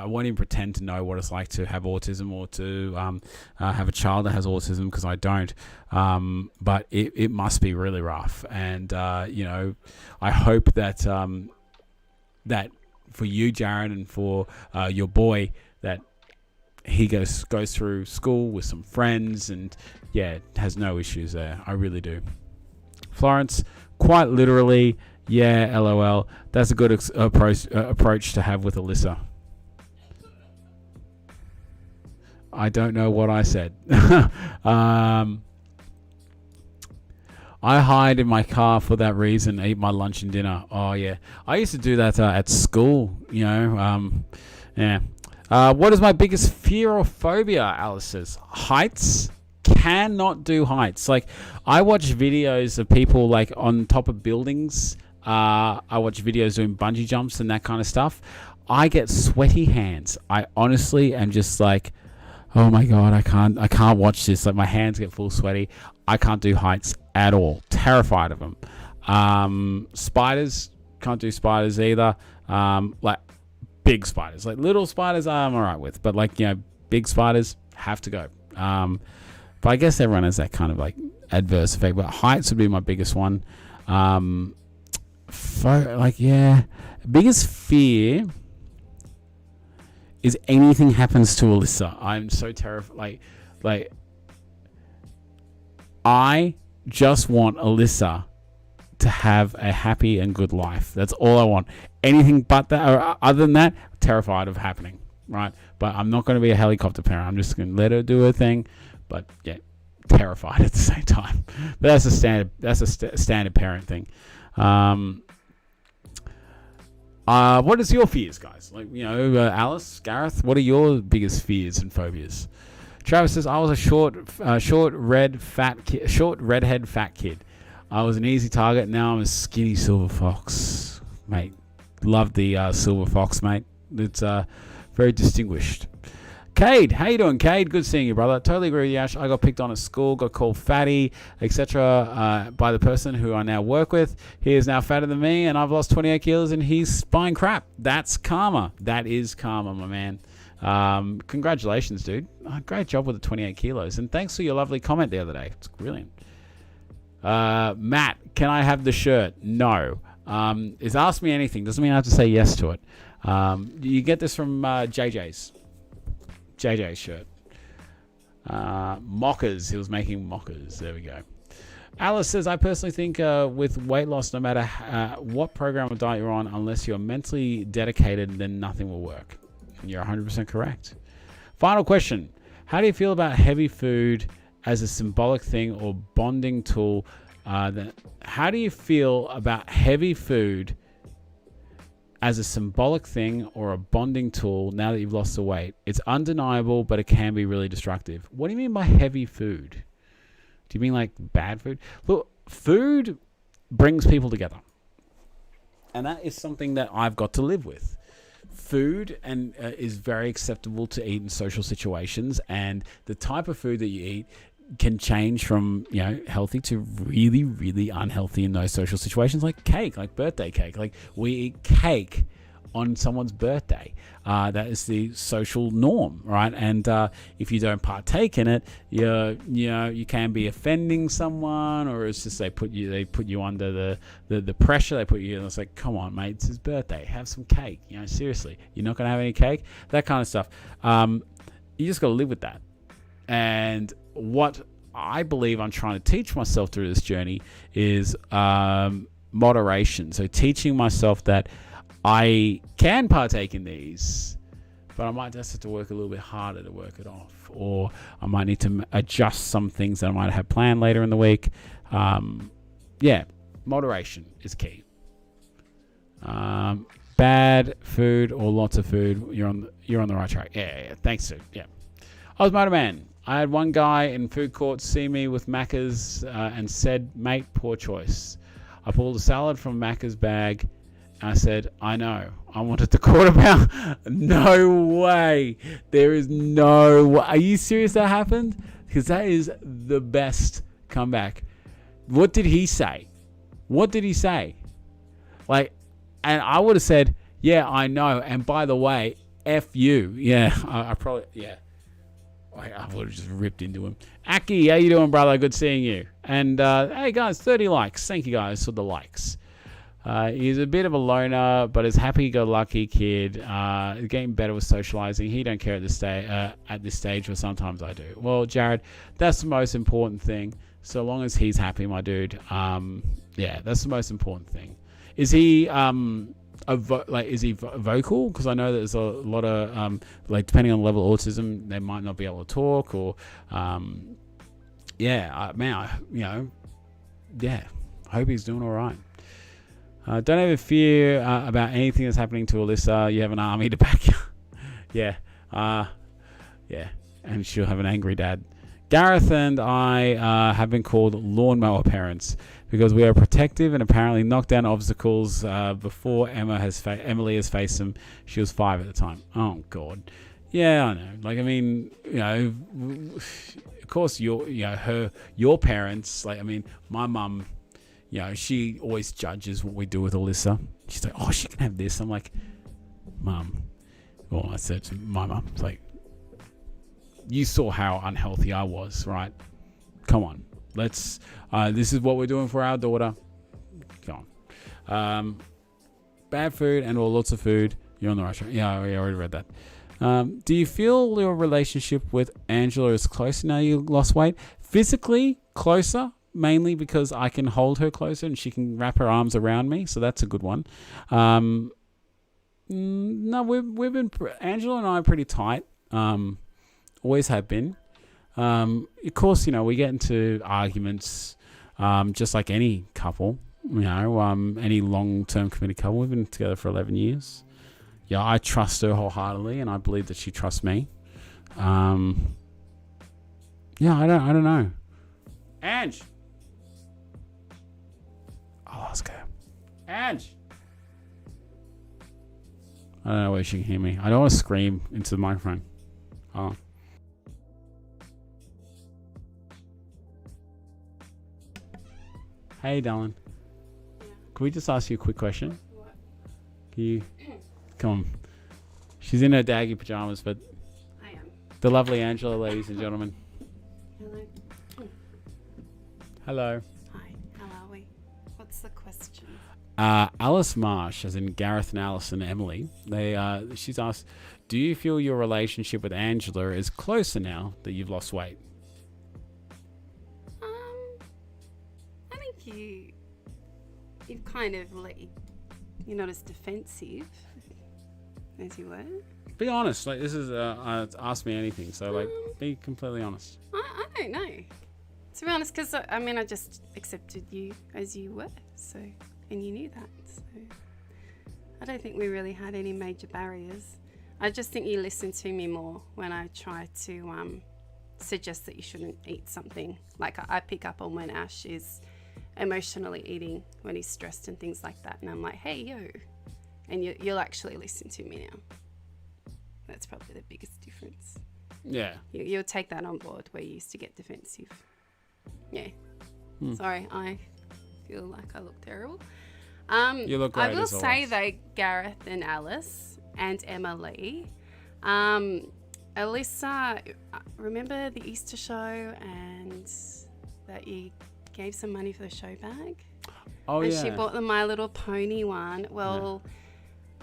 won't even pretend to know what it's like to have autism or to have a child that has autism, because I don't. But it must be really rough. And I hope that that for you, Jared, and for your boy, that he goes through school with some friends and has no issues there. I really do. Florence, quite literally. Yeah, LOL. That's a good approach to have with Alyssa. I don't know what I said. I hide in my car for that reason. Eat my lunch and dinner. Oh yeah, I used to do that at school. Yeah. What is my biggest fear or phobia? Alice says heights. Cannot do heights. Like I watch videos of people like on top of buildings. I watch videos doing bungee jumps and that kind of stuff. I get sweaty hands. I honestly am just like, oh my God, I can't watch this. Like my hands get full sweaty. I can't do heights at all. Terrified of them. Spiders, can't do spiders either. Like big spiders, like little spiders I'm all right with, but like, big spiders have to go. But I guess everyone has that kind of like adverse effect, but heights would be my biggest one. Biggest fear is anything happens to Alyssa. I'm so terrified. Like I just want Alyssa to have a happy and good life. That's all I want. Anything but that, or other than that, terrified of happening, right? But I'm not going to be a helicopter parent. I'm just going to let her do her thing. But yeah, terrified at the same time. But that's a standard. That's a standard parent thing. What is your fears, guys? Like, Alice, Gareth, what are your biggest fears and phobias? Travis says, I was a short redhead fat kid. I was an easy target. Now I'm a skinny silver fox, mate. Love the silver fox, mate. It's very distinguished. Cade, how you doing, Cade? Good seeing you, brother. Totally agree with you, Ash. I got picked on at school, got called fatty, etc. By the person who I now work with. He is now fatter than me, and I've lost 28 kilos, and he's buying crap. That's karma. That is karma, my man. Congratulations, dude. Great job with the 28 kilos, and thanks for your lovely comment the other day. It's brilliant. Matt, can I have the shirt? No. Is ask me anything. Doesn't mean I have to say yes to it. You get this from JJ's shirt. Mockers. He was making mockers. There we go. Alice says, I personally think with weight loss, no matter what program or diet you're on, unless you're mentally dedicated, then nothing will work. And you're 100% correct. Final question. How do you feel about heavy food as a symbolic thing or bonding tool? How do you feel about heavy food as a symbolic thing or a bonding tool now that you've lost the weight? It's undeniable, but it can be really destructive. What do you mean by heavy food? Do you mean like bad food? Look, food brings people together. And that is something that I've got to live with. Food is very acceptable to eat in social situations, and the type of food that you eat can change from healthy to really, really unhealthy in those social situations, like cake, like birthday cake. Like we eat cake on someone's birthday. That is the social norm, right? And if you don't partake in it, you can be offending someone, or it's just they put you under the pressure. They put you, and it's like, come on, mate, it's his birthday, have some cake. Seriously, you're not gonna have any cake, that kind of stuff. You just got to live with that. And what I believe I'm trying to teach myself through this journey is moderation. So teaching myself that I can partake in these, but I might just have to work a little bit harder to work it off, or I might need to adjust some things that I might have planned later in the week. Moderation is key. bad food or lots of food, you're on the right track. Yeah. Thanks, dude. Yeah. I was Motorman. I had one guy in food court see me with Macca's and said, "Mate, poor choice." I pulled a salad from Macca's bag and I said, "I know. I wanted the quarter pound." No way. There is no way. Are you serious that happened? Because that is the best comeback. What did he say? Like, and I would have said, "Yeah, I know. And by the way, F you." Yeah, I probably, yeah. I would have just ripped into him. Aki, how you doing, brother? Good seeing you. And hey, guys, 30 likes. Thank you guys for the likes. He's a bit of a loner, but is happy-go-lucky kid. Getting better with socializing. He don't care at this stage, but sometimes I do. Well, Jared, that's the most important thing. So long as he's happy, my dude. Yeah, that's the most important thing. Is he is he vocal? Because I know there's a lot of like, depending on the level of autism, they might not be able to talk, or yeah, hope he's doing all right. Don't ever fear about anything that's happening to Alyssa. You have an army to back you. Yeah, and she'll have an angry dad. Gareth and I have been called lawnmower parents because we are protective and apparently knock down obstacles before Emily has faced them. She was 5 at the time. Oh God. Yeah, I know. Like, I mean, of course your parents, like, I mean, my mum, she always judges what we do with Alyssa. She's like, "Oh, she can have this." I'm like, "Mum," well, I said to my mum, it's like, "You saw how unhealthy I was, right? Come on, let's. This is what we're doing for our daughter. Come on. Bad food and or lots of food. You're on the right track." Yeah, I already read that. Do you feel your relationship with Angela is closer now you lost weight? Physically closer, mainly because I can hold her closer and she can wrap her arms around me, so that's a good one. No, we've been Angela and I are pretty tight. Always have been. Of course, we get into arguments, just like any couple, any long-term committed couple. We've been together for 11 years. Yeah, I trust her wholeheartedly, and I believe that she trusts me. Yeah, I don't know. Ange! I'll ask her. Ange! I don't know whether she can hear me. I don't want to scream into the microphone. Oh. Hey, darling. Yeah. Can we just ask you a quick question? What? Can you... Come on. She's in her daggy pajamas, but... I am. The lovely Angela, ladies and gentlemen. Hello. Hello. Hi. How are we? What's the question? Alice Marsh, as in Gareth and Alice and Emily, she's asked, do you feel your relationship with Angela is closer now that you've lost weight? I think you've kind of you're not as defensive as you were. Be honest. Like, this is ask me anything. So be completely honest. I don't know. To be honest, because I just accepted you as you were. So, and you knew that. So I don't think we really had any major barriers. I just think you listen to me more when I try to suggest that you shouldn't eat something. Like I pick up on when Ash is emotionally eating when he's stressed and things like that, and I'm like, "Hey, yo," and you'll actually listen to me now. That's probably the biggest difference. Yeah. You'll take that on board where you used to get defensive. Yeah. Sorry, I feel like I look terrible. You look great. I will as say always. though, Gareth and Alice and Emily, Alyssa, remember the Easter show and that you gave some money for the show bag? Oh, and yeah. she bought the My Little Pony one. Well,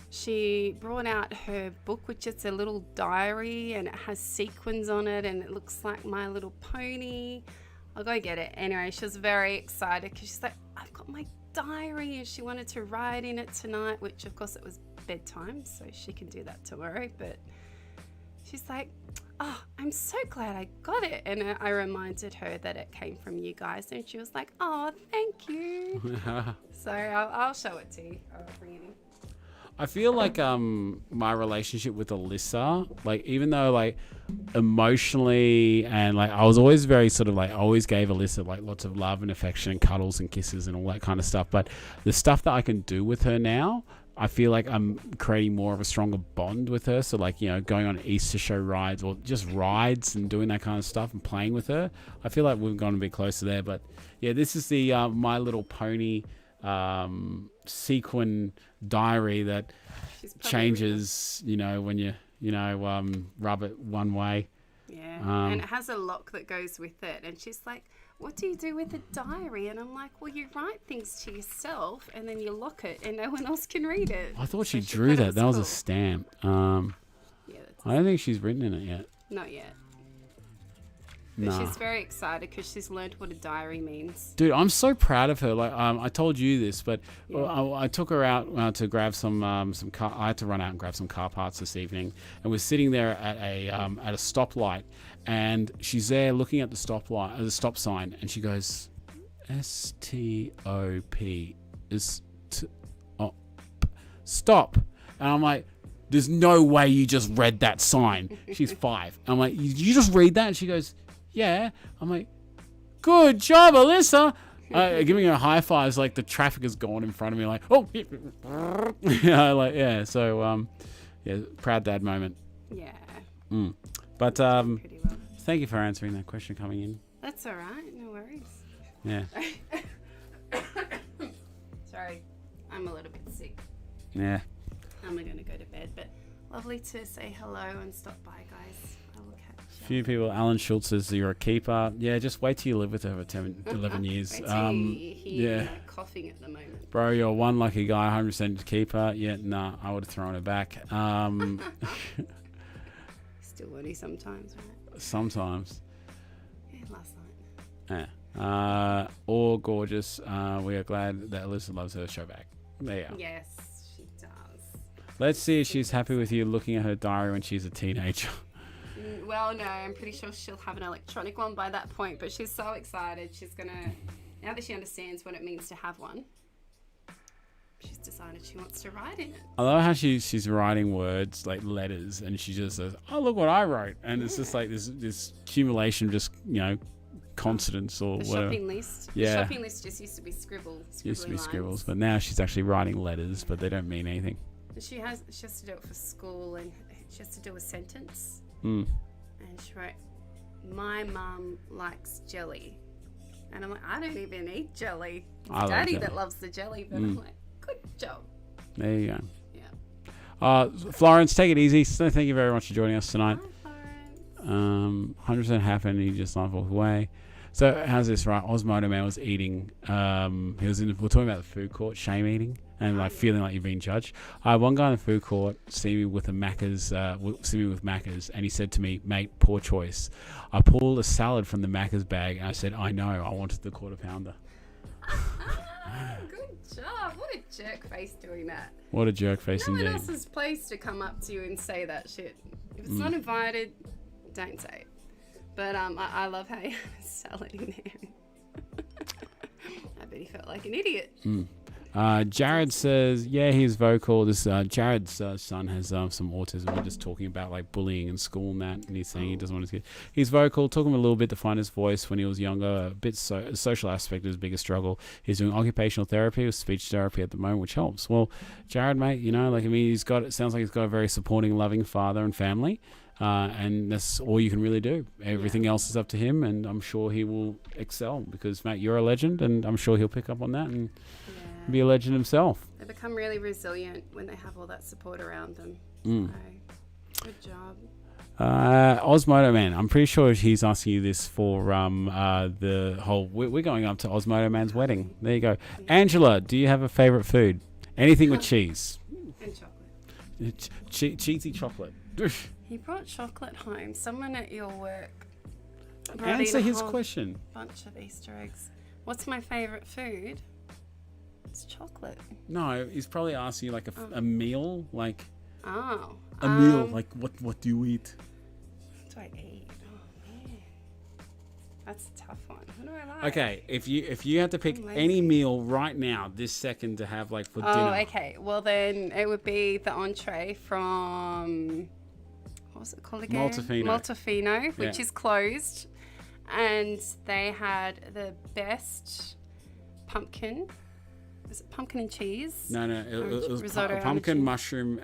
she brought out her book, which is a little diary and it has sequins on it and it looks like My Little Pony. I'll go get it. Anyway, she was very excited because she's like, "I've got my diary," and she wanted to write in it tonight, which of course it was bedtime, so she can do that tomorrow. But she's like, "Oh, I'm so glad I got it." And I reminded her that it came from you guys, and she was like, "Oh, thank you." So I'll show it to you. I'll bring it in. I feel like my relationship with Alyssa, like even though like emotionally and like I was always very sort of like I always gave Alyssa like lots of love and affection and cuddles and kisses and all that kind of stuff. But the stuff that I can do with her now, I feel like I'm creating more of a stronger bond with her. So like, you know, going on Easter show rides or just rides and doing that kind of stuff and playing with her. I feel like we've gone a bit closer there. But yeah, this is the My Little Pony sequin diary that changes, you know, when you rub it one way. Yeah, and it has a lock that goes with it. And she's like, what do you do with a diary? And I'm like, well, you write things to yourself and then you lock it and no one else can read it. I thought So she drew that. That was cool. a stamp. Yeah, that's I don't think she's written in it yet. not yet. But No. she's very excited because she's learned what a diary means. Dude, I'm so proud of her. Like, I told you this, but I took her out to grab some car. I had to run out and grab some car parts this evening, and we're sitting there at a stoplight, and she's there looking at the stoplight, the stop sign, and she goes, STOP is stop, and I'm like, there's no way you just read that sign. She's 5. I'm like, you just read that? And she goes, yeah. I'm like, good job, Alyssa. Giving her high fives like the traffic is gone in front of me. Like, oh, yeah, like yeah. So yeah, proud dad moment. Yeah. But Pretty well. thank you for answering that question coming in. That's all right. No worries. Yeah, Sorry. I'm a little bit sick. yeah. I'm going to go to bed, but lovely to say hello and stop by, guys. I will catch you. Few people. Alan Schultz says you're a keeper. Yeah, just wait till you live with her for 11 years. Wait till you hear yeah. me coughing at the moment. Bro, you're one lucky guy, 100% keeper. Yeah, nah, I would have thrown her back. Still woody sometimes, right? Sometimes. Yeah, last night. Yeah. All gorgeous. We are glad that Alyssa loves her show back. There you go. Yes, she does. Let's see if she's happy with you looking at her diary when she's a teenager. Well, no, I'm pretty sure she'll have an electronic one by that point, but she's so excited. She's going to, now that she understands what it means to have one, she's decided she wants to write in it. I love how she's writing words like letters, and she just says, "Oh, look what I wrote," and it's just like this accumulation, just consonants or The whatever. shopping list. Yeah. The shopping list just used to be scribbles. Used to be scribbles, but now she's actually writing letters, but they don't mean anything. She has to do it for school, and she has to do a sentence. Mm. And she wrote, "My mum likes jelly," and I'm like, I don't even eat jelly. It's I like Daddy jelly. that loves the jelly, but I'm like, good job. There you go. Yeah. Florence, take it easy. So thank you very much for joining us tonight. Hi, Florence. 100% happened. He just walked away. So how's this, right? Osmodo Man was eating. We're talking about the food court, shame eating, and like feeling like you're being judged. One guy in the food court see me with Macca's, and he said to me, "Mate, poor choice." I pulled a salad from the Macca's bag, and I said, "I know, I wanted the quarter pounder." Good job. What a jerk face doing that. What a jerk face No one indeed. else's place to come up to you and say that shit. If it's not invited, don't say it. But I love how you have a salad in there. I bet he felt like an idiot. Jared says, yeah, he's vocal. This Jared's son has some autism. We're just talking about like bullying in school and that, and he's saying he doesn't want his kid. He's vocal. Took him a little bit to find his voice when he was younger. A bit social aspect is his biggest struggle. He's doing occupational therapy with speech therapy at the moment, which helps. Well, Jared, mate, it sounds like he's got a very supporting, loving father and family. And that's all you can really do. Everything else is up to him, and I'm sure he will excel because, mate, you're a legend, and I'm sure he'll pick up on that and be a legend himself. They become really resilient when they have all that support around them. So, good job. Osmodo Man, I'm pretty sure he's asking you this for the whole. We're going up to Osmodo Man's wedding. There you go. Angela, do you have a favorite food? Anything with cheese. And chocolate. Cheesy chocolate. He brought chocolate home. Someone at your work brought Answer in a his whole question. bunch of Easter eggs. What's my favorite food? It's chocolate. No, he's probably asking you like a meal, like Oh. a meal. Like what do you eat? What do I eat? Oh man. That's a tough one. What do I like? Okay, if you had to pick I'm any lazy. meal right now, this second, to have like for Oh, dinner. okay. Well, then it would be the entree from, what was it called again? Maltofino, which Yeah. is closed. And they had the best pumpkin. Was it pumpkin and cheese? No, it was Risotto pumpkin, arancini. mushroom,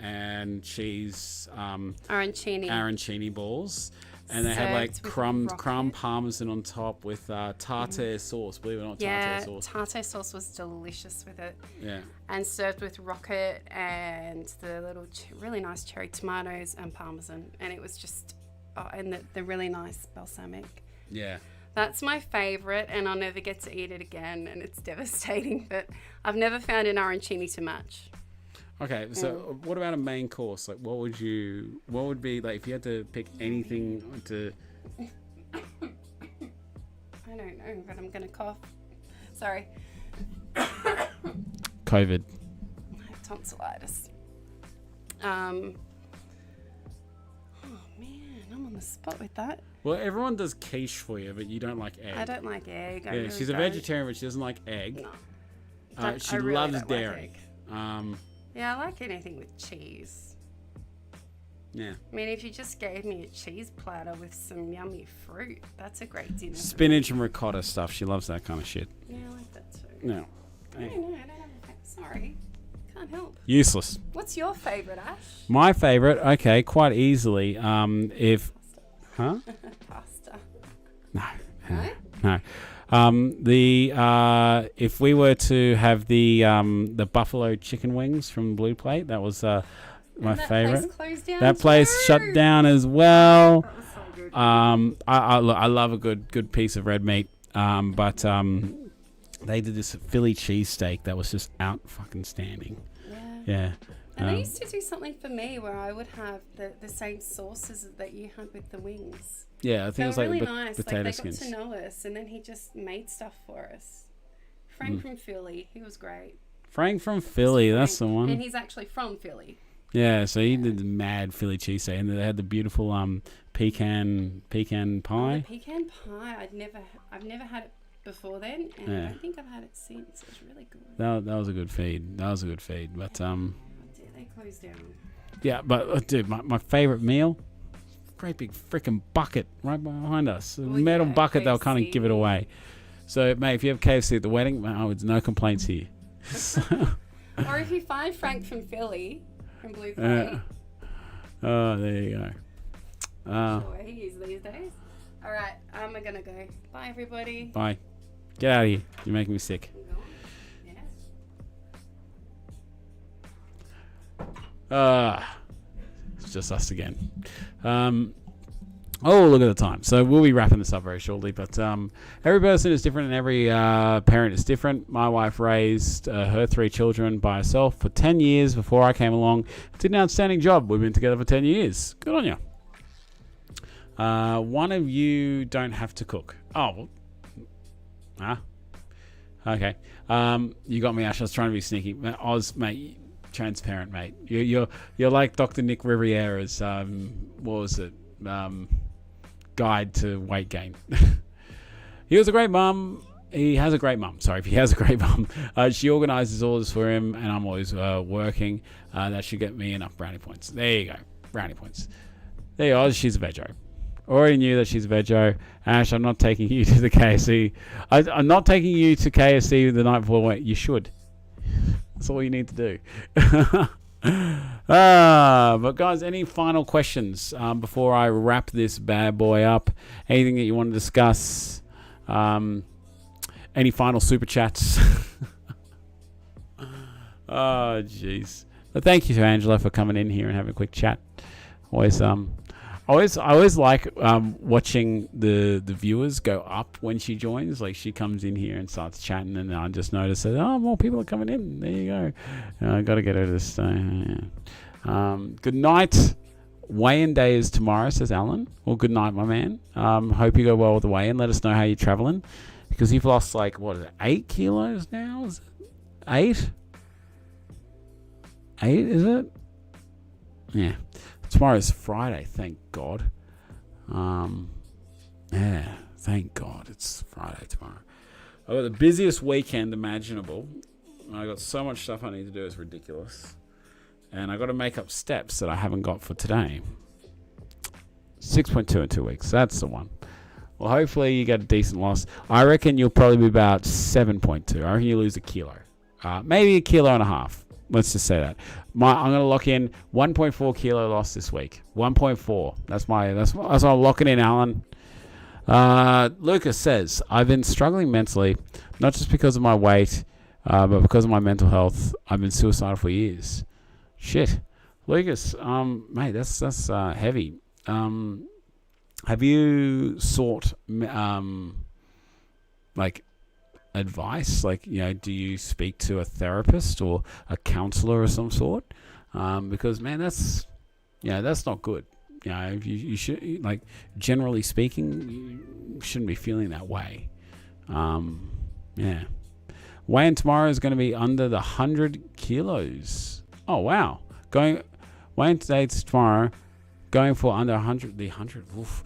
and cheese arancini balls. And they had like Served with crumb rocket. parmesan on top with tartare sauce. Believe it or not, Yeah, tartare sauce. tartare sauce was delicious with it. Yeah. And served with rocket and the little really nice cherry tomatoes and parmesan. And it was just, and the really nice balsamic. Yeah. That's my favourite, and I'll never get to eat it again, and it's devastating. But I've never found an arancini to match. Okay, so what about a main course? Like, what would be like if you had to pick anything to? I don't know, but I'm gonna cough. Sorry, COVID. I have tonsillitis. Oh man, I'm on the spot with that. Well, everyone does quiche for you, but you don't like egg. I don't like egg. I Yeah, really she's a don't. vegetarian, but she doesn't like egg. No. She I really loves don't like dairy. egg. Yeah, I like anything with cheese. Yeah. I mean, if you just gave me a cheese platter with some yummy fruit, that's a great dinner. Spinach and ricotta stuff. She loves that kind of shit. Yeah, I like that too. No. No, I don't have a Sorry. Can't help. Useless. What's your favourite, Ash? My favorite, okay, quite easily. If, huh? Pasta. No. No? No. If we were to have the buffalo chicken wings from Blue Plate, that was my that favorite. Place closed down That place too. shut down as well. That was so good. I love a good piece of red meat. But they did this Philly cheesesteak that was just out fucking standing. Yeah. Yeah. And they used to do something for me where I would have the same sauces that you had with the wings. Yeah, I think They it was were like really the nice. potato Like, they skins. got to know us, and then he just made stuff for us. Frank from Philly, he was great. Frank from Philly, that's the Frank. one. And he's actually from Philly. Yeah, so he did the mad Philly cheesesteak, and they had the beautiful pecan pie. The pecan pie, I've never had it before then, and Yeah. I don't think I've had it since. It was really good. That was a good feed. But Oh dear, they closed down. yeah, but dude, my favorite meal, great big freaking bucket right behind us. A Well, metal yeah, bucket. They'll kind of KFC. give it away. So mate, if you have KFC at the wedding, it's no complaints here. Or if you find Frank from Philly, from Blue Plate, Yeah. Oh, there you go. where he is these days. All right, I'm gonna go. Bye, everybody. Bye. Get out of here. You're making me sick. I'm going. Yeah. It's just us again. Oh, look at the time. So we'll be wrapping this up very shortly. But every person is different and every parent is different. My wife raised her 3 children by herself for 10 years before I came along. Did an outstanding job. We've been together for 10 years. Good on you. One of you don't have to cook. Oh, well. Okay. You got me, Ash. I was trying to be sneaky. Oz, mate, transparent, mate. You're like Dr. Nick Riviera's, what was it? Guide to weight gain. He was a great mum. He has a great mum. Sorry, if he has a great mum. She organises all this for him, and I'm always working. That should get me enough brownie points. There you go. Brownie points. There you are. She's a veggie. Already knew that she's a veggie. Ash, I'm not taking you to the KFC. I'm not taking you to KFC the night before. Wait, you should. That's all you need to do. But guys, any final questions before I wrap this bad boy up? Anything that you want to discuss? Any final super chats? Oh, jeez. But thank you to Angela for coming in here and having a quick chat. I always like watching the viewers go up when she joins. Like she comes in here and starts chatting, and I just notice that more people are coming in. There you go. I got to get her to stay. Good night. Weigh-in day is tomorrow, says Alan. Well, good night, my man. Hope you go well with the weigh-in. Let us know how you're traveling, because you've lost 8 kilos now. Is it 8? 8 is it? Yeah. Tomorrow's Friday, thank God. Yeah. Thank God it's Friday tomorrow. I've got the busiest weekend imaginable. I got so much stuff I need to do. It's ridiculous. And I got to make up steps that I haven't got for today. 6.2 in 2 weeks. That's the one. Well, hopefully you get a decent loss. I reckon you'll probably be about 7.2. I reckon you lose a kilo. Maybe a kilo and a half. Let's just say that. I'm going to lock in 1.4 kilo loss this week. 1.4. That's what I'm locking in, Alan. Lucas says, I've been struggling mentally, not just because of my weight, but because of my mental health. I've been suicidal for years. Shit. Lucas, mate, that's heavy. Have you sought, like, advice? Like, do you speak to a therapist or a counselor of some sort? Because, man, that's not good. You should, like, generally speaking, you shouldn't be feeling that way. Weigh-in tomorrow is going to be under the 100 kilos. Oh, wow. Weigh-in today to tomorrow, going for under 100. The 100. Oof.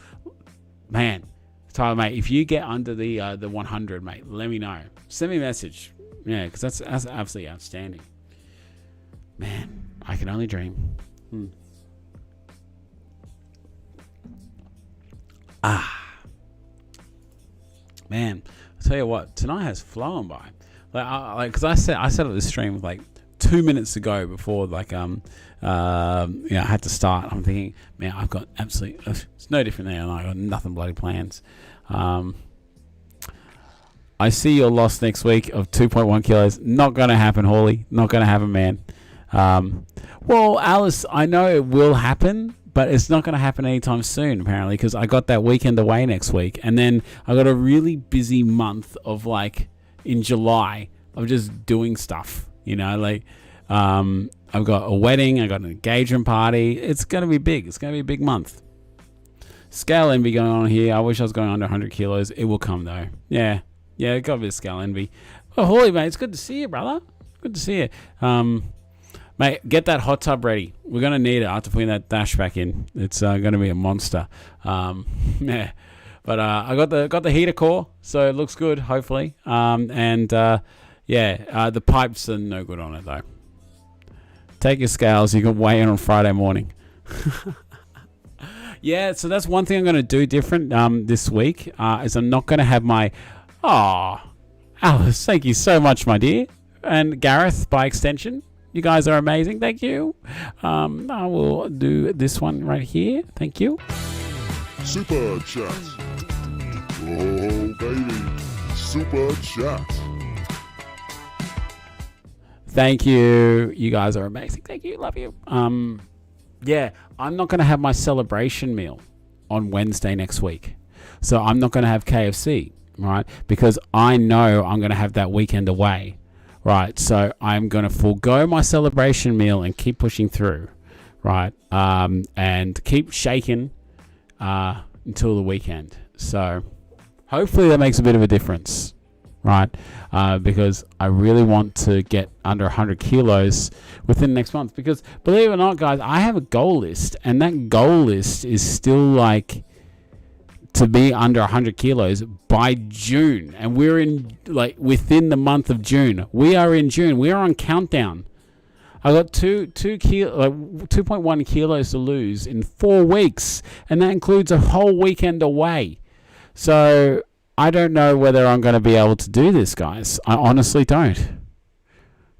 Man, Tyler, mate, if you get under the 100, mate, let me know. Send me a message. Yeah, because that's absolutely outstanding. Man, I can only dream. Man, I'll tell you what, tonight has flown by. Because I set up this stream like 2 minutes ago before I had to start. I'm thinking, man, I've got it's no different there, and I got nothing bloody plans. I see your loss next week of 2.1 kilos. Not going to happen, Hawley. Not going to happen, man. Well, Alice, I know it will happen, but it's not going to happen anytime soon, apparently, because I got that weekend away next week, and then I got a really busy month of, like, in July of just doing stuff, I've got a wedding, I got an engagement party. It's going to be big. It's going to be a big month. Scale envy going on here. I wish I was going under 100 kilos. It will come, though. Yeah, got a bit of scale envy. Oh, Hawley, mate, it's good to see you, brother. Good to see you. Mate, get that hot tub ready. We're going to need it after putting that dash back in. It's going to be a monster. Yeah. But I got the heater core, so it looks good, hopefully. The pipes are no good on it, though. Take your scales. You can weigh in on Friday morning. Yeah, so that's one thing I'm going to do different this week, is I'm not going to have my... Oh, Alice, thank you so much, my dear. And Gareth, by extension. You guys are amazing. Thank you. I will do this one right here. Thank you. Super chat. Oh, baby. Super chat. Thank you. You guys are amazing. Thank you. Love you. Yeah, I'm not going to have my celebration meal on Wednesday next week. So I'm not going to have KFC, right? Because I know I'm going to have that weekend away, right? So I'm going to forego my celebration meal and keep pushing through, right? And keep shaking until the weekend. So hopefully that makes a bit of a difference, right? Because I really want to get under 100 kilos within the next month. Because believe it or not, guys, I have a goal list, and that goal list is still like to be under 100 kilos by June. And we're in within the month of June. We are in June. We are on countdown. I got 2.1 kilos to lose in 4 weeks, and that includes a whole weekend away. So I don't know whether I'm going to be able to do this, guys. I honestly don't.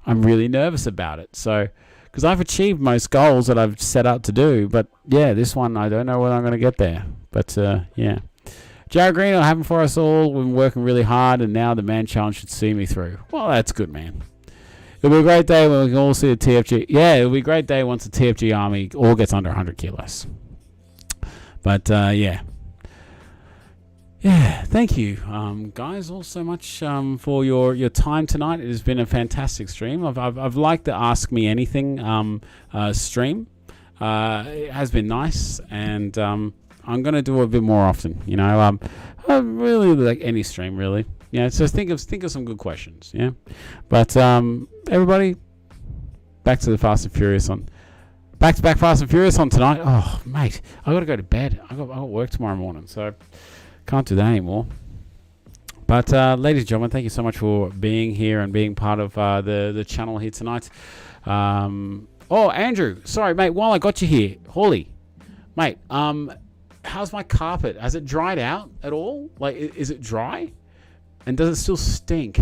I'm really nervous about it. So, because I've achieved most goals that I've set out to do, but yeah, this one I don't know whether I'm going to get there. But yeah, Jared Green will happen for us all. We've been working really hard, and now the man challenge should see me through. Well, that's good, man. It'll be a great day when we can all see the TFG. Yeah, it'll be a great day once the TFG army all gets under 100 kilos. But yeah. Yeah, thank you, guys, all so much for your time tonight. It has been a fantastic stream. I've liked the Ask Me Anything stream. It has been nice, and I'm going to do it a bit more often. I really like any stream, really. Yeah, so think of some good questions. Yeah, but everybody, back to the Fast and Furious on. Back to back Fast and Furious on tonight. Oh, mate, I got to go to bed. I got work tomorrow morning, so. Can't do that anymore. But ladies and gentlemen, thank you so much for being here and being part of the channel here tonight. Oh, Andrew, sorry, mate. While I got you here, Hawley, mate. How's my carpet? Has it dried out at all? Like, is it dry? And does it still stink?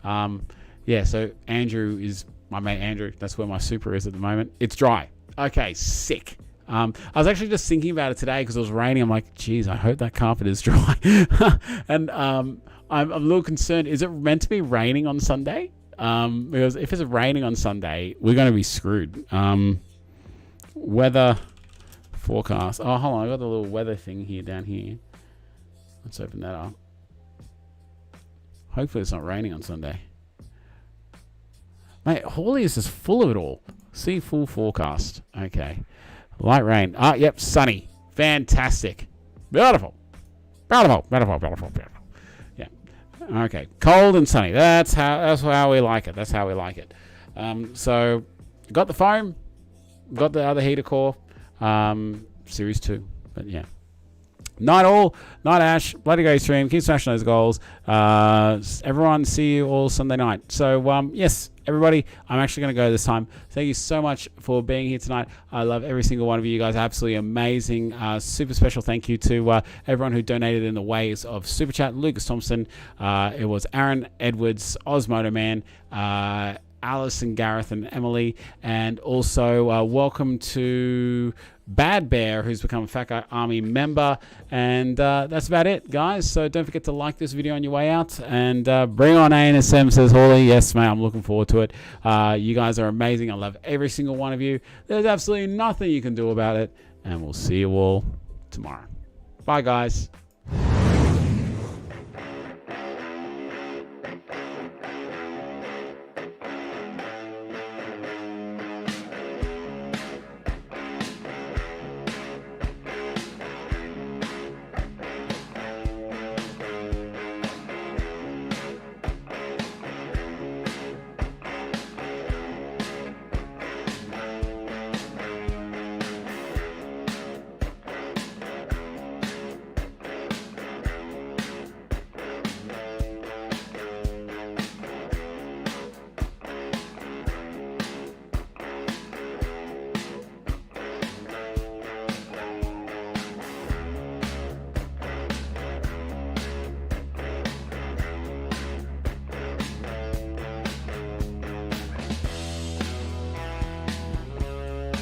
Yeah. So Andrew is my mate. Andrew. That's where my super is at the moment. It's dry. Okay. Sick. I was actually just thinking about it today because it was raining. I'm like, geez, I hope that carpet is dry. And I'm a little concerned. Is it meant to be raining on Sunday? Because if it's raining on Sunday, we're going to be screwed. Weather forecast. Oh, hold on. I got the little weather thing here down here. Let's open that up. Hopefully it's not raining on Sunday. Mate, Hawley is just full of it all. See full forecast. Okay. Light rain. Ah, yep, sunny. Fantastic. Beautiful. Beautiful. Yeah. Okay. Cold and sunny. That's how we like it. That's how we like it. So got the foam, got the other heater core, series 2. But yeah. Night all, night Ash, bloody go stream, keep smashing those goals. Everyone, see you all Sunday night. So yes, everybody, I'm actually going to go this time. Thank you so much for being here tonight. I love every single one of you guys. Absolutely amazing. Super special thank you to everyone who donated in the ways of Super Chat. Lucas Thompson, it was Aaron Edwards, Osmodo Man, Alison, Gareth, and Emily, and also welcome to Bad Bear, who's become a Fat Guy Army member. And that's about it, guys. So don't forget to like this video on your way out. And bring on ANSM, says Hawley. Yes, mate, I'm looking forward to it. You guys are amazing. I love every single one of you. There's absolutely nothing you can do about it. And we'll see you all tomorrow. Bye, guys.